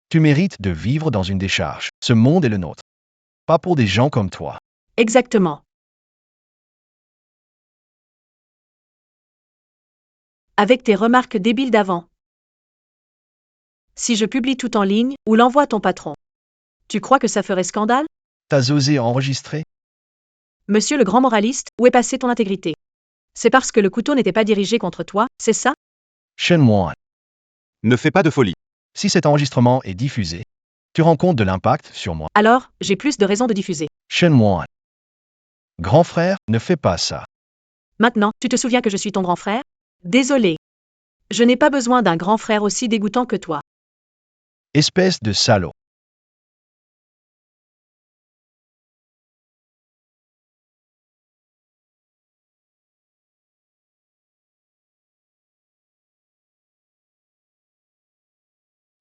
Tu mérites de vivre dans une décharge. Ce monde est le nôtre. Pas pour des gens comme toi. Exactement. Avec tes remarques débiles d'avant. Si je publie tout en ligne, ou l'envoie à ton patron, tu crois que ça ferait scandale? T'as osé enregistrer? Monsieur le grand moraliste, où est passée ton intégrité? C'est parce que le couteau n'était pas dirigé contre toi, c'est ça? Shen Wan. ne fait pas de folie. Si cet enregistrement est diffusé, tu rends compte de l'impact sur moi. Alors, j'ai plus de raisons de diffuser. Shen Wan. Grand frère, ne fais pas ça. Maintenant, tu te souviens que je suis ton grand frère? Désolé. Je n'ai pas besoin d'un grand frère aussi dégoûtant que toi. Espèce de salaud.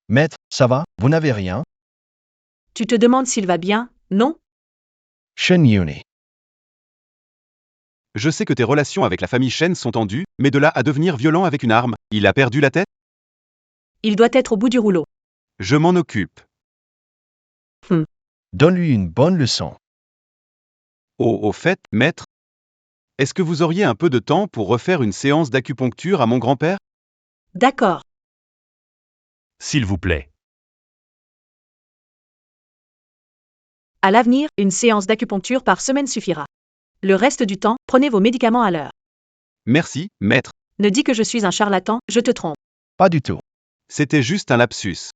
Maître, ça va? Vous n'avez rien? Tu te demandes s'il va bien, non? Shen Yuni. Je sais que tes relations avec la famille Shen sont tendues, mais de là à devenir violent avec une arme, il a perdu la tête? Il doit être au bout du rouleau. Je m'en occupe. Donne-lui une bonne leçon. Oh, au fait, maître, est-ce que vous auriez un peu de temps pour refaire une séance d'acupuncture à mon grand-père? D'accord. S'il vous plaît. À l'avenir, une séance d'acupuncture par semaine suffira. Le reste du temps, prenez vos médicaments à l'heure. Merci, maître. Ne dis que je suis un charlatan, je te trompe. Pas du tout. C'était juste un lapsus.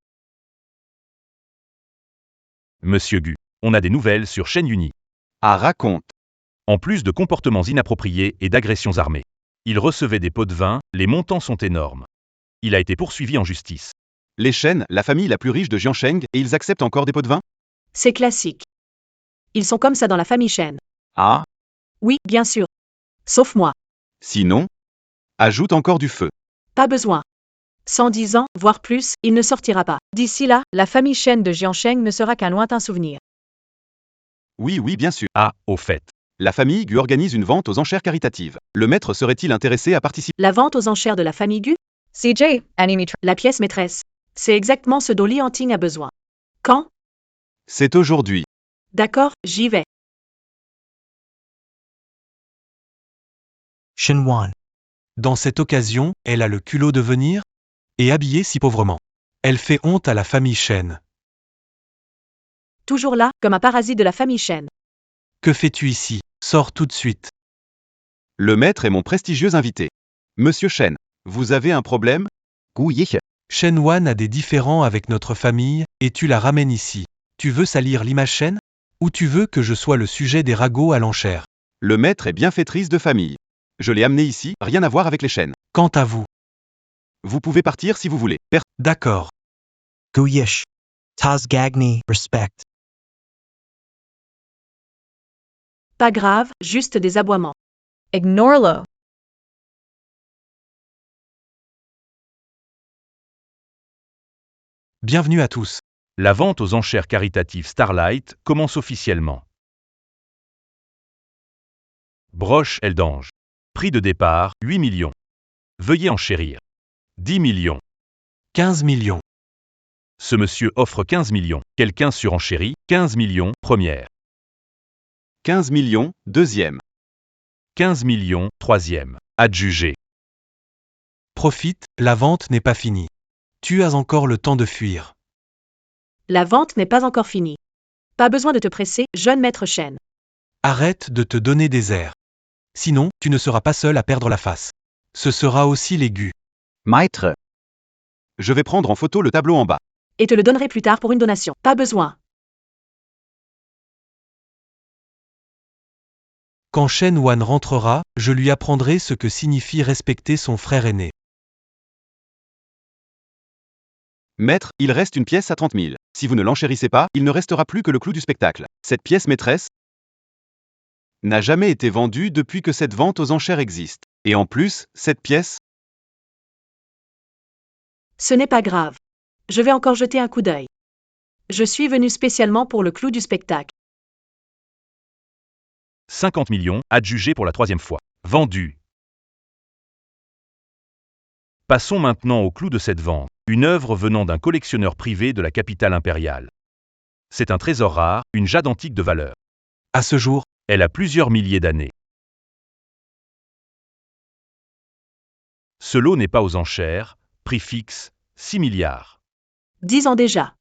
Monsieur Gu, on a des nouvelles sur Shen Yuni. Ah, raconte. En plus de comportements inappropriés et d'agressions armées. Il recevait des pots de vin, les montants sont énormes. Il a été poursuivi en justice. Les Shen, la famille la plus riche de Jiansheng, et ils acceptent encore des pots de vin? C'est classique. Ils sont comme ça dans la famille Shen. Ah, Oui, bien sûr. Sauf moi. sinon, ajoute encore du feu. Pas besoin. 110 ans, voire plus, il ne sortira pas. D'ici là, la famille Shen de Jiansheng ne sera qu'un lointain souvenir. Oui, oui, bien sûr. Ah, au fait. La famille Gu organise une vente aux enchères caritatives. Le maître serait-il intéressé à participer? La vente aux enchères de la famille Gu? CJ, Anime La pièce maîtresse. C'est exactement ce dont Li Hanting a besoin. Quand? C'est aujourd'hui. D'accord, j'y vais. Shen Wan. Dans cette occasion, elle a le culot de venir? Et habillée si pauvrement. Elle fait honte à la famille Shen. Toujours là, comme un parasite de la famille Shen. Que fais-tu ici? Sors tout de suite. Le maître est mon prestigieux invité. Monsieur Shen, vous avez un problème? Oui. Shen Wan a des différends avec notre famille, et tu la ramènes ici. Tu veux salir l'image Shen? Ou tu veux que je sois le sujet des ragots à l'enchère? Le maître est bienfaitrice de famille. Je l'ai amené ici, rien à voir avec les Shen. Quant à vous. Vous pouvez partir si vous voulez. D'accord. Guyish. Taz Gagni, respect. Pas grave, juste des aboiements. Ignore-le. Bienvenue à tous. La vente aux enchères caritatives Starlight commence officiellement. Broche Eldange. Prix de départ, 8 millions. Veuillez enchérir. 10 millions. 15 millions. Ce monsieur offre 15 millions. Quelqu'un surenchérit, 15 millions, première. 15 millions, deuxième. 15 millions, troisième. Adjugé. Profite, la vente n'est pas finie. Tu as encore le temps de fuir. La vente n'est pas encore finie. Pas besoin de te presser, jeune maître Shen. Arrête de te donner des airs. Sinon, tu ne seras pas seul à perdre la face. Ce sera aussi l'aigu. Maître. Je vais prendre en photo le tableau en bas. Et te le donnerai plus tard pour une donation. Pas besoin. Quand Shen Wan rentrera, je lui apprendrai ce que signifie respecter son frère aîné. Maître, il reste une pièce à 30 000. Si vous ne l'enchérissez pas, il ne restera plus que le clou du spectacle. Cette pièce maîtresse n'a jamais été vendue depuis que cette vente aux enchères existe. Et en plus, cette pièce, Ce n'est pas grave. Je vais encore jeter un coup d'œil. Je suis venu spécialement pour le clou du spectacle. 50 millions, adjugé pour la troisième fois. Vendu. Passons maintenant au clou de cette vente. Une œuvre venant d'un collectionneur privé de la capitale impériale. C'est un trésor rare, une jade antique de valeur. À ce jour, Elle a plusieurs milliers d'années. Ce lot n'est pas aux enchères, prix fixe, 6 milliards. 10 ans déjà.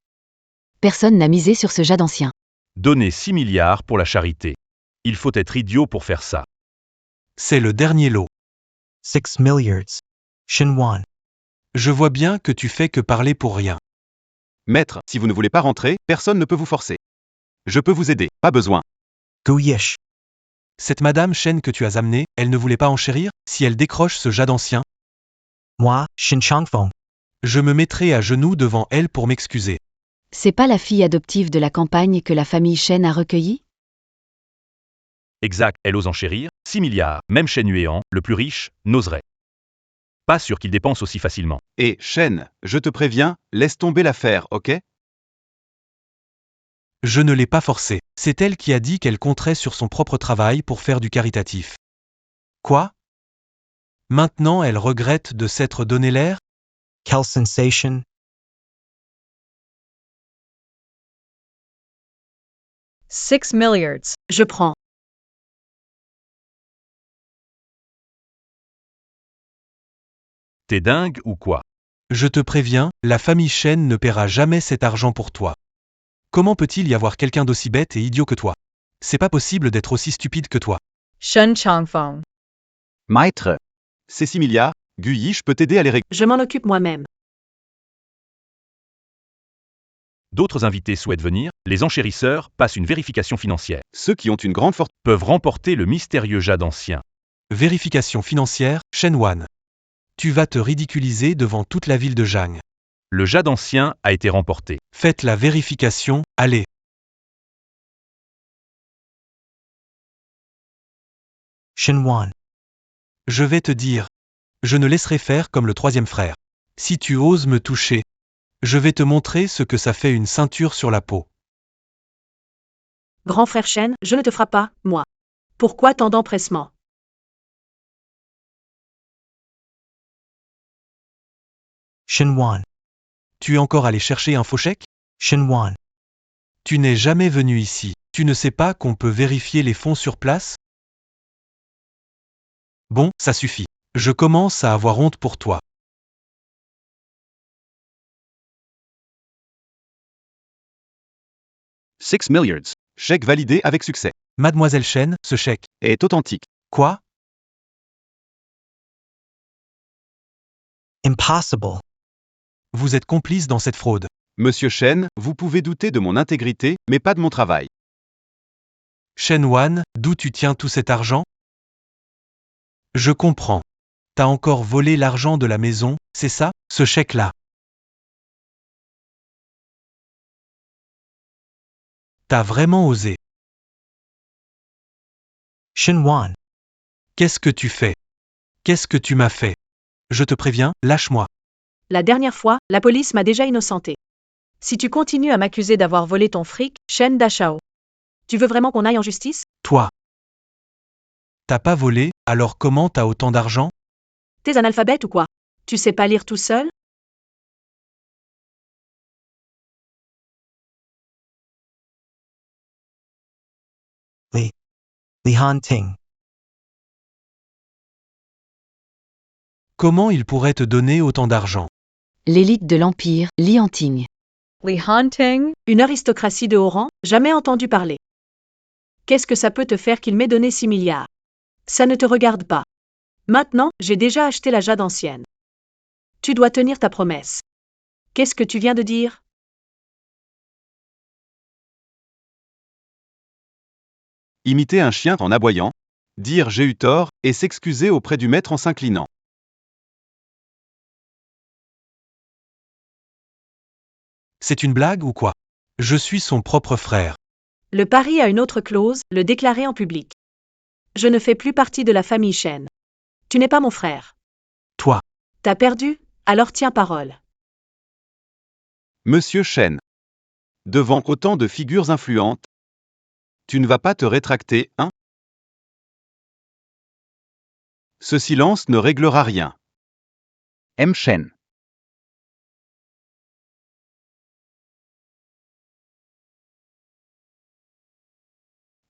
Personne n'a misé sur ce jade ancien. Donner 6 milliards pour la charité. Il faut être idiot pour faire ça. c'est le dernier lot. 6 milliards. Shenwan. Je vois bien que tu fais que parler pour rien. maître, si vous ne voulez pas rentrer, personne ne peut vous forcer. Je peux vous aider, pas besoin. Guyish. Cette madame Shen que tu as amenée, elle ne voulait pas enchérir, si elle décroche ce jade ancien, Moi, Shin Changfeng. je me mettrai à genoux devant elle pour m'excuser. C'est pas la fille adoptive de la campagne que la famille Shen a recueillie? Exact, elle ose enchérir, 6 milliards. Même Shen Yuan, le plus riche, n'oserait. Pas sûr qu'il dépense aussi facilement. Et, Shen, je te préviens, laisse tomber l'affaire, ok? Je ne l'ai pas forcée. C'est elle qui a dit qu'elle compterait sur son propre travail pour faire du caritatif. Quoi? Maintenant elle regrette de s'être donné l'air? Quelle sensation. $6 milliards. Je prends. T'es dingue ou quoi? Je te préviens, la famille Shen ne paiera jamais cet argent pour toi. Comment peut-il y avoir quelqu'un d'aussi bête et idiot que toi? C'est pas possible d'être aussi stupide que toi. Shen Changfeng. Maître. Ces 6 milliards, Guyi, je peux t'aider à les régler. Je m'en occupe moi-même. D'autres invités souhaitent venir, les enchérisseurs passent une vérification financière. Ceux qui ont une grande fortune Peuvent remporter le mystérieux jade ancien. Vérification financière, Shen Wan. Tu vas te ridiculiser devant toute la ville de Jang. Le jade ancien a été remporté. Faites la vérification, allez. Shenwan. Je vais te dire. Je ne laisserai faire comme le troisième frère. Si tu oses me toucher, je vais te montrer ce que ça fait une ceinture sur la peau. Grand frère Shen, je ne te frappe pas, moi. Pourquoi tant d'empressement? Shenwan. Tu es encore allé chercher un faux chèque? Shenwan. Tu n'es jamais venu ici. Tu ne sais pas qu'on peut vérifier les fonds sur place? Bon, ça suffit. Je commence à avoir honte pour toi. « 6 milliards. Chèque validé avec succès. Mademoiselle Shen, ce chèque. Est authentique. Quoi? Impossible. Vous êtes complice dans cette fraude. Monsieur Shen, vous pouvez douter de mon intégrité, mais pas de mon travail. Shen Wan, d'où tu tiens tout cet argent? Je comprends. T'as encore volé l'argent de la maison, c'est ça, ce chèque-là? T'as vraiment osé. Shenwan. Qu'est-ce que tu fais? Qu'est-ce que tu m'as fait? Je te préviens, lâche-moi. La dernière fois, la police m'a déjà innocenté. Si tu continues à m'accuser d'avoir volé ton fric, Shen Dachao. Tu veux vraiment qu'on aille en justice? Toi. T'as pas volé, alors comment t'as autant d'argent? T'es analphabète ou quoi? Tu sais pas lire tout seul? Li Han Ting. Comment il pourrait te donner autant d'argent? L'élite de l'Empire, Li Hanting. Li Han Ting. Une aristocratie de haut rang, jamais entendu parler. Qu'est-ce que ça peut te faire qu'il m'ait donné 6 milliards? Ça ne te regarde pas. Maintenant, j'ai déjà acheté la jade ancienne. Tu dois tenir ta promesse. Qu'est-ce que tu viens de dire? Imiter un chien en aboyant, dire j'ai eu tort et s'excuser auprès du maître en s'inclinant. C'est une blague ou quoi? Je suis son propre frère. Le pari a une autre clause, le déclarer en public. Je ne fais plus partie de la famille Shen. Tu n'es pas mon frère. Toi. T'as perdu? Alors tiens parole. Monsieur Shen. Devant autant de figures influentes, tu ne vas pas te rétracter, hein? Ce silence ne réglera rien. M. Shen.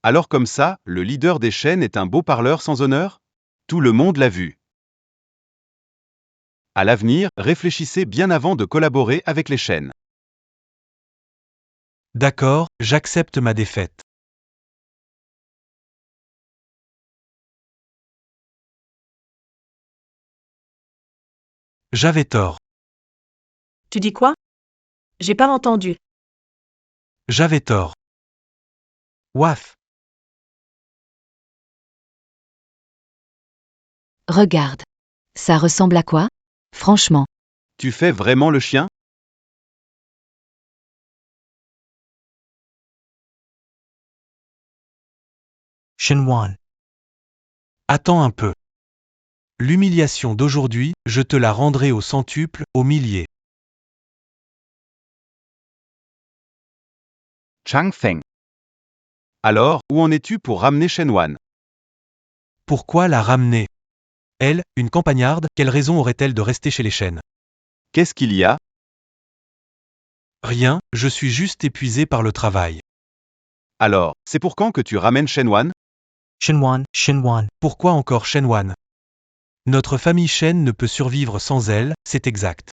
Alors comme ça, le leader des Shen est un beau parleur sans honneur? Tout le monde l'a vu. À l'avenir, réfléchissez bien avant de collaborer avec les Shen. D'accord, j'accepte ma défaite. J'avais tort. Tu dis quoi? J'ai pas entendu. J'avais tort. Waf. Regarde. Ça ressemble à quoi? Franchement. Tu fais vraiment le chien? Shen Wan. Attends un peu. L'humiliation d'aujourd'hui, je te la rendrai au centuple, au millier. Chang Feng. Alors, où en es-tu pour ramener Shenwan? Pourquoi la ramener? Elle, une campagnarde, quelle raison aurait-elle de rester chez les Shen? Qu'est-ce qu'il y a? Rien, je suis juste épuisé par le travail. Alors, c'est pour quand que tu ramènes Shenwan? Shen Wan. Pourquoi encore Shenwan? Notre famille Shen ne peut survivre sans elle, c'est exact.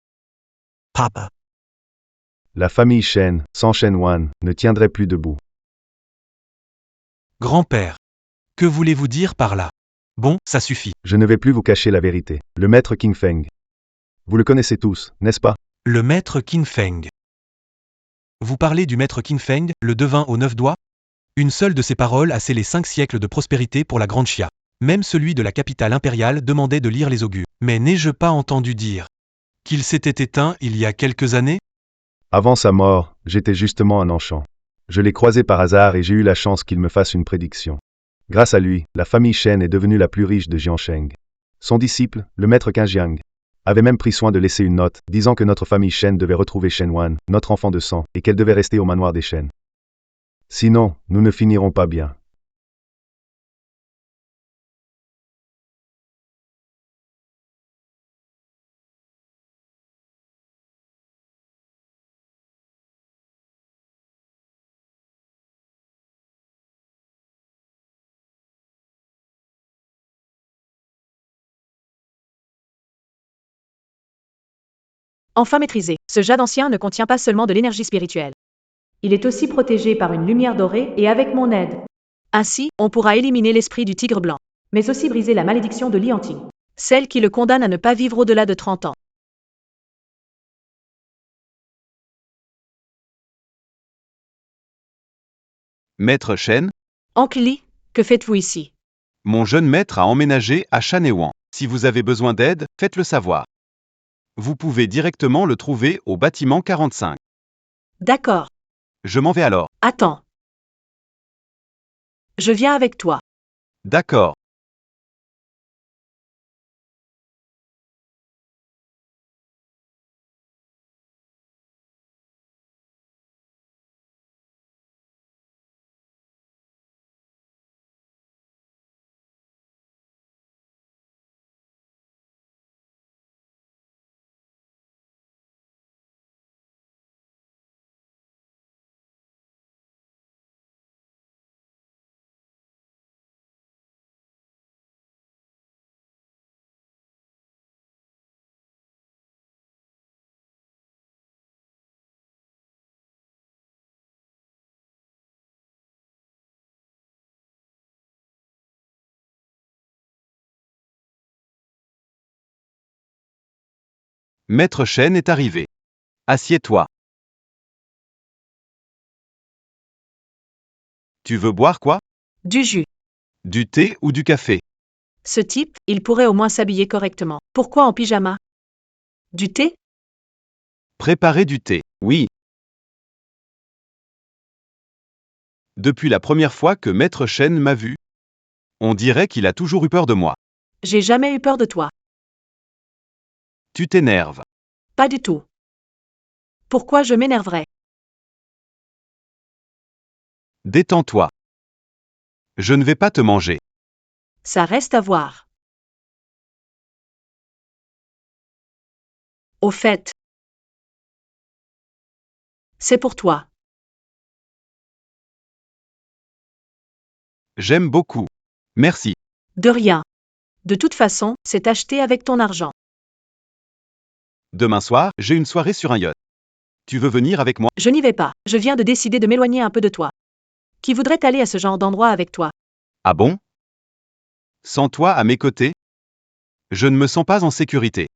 Papa. La famille Shen, sans Shenwan, ne tiendrait plus debout. Grand-père. Que voulez-vous dire par là? Bon, ça suffit. Je ne vais plus vous cacher la vérité. Le maître King Feng. Vous le connaissez tous, n'est-ce pas? Le maître Qin Feng. Vous parlez du maître Qin Feng, le devin aux 9 doigts? Une seule de ses paroles a scellé 5 siècles de prospérité pour la Grande Chia. Même celui de la capitale impériale demandait de lire les augures. Mais n'ai-je pas entendu dire qu'il s'était éteint il y a quelques années? Avant sa mort, j'étais justement un enchant. Je l'ai croisé par hasard et j'ai eu la chance qu'il me fasse une prédiction. Grâce à lui, la famille Shen est devenue la plus riche de Jiansheng. Son disciple, le maître Qinjiang, avait même pris soin de laisser une note, disant que notre famille Shen devait retrouver Shenwan, notre enfant de sang, et qu'elle devait rester au manoir des Shen. Sinon, nous ne finirons pas bien. Enfin maîtrisé, ce jade ancien ne contient pas seulement de l'énergie spirituelle. Il est aussi protégé par une lumière dorée et avec mon aide. Ainsi, on pourra éliminer l'esprit du tigre blanc, mais aussi briser la malédiction de Li Hanting, celle qui le condamne à ne pas vivre au-delà de 30 ans. Maître Shen, Oncle Li, que faites-vous ici? mon jeune maître a emménagé à Shanewang. Si vous avez besoin d'aide, faites-le savoir. Vous pouvez directement le trouver au bâtiment 45. D'accord. Je m'en vais alors. Attends. Je viens avec toi. D'accord. Maître Chen est arrivé. Assieds-toi. Tu veux boire quoi? Du jus. Du thé ou du café? Ce type, il pourrait au moins s'habiller correctement. Pourquoi en pyjama? Du thé? Préparer du thé. Oui. Depuis la première fois que Maître Chen m'a vu, on dirait qu'il a toujours eu peur de moi. J'ai jamais eu peur de toi. Tu t'énerves. Pas du tout. Pourquoi je m'énerverais? Détends-toi. Je ne vais pas te manger. Ça reste à voir. Au fait, c'est pour toi. J'aime beaucoup. Merci. De rien. De toute façon, c'est acheté avec ton argent. Demain soir, j'ai une soirée sur un yacht. Tu veux venir avec moi? Je n'y vais pas. Je viens de décider de m'éloigner un peu de toi. Qui voudrait aller à ce genre d'endroit avec toi? Ah bon? Sans toi à mes côtés? Je ne me sens pas en sécurité.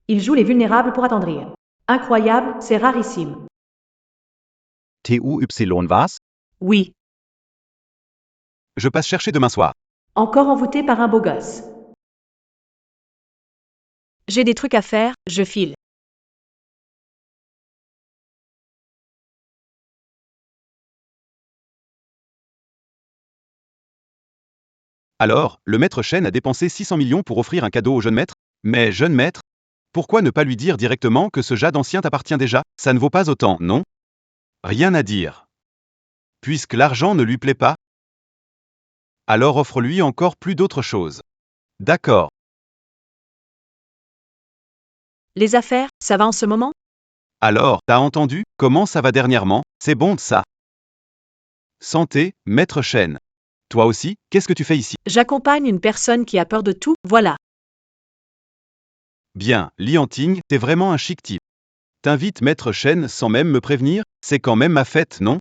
Il joue les vulnérables pour attendrir. Incroyable, c'est rarissime. TUY was? Oui. Je passe chercher demain soir. Encore envoûté par un beau gosse. J'ai des trucs à faire, je file. Alors, le maître Chen a dépensé 600 millions pour offrir un cadeau au jeune maître? Mais jeune maître? Pourquoi ne pas lui dire directement que ce jade ancien t'appartient déjà? Ça ne vaut pas autant, non? Rien à dire. Puisque l'argent ne lui plaît pas, alors offre-lui encore plus d'autres choses. D'accord. Les affaires, ça va en ce moment? Alors, t'as entendu, comment ça va dernièrement? C'est bon ça. Santé, maître Chen. Toi aussi, qu'est-ce que tu fais ici? J'accompagne une personne qui a peur de tout, voilà. Bien, Lianting, t'es vraiment un chic type. T'invites maître Chen sans même me prévenir? C'est quand même ma fête, non?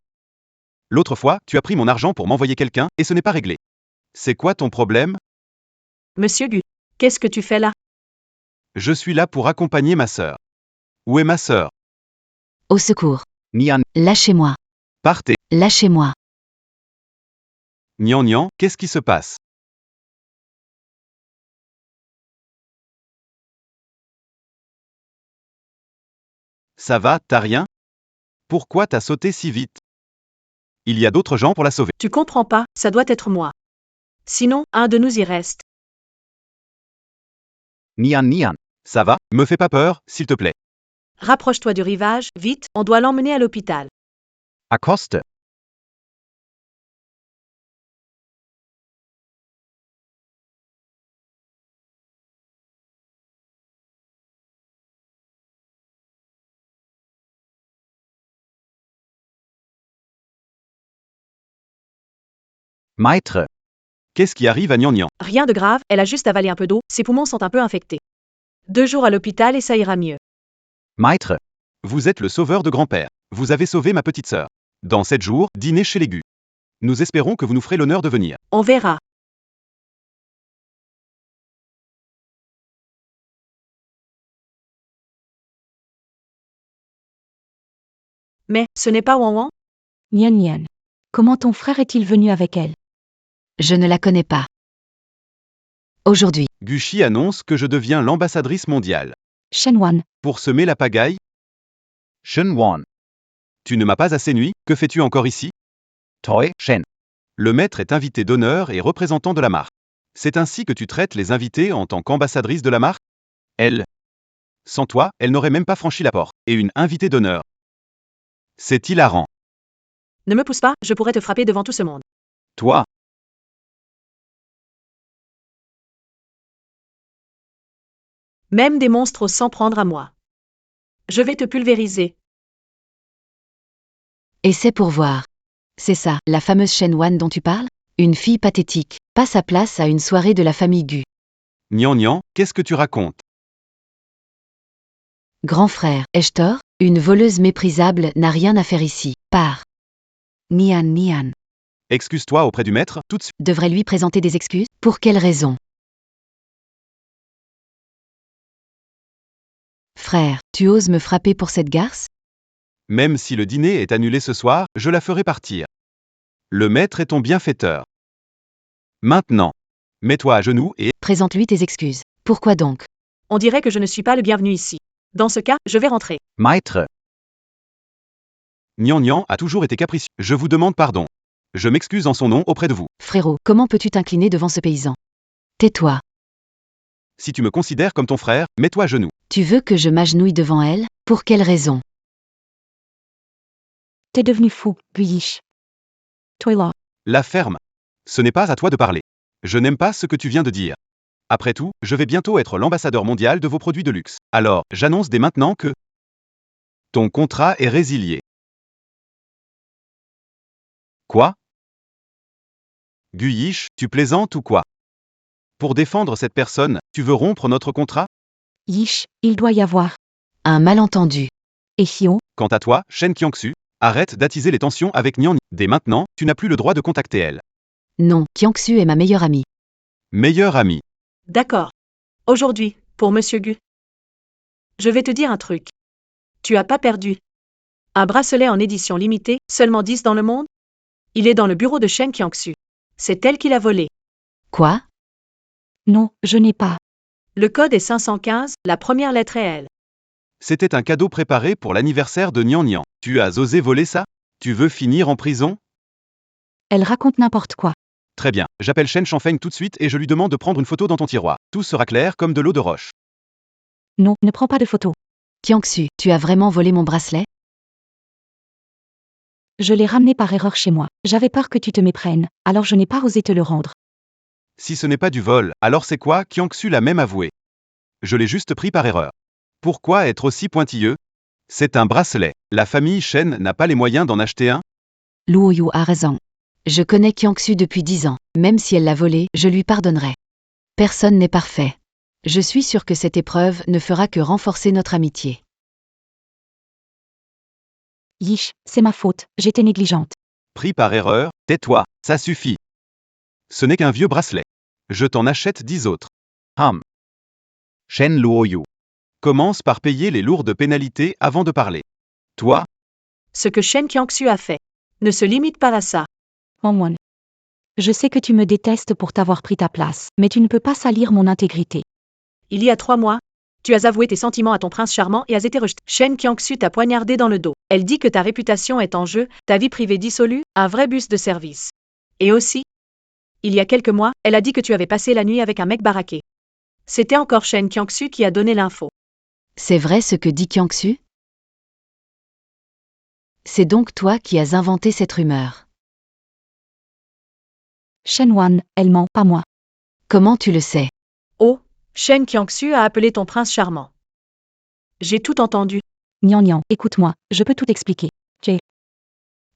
L'autre fois, tu as pris mon argent pour m'envoyer quelqu'un, et ce n'est pas réglé. C'est quoi ton problème? Monsieur Gu, qu'est-ce que tu fais là? Je suis là pour accompagner ma sœur. Où est ma sœur? Au secours. Nian. Lâchez-moi. Partez. Lâchez-moi. Nian Nian, qu'est-ce qui se passe? Ça va, t'as rien? Pourquoi t'as sauté si vite? Il y a d'autres gens pour la sauver. Tu comprends pas, ça doit être moi. Sinon, un de nous y reste. Nian Nian. Ça va, me fais pas peur, s'il te plaît. Rapproche-toi du rivage, vite, on doit l'emmener à l'hôpital. Accoste. Maître. Qu'est-ce qui arrive à Nian Nian? Rien de grave, elle a juste avalé un peu d'eau, ses poumons sont un peu infectés. 2 jours à l'hôpital et ça ira mieux. Maître. Vous êtes le sauveur de grand-père. Vous avez sauvé ma petite sœur. Dans 7 jours, dîner chez les Gu. Nous espérons que vous nous ferez l'honneur de venir. On verra. Mais, ce n'est pas Wan Wan? Nian Nian. Comment ton frère est-il venu avec elle? Je ne la connais pas. Aujourd'hui. Gushi annonce que je deviens l'ambassadrice mondiale. Shenwan. Pour semer la pagaille? Shenwan. Tu ne m'as pas assez nui, que fais-tu encore ici? Toi, Shen. Le maître est invité d'honneur et représentant de la marque. C'est ainsi que tu traites les invités en tant qu'ambassadrice de la marque? Elle. Sans toi, elle n'aurait même pas franchi la porte. Et une invitée d'honneur. C'est hilarant. Ne me pousse pas, je pourrais te frapper devant tout ce monde. Toi. Même des monstres osent s'en prendre à moi. Je vais te pulvériser. Et c'est pour voir. C'est ça, la fameuse Shenwan dont tu parles? Une fille pathétique, pas sa place à une soirée de la famille Gu. Nian Nian, qu'est-ce que tu racontes? Grand frère, ai-je tort? Une voleuse méprisable n'a rien à faire ici. Pars. Nian Nian. Excuse-toi auprès du maître, tout de suite. Devrait lui présenter des excuses? Pour quelle raison? Frère, tu oses me frapper pour cette garce? Même si le dîner est annulé ce soir, je la ferai partir. Le maître est ton bienfaiteur. Maintenant, mets-toi à genoux et... Présente-lui tes excuses. Pourquoi donc? On dirait que je ne suis pas le bienvenu ici. Dans ce cas, je vais rentrer. Maître. Nian a toujours été capricieux. Je vous demande pardon. Je m'excuse en son nom auprès de vous. Frérot, comment peux-tu t'incliner devant ce paysan? Tais-toi. Si tu me considères comme ton frère, mets-toi à genoux. Tu veux que je m'agenouille devant elle? Pour quelle raison? T'es devenu fou, Guyish. Toi là. La ferme. Ce n'est pas à toi de parler. Je n'aime pas ce que tu viens de dire. Après tout, je vais bientôt être l'ambassadeur mondial de vos produits de luxe. Alors, j'annonce dès maintenant que ton contrat est résilié. Quoi? Guyish, tu plaisantes ou quoi? Pour défendre cette personne, tu veux rompre notre contrat? Yish, il doit y avoir. Un malentendu. Et Hyo, Quant à toi, Shen Kyangsu, arrête d'attiser les tensions avec Nian. Dès maintenant, tu n'as plus le droit de contacter elle. Non, Kyangsu est ma meilleure amie. Meilleur ami. D'accord. Aujourd'hui, pour Monsieur Gu. Je vais te dire un truc. Tu as pas perdu. Un bracelet en édition limitée, seulement 10 dans le monde? Il est dans le bureau de Shen Kyangsu. C'est elle qui l'a volé. Quoi? non, je n'ai pas. Le code est 515, la première lettre est L. C'était un cadeau préparé pour l'anniversaire de Nian. Tu as osé voler ça? Tu veux finir en prison? Elle raconte n'importe quoi. Très bien, j'appelle Shen Chanfeng tout de suite et je lui demande de prendre une photo dans ton tiroir. Tout sera clair comme de l'eau de roche. Non, ne prends pas de photos. Kyangsu, tu as vraiment volé mon bracelet? Je l'ai ramené par erreur chez moi. J'avais peur que tu te méprennes, alors je n'ai pas osé te le rendre. Si ce n'est pas du vol, alors c'est quoi? Kyangsu l'a même avoué. Je l'ai juste pris par erreur. Pourquoi être aussi pointilleux? C'est un bracelet. La famille Shen n'a pas les moyens d'en acheter un? Luo Yu a raison. Je connais Kyangsu depuis 10 ans. Même si elle l'a volé, je lui pardonnerai. Personne n'est parfait. Je suis sûre que cette épreuve ne fera que renforcer notre amitié. Yish, c'est ma faute, j'étais négligente. Pris par erreur, tais-toi, ça suffit. Ce n'est qu'un vieux bracelet. Je t'en achète 10 autres. Shen Luoyu. Commence par payer les lourdes pénalités avant de parler. Toi, Ce que Shen Kyangsu a fait ne se limite pas à ça. Won. Je sais que tu me détestes pour t'avoir pris ta place, mais tu ne peux pas salir mon intégrité. Il y a 3 mois, tu as avoué tes sentiments à ton prince charmant et as été rejeté. Shen Kyangsu t'a poignardé dans le dos. Elle dit que ta réputation est en jeu, ta vie privée dissolue, un vrai bus de service. Et aussi, il y a quelques mois, elle a dit que tu avais passé la nuit avec un mec baraqué. C'était encore Shen Kyangsu qui a donné l'info. C'est vrai ce que dit Kyangsu? C'est donc toi qui as inventé cette rumeur. Shenwan, elle ment, pas moi. Comment tu le sais? Oh, Shen Kyangsu a appelé ton prince charmant. J'ai tout entendu. Nian, écoute-moi, je peux tout expliquer.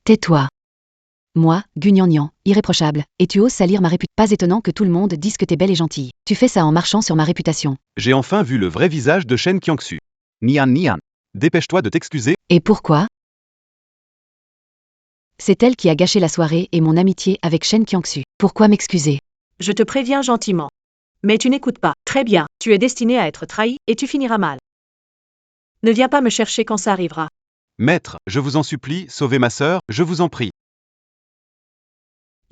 Tais-toi. Moi, Gu Nian, irréprochable, et tu oses salir ma réputation. Pas étonnant que tout le monde dise que t'es belle et gentille. Tu fais ça en marchant sur ma réputation. j'ai enfin vu le vrai visage de Shen Kyangsu. Nian. Dépêche-toi de t'excuser. Et pourquoi? C'est elle qui a gâché la soirée et mon amitié avec Shen Kyangsu. Pourquoi m'excuser? Je te préviens gentiment. Mais tu n'écoutes pas. Très bien, tu es destiné à être trahi, et tu finiras mal. Ne viens pas me chercher quand ça arrivera. Maître, je vous en supplie, sauvez ma sœur, je vous en prie.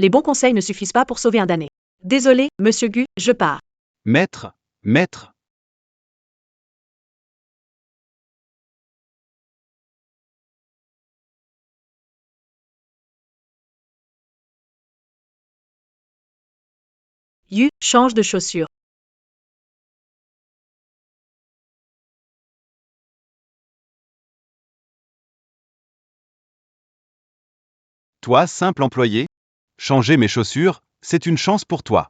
Les bons conseils ne suffisent pas pour sauver un damné. Désolé, monsieur Gu, je pars. Maître. Yu, change de chaussures. Toi, simple employé, changer mes chaussures, c'est une chance pour toi.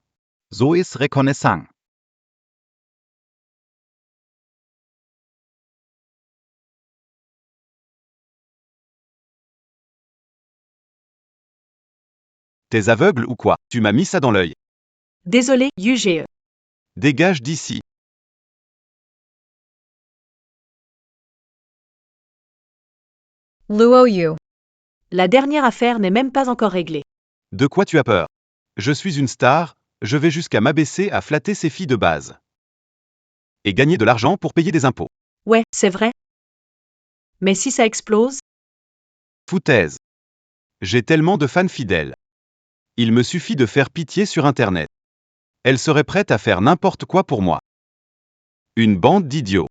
So ist reconnaissant. T'es aveugle ou quoi? Tu m'as mis ça dans l'œil. Désolé, Yu GE. Dégage d'ici. Luo Yu. La dernière affaire n'est même pas encore réglée. De quoi tu as peur? Je suis une star, je vais jusqu'à m'abaisser à flatter ces filles de base. Et gagner de l'argent pour payer des impôts. Ouais, c'est vrai. Mais si ça explose? Foutaise. J'ai tellement de fans fidèles. Il me suffit de faire pitié sur Internet. Elle serait prête à faire n'importe quoi pour moi. Une bande d'idiots.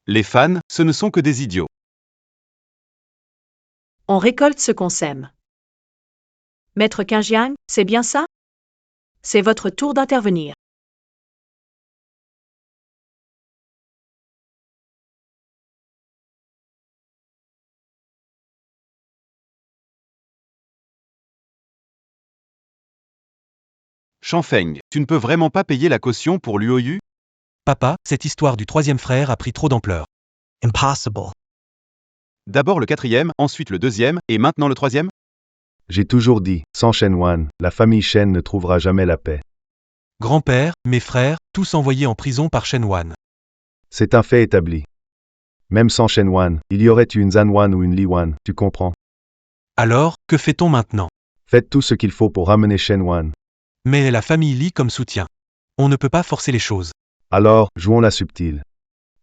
Les fans, ce ne sont que des idiots. On récolte ce qu'on sème. Maître Qingjiang, c'est bien ça? C'est votre tour d'intervenir. Shanfeng, tu ne peux vraiment pas payer la caution pour Luoyu? Papa, cette histoire du troisième frère a pris trop d'ampleur. Impossible. D'abord le quatrième, ensuite le deuxième, et maintenant le troisième? J'ai toujours dit, sans Shenwan, la famille Shen ne trouvera jamais la paix. Grand-père, mes frères, tous envoyés en prison par Shenwan. C'est un fait établi. Même sans Shenwan, il y aurait eu une Zanwan ou une Liwan, tu comprends? Alors, que fait-on maintenant? Faites tout ce qu'il faut pour ramener Shenwan. Mais la famille Li comme soutien. On ne peut pas forcer les choses. Alors, jouons la subtile.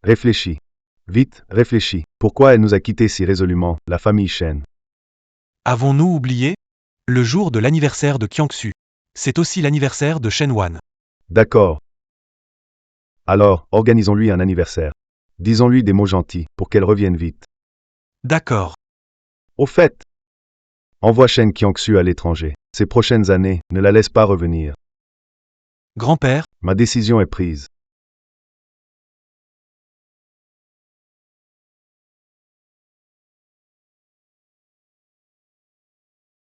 Réfléchis. Vite, réfléchis. Pourquoi elle nous a quittés si résolument, la famille Shen? Avons-nous oublié? Le jour de l'anniversaire de Kiangsu. C'est aussi l'anniversaire de Shenwan. D'accord. Alors, organisons-lui un anniversaire. Disons-lui des mots gentils, pour qu'elle revienne vite. D'accord. Au fait, envoie Shen Kiangsu à l'étranger. Ces prochaines années, ne la laisse pas revenir. Grand-père, Ma décision est prise.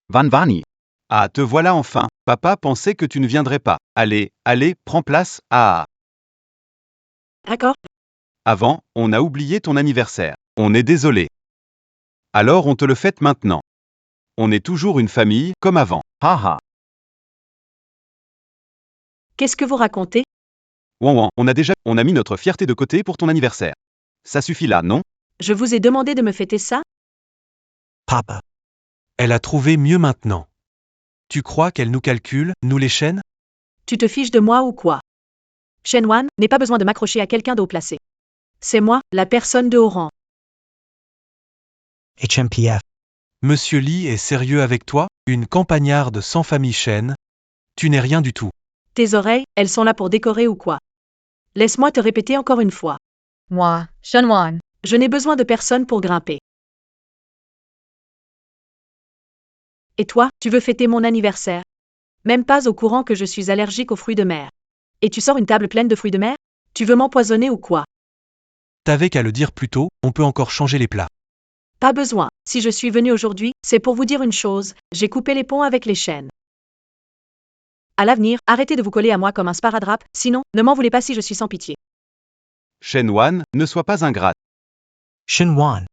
Vanvani. Ah, te voilà enfin. Papa pensait que tu ne viendrais pas. Allez, allez, prends place. Ah. D'accord. Avant, on a oublié ton anniversaire. On est désolé. Alors on te le fête maintenant. On est toujours une famille, comme avant. Haha. Qu'est-ce que vous racontez? Ouan, on a mis notre fierté de côté pour ton anniversaire. Ça suffit là, non? Je vous ai demandé de me fêter ça? Papa. elle a trouvé mieux maintenant. Tu crois qu'elle nous calcule, nous les Shen? Tu te fiches de moi ou quoi? Shenwan, n'ai pas besoin de m'accrocher à quelqu'un d'haut placé. C'est moi, la personne de haut rang. HMPF. Monsieur Li est sérieux avec toi? Une campagnarde sans famille Shen? Tu n'es rien du tout. Tes oreilles, elles sont là pour décorer ou quoi? Laisse-moi te répéter encore une fois. Moi, Shenwan. Je n'ai besoin de personne pour grimper. Et toi, tu veux fêter mon anniversaire? Même pas au courant que je suis allergique aux fruits de mer. Et tu sors une table pleine de fruits de mer? Tu veux m'empoisonner ou quoi? T'avais qu'à le dire plus tôt, on peut encore changer les plats. Pas besoin. Si je suis venu aujourd'hui, c'est pour vous dire une chose, j'ai coupé les ponts avec les chaînes. À l'avenir, arrêtez de vous coller à moi comme un sparadrap, sinon, ne m'en voulez pas si je suis sans pitié. Shenwan, ne sois pas ingrate. Shenwan.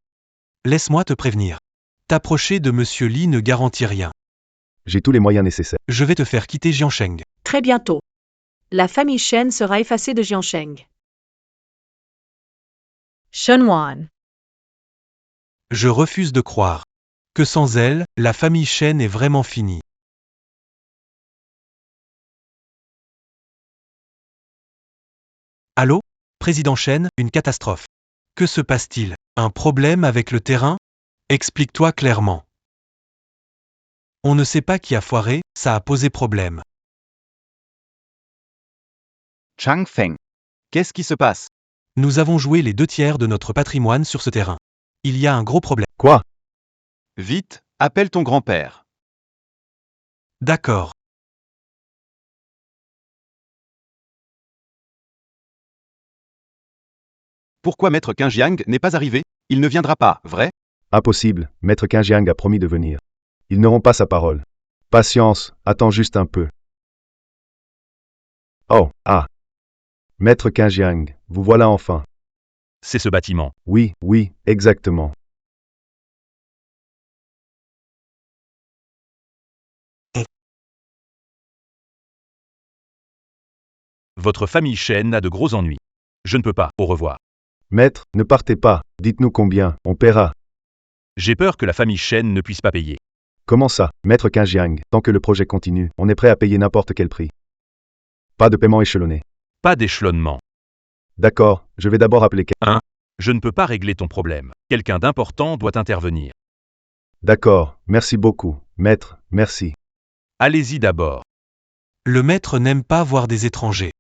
Laisse-moi te prévenir. T'approcher de Monsieur Li ne garantit rien. J'ai tous les moyens nécessaires. Je vais te faire quitter Jiansheng. Très bientôt. La famille Shen sera effacée de Jiansheng. Shenwan. Je refuse de croire que sans elle, la famille Shen est vraiment finie. Allô? Président Shen, une catastrophe. Que se passe-t-il? Un problème avec le terrain? Explique-toi clairement. On ne sait pas qui a foiré, ça a posé problème. Chang Feng. Qu'est-ce qui se passe? Nous avons joué les 2/3 de notre patrimoine sur ce terrain. Il y a un gros problème. Quoi? Vite, appelle ton grand-père. D'accord. Pourquoi Maître Qingjiang n'est pas arrivé? Il ne viendra pas, vrai? Impossible, Maître Qingjiang a promis de venir. Ils n'auront pas sa parole. Patience, attends juste un peu. Oh, ah. Maître Qingjiang, vous voilà enfin. C'est ce bâtiment. Oui, oui, exactement. Votre famille Shen a de gros ennuis. Je ne peux pas, au revoir. Maître, ne partez pas, dites-nous combien, on paiera. J'ai peur que la famille Shen ne puisse pas payer. Comment ça, Maître Qingjiang, tant que le projet continue, on est prêt à payer n'importe quel prix. Pas de paiement échelonné. Pas d'échelonnement. D'accord, je vais d'abord appeler Je ne peux pas régler ton problème. Quelqu'un d'important doit intervenir. D'accord, merci beaucoup, maître, merci. Allez-y d'abord. Le maître n'aime pas voir des étrangers.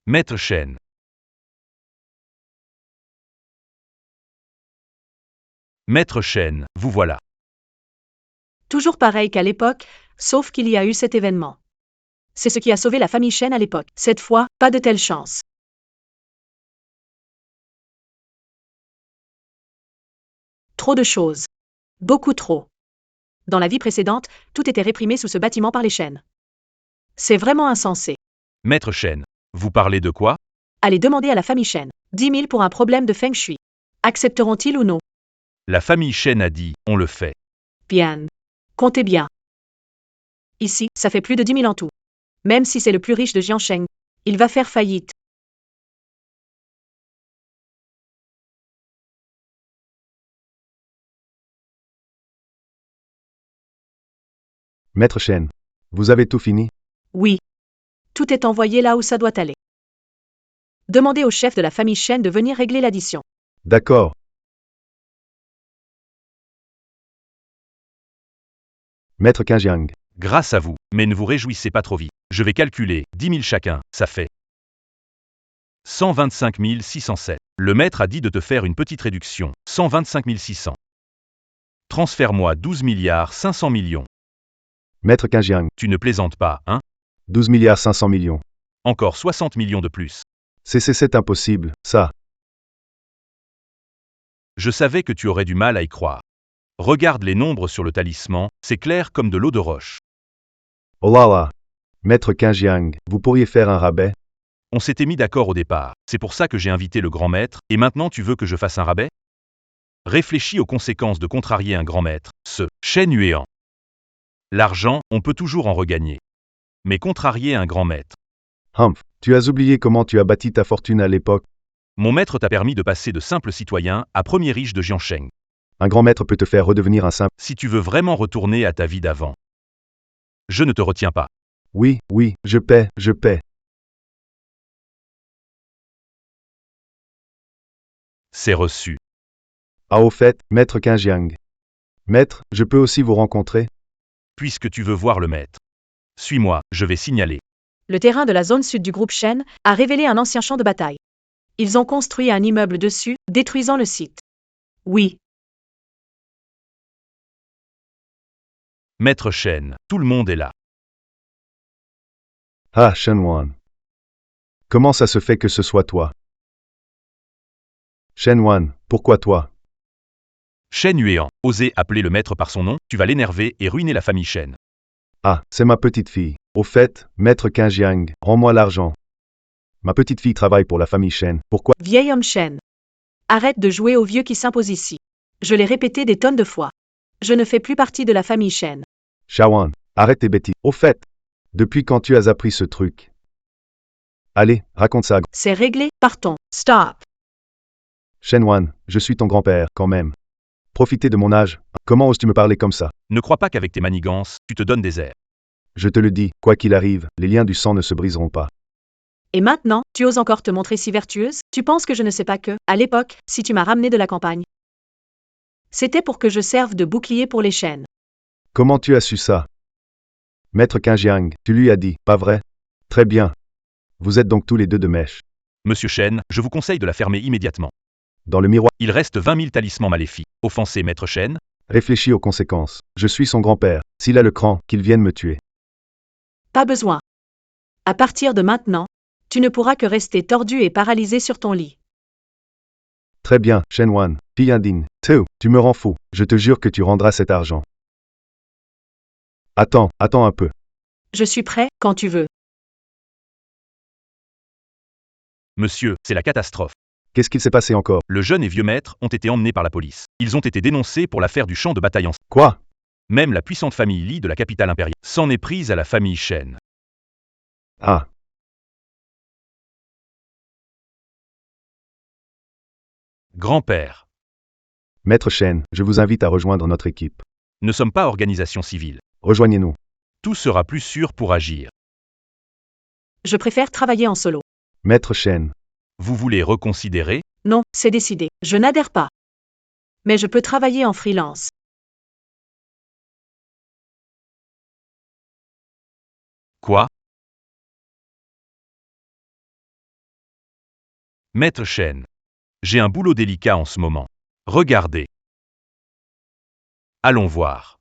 Maître Chen. Maître Chen, vous voilà. Toujours pareil qu'à l'époque, sauf qu'il y a eu cet événement. C'est ce qui a sauvé la famille Chen à l'époque. Cette fois, pas de telle chance. Trop de choses. Beaucoup trop. Dans la vie précédente, tout était réprimé sous ce bâtiment par les Chen. C'est vraiment insensé. Maître Chen, vous parlez de quoi? Allez demander à la famille Chen. 10 000 pour un problème de feng shui. Accepteront-ils ou non? La famille Chen a dit, on le fait. Bien. Comptez bien. Ici, ça fait plus de 10 000 en tout. Même si c'est le plus riche de Jiansheng, il va faire faillite. Maître Chen, vous avez tout fini? Oui. Tout est envoyé là où ça doit aller. Demandez au chef de la famille Chen de venir régler l'addition. D'accord. Maître Qingjiang, Grâce à vous, mais ne vous réjouissez pas trop vite. Je vais calculer, 10 000 chacun, ça fait 125 607. Le maître a dit de te faire une petite réduction, 125 600. Transfère-moi 12 milliards 500 millions. Maître Qingjiang, Tu ne plaisantes pas, hein? 12 milliards 500 millions. Encore 60 millions de plus. C'est impossible, ça. Je savais que tu aurais du mal à y croire. Regarde les nombres sur le talisman, c'est clair comme de l'eau de roche. Oh là là. Maître Qingjiang, vous pourriez faire un rabais? On s'était mis d'accord au départ, c'est pour ça que j'ai invité le grand maître, et maintenant tu veux que je fasse un rabais? Réfléchis aux conséquences de contrarier un grand maître, ce Shen Yuan. L'argent, on peut toujours en regagner. Mais contrarier un grand maître. Humph, tu as oublié comment tu as bâti ta fortune à l'époque? Mon maître t'a permis de passer de simple citoyen à premier riche de Jiansheng. Un grand maître peut te faire redevenir un simple. Si tu veux vraiment retourner à ta vie d'avant. Je ne te retiens pas. Oui, oui, je paie, je paie. C'est reçu. Ah au fait, maître Qingjiang. Maître, je peux aussi vous rencontrer? Puisque tu veux voir le maître. Suis-moi, je vais signaler. Le terrain de la zone sud du groupe Shen a révélé un ancien champ de bataille. Ils ont construit un immeuble dessus, détruisant le site. Oui. Maître Chen, tout le monde est là. Ah, Shenwan. Comment ça se fait que ce soit toi? Shenwan, pourquoi toi? Shen Yuan, oser appeler le maître par son nom, tu vas l'énerver et ruiner la famille Shen. Ah, c'est ma petite fille. Au fait, maître Qingjiang, rends-moi l'argent. Ma petite fille travaille pour la famille Shen. Pourquoi? Vieil homme Shen. Arrête de jouer au vieux qui s'impose ici. Je l'ai répété des tonnes de fois. Je ne fais plus partie de la famille Shen. Shawan, arrête tes bêtises. Au fait, depuis quand tu as appris ce truc? Allez, raconte ça. C'est réglé, partons. Stop. Shenwan, je suis ton grand-père, quand même. Profiter de mon âge. Comment oses-tu me parler comme ça? Ne crois pas qu'avec tes manigances, tu te donnes des airs. Je te le dis, quoi qu'il arrive, les liens du sang ne se briseront pas. Et maintenant, tu oses encore te montrer si vertueuse? Tu penses que je ne sais pas que, à l'époque, si tu m'as ramené de la campagne, c'était pour que je serve de bouclier pour les Shen. Comment tu as su ça? Maître Qingjiang, tu lui as dit, pas vrai? Très bien. Vous êtes donc tous les deux de mèche. Monsieur Shen, je vous conseille de la fermer immédiatement. Dans le miroir, Il reste 20 000 talismans maléfiques. Offensé Maître Shen? réfléchis aux conséquences. Je suis son grand-père. S'il a le cran, qu'il vienne me tuer. Pas besoin. À partir de maintenant, tu ne pourras que rester tordu et paralysé sur ton lit. Très bien, Shenwan, fille indigne. Tu me rends fou. Je te jure que tu rendras cet argent. Attends un peu. Je suis prêt, quand tu veux. Monsieur, c'est la catastrophe. Qu'est-ce qu'il s'est passé encore? Le jeune et vieux maître ont été emmenés par la police. Ils ont été dénoncés pour l'affaire du champ de bataille en... Quoi? Même la puissante famille Li de la capitale impériale s'en est prise à la famille Shen. Ah. Grand-père. Maître Chen, je vous invite à rejoindre notre équipe. Ne sommes pas organisation civile. Rejoignez-nous. Tout sera plus sûr pour agir. Je préfère travailler en solo. Maître Chen, Vous voulez reconsidérer? Non, c'est décidé. Je n'adhère pas. Mais je peux travailler en freelance. Quoi? Maître Chen. J'ai un boulot délicat en ce moment. Regardez. Allons voir.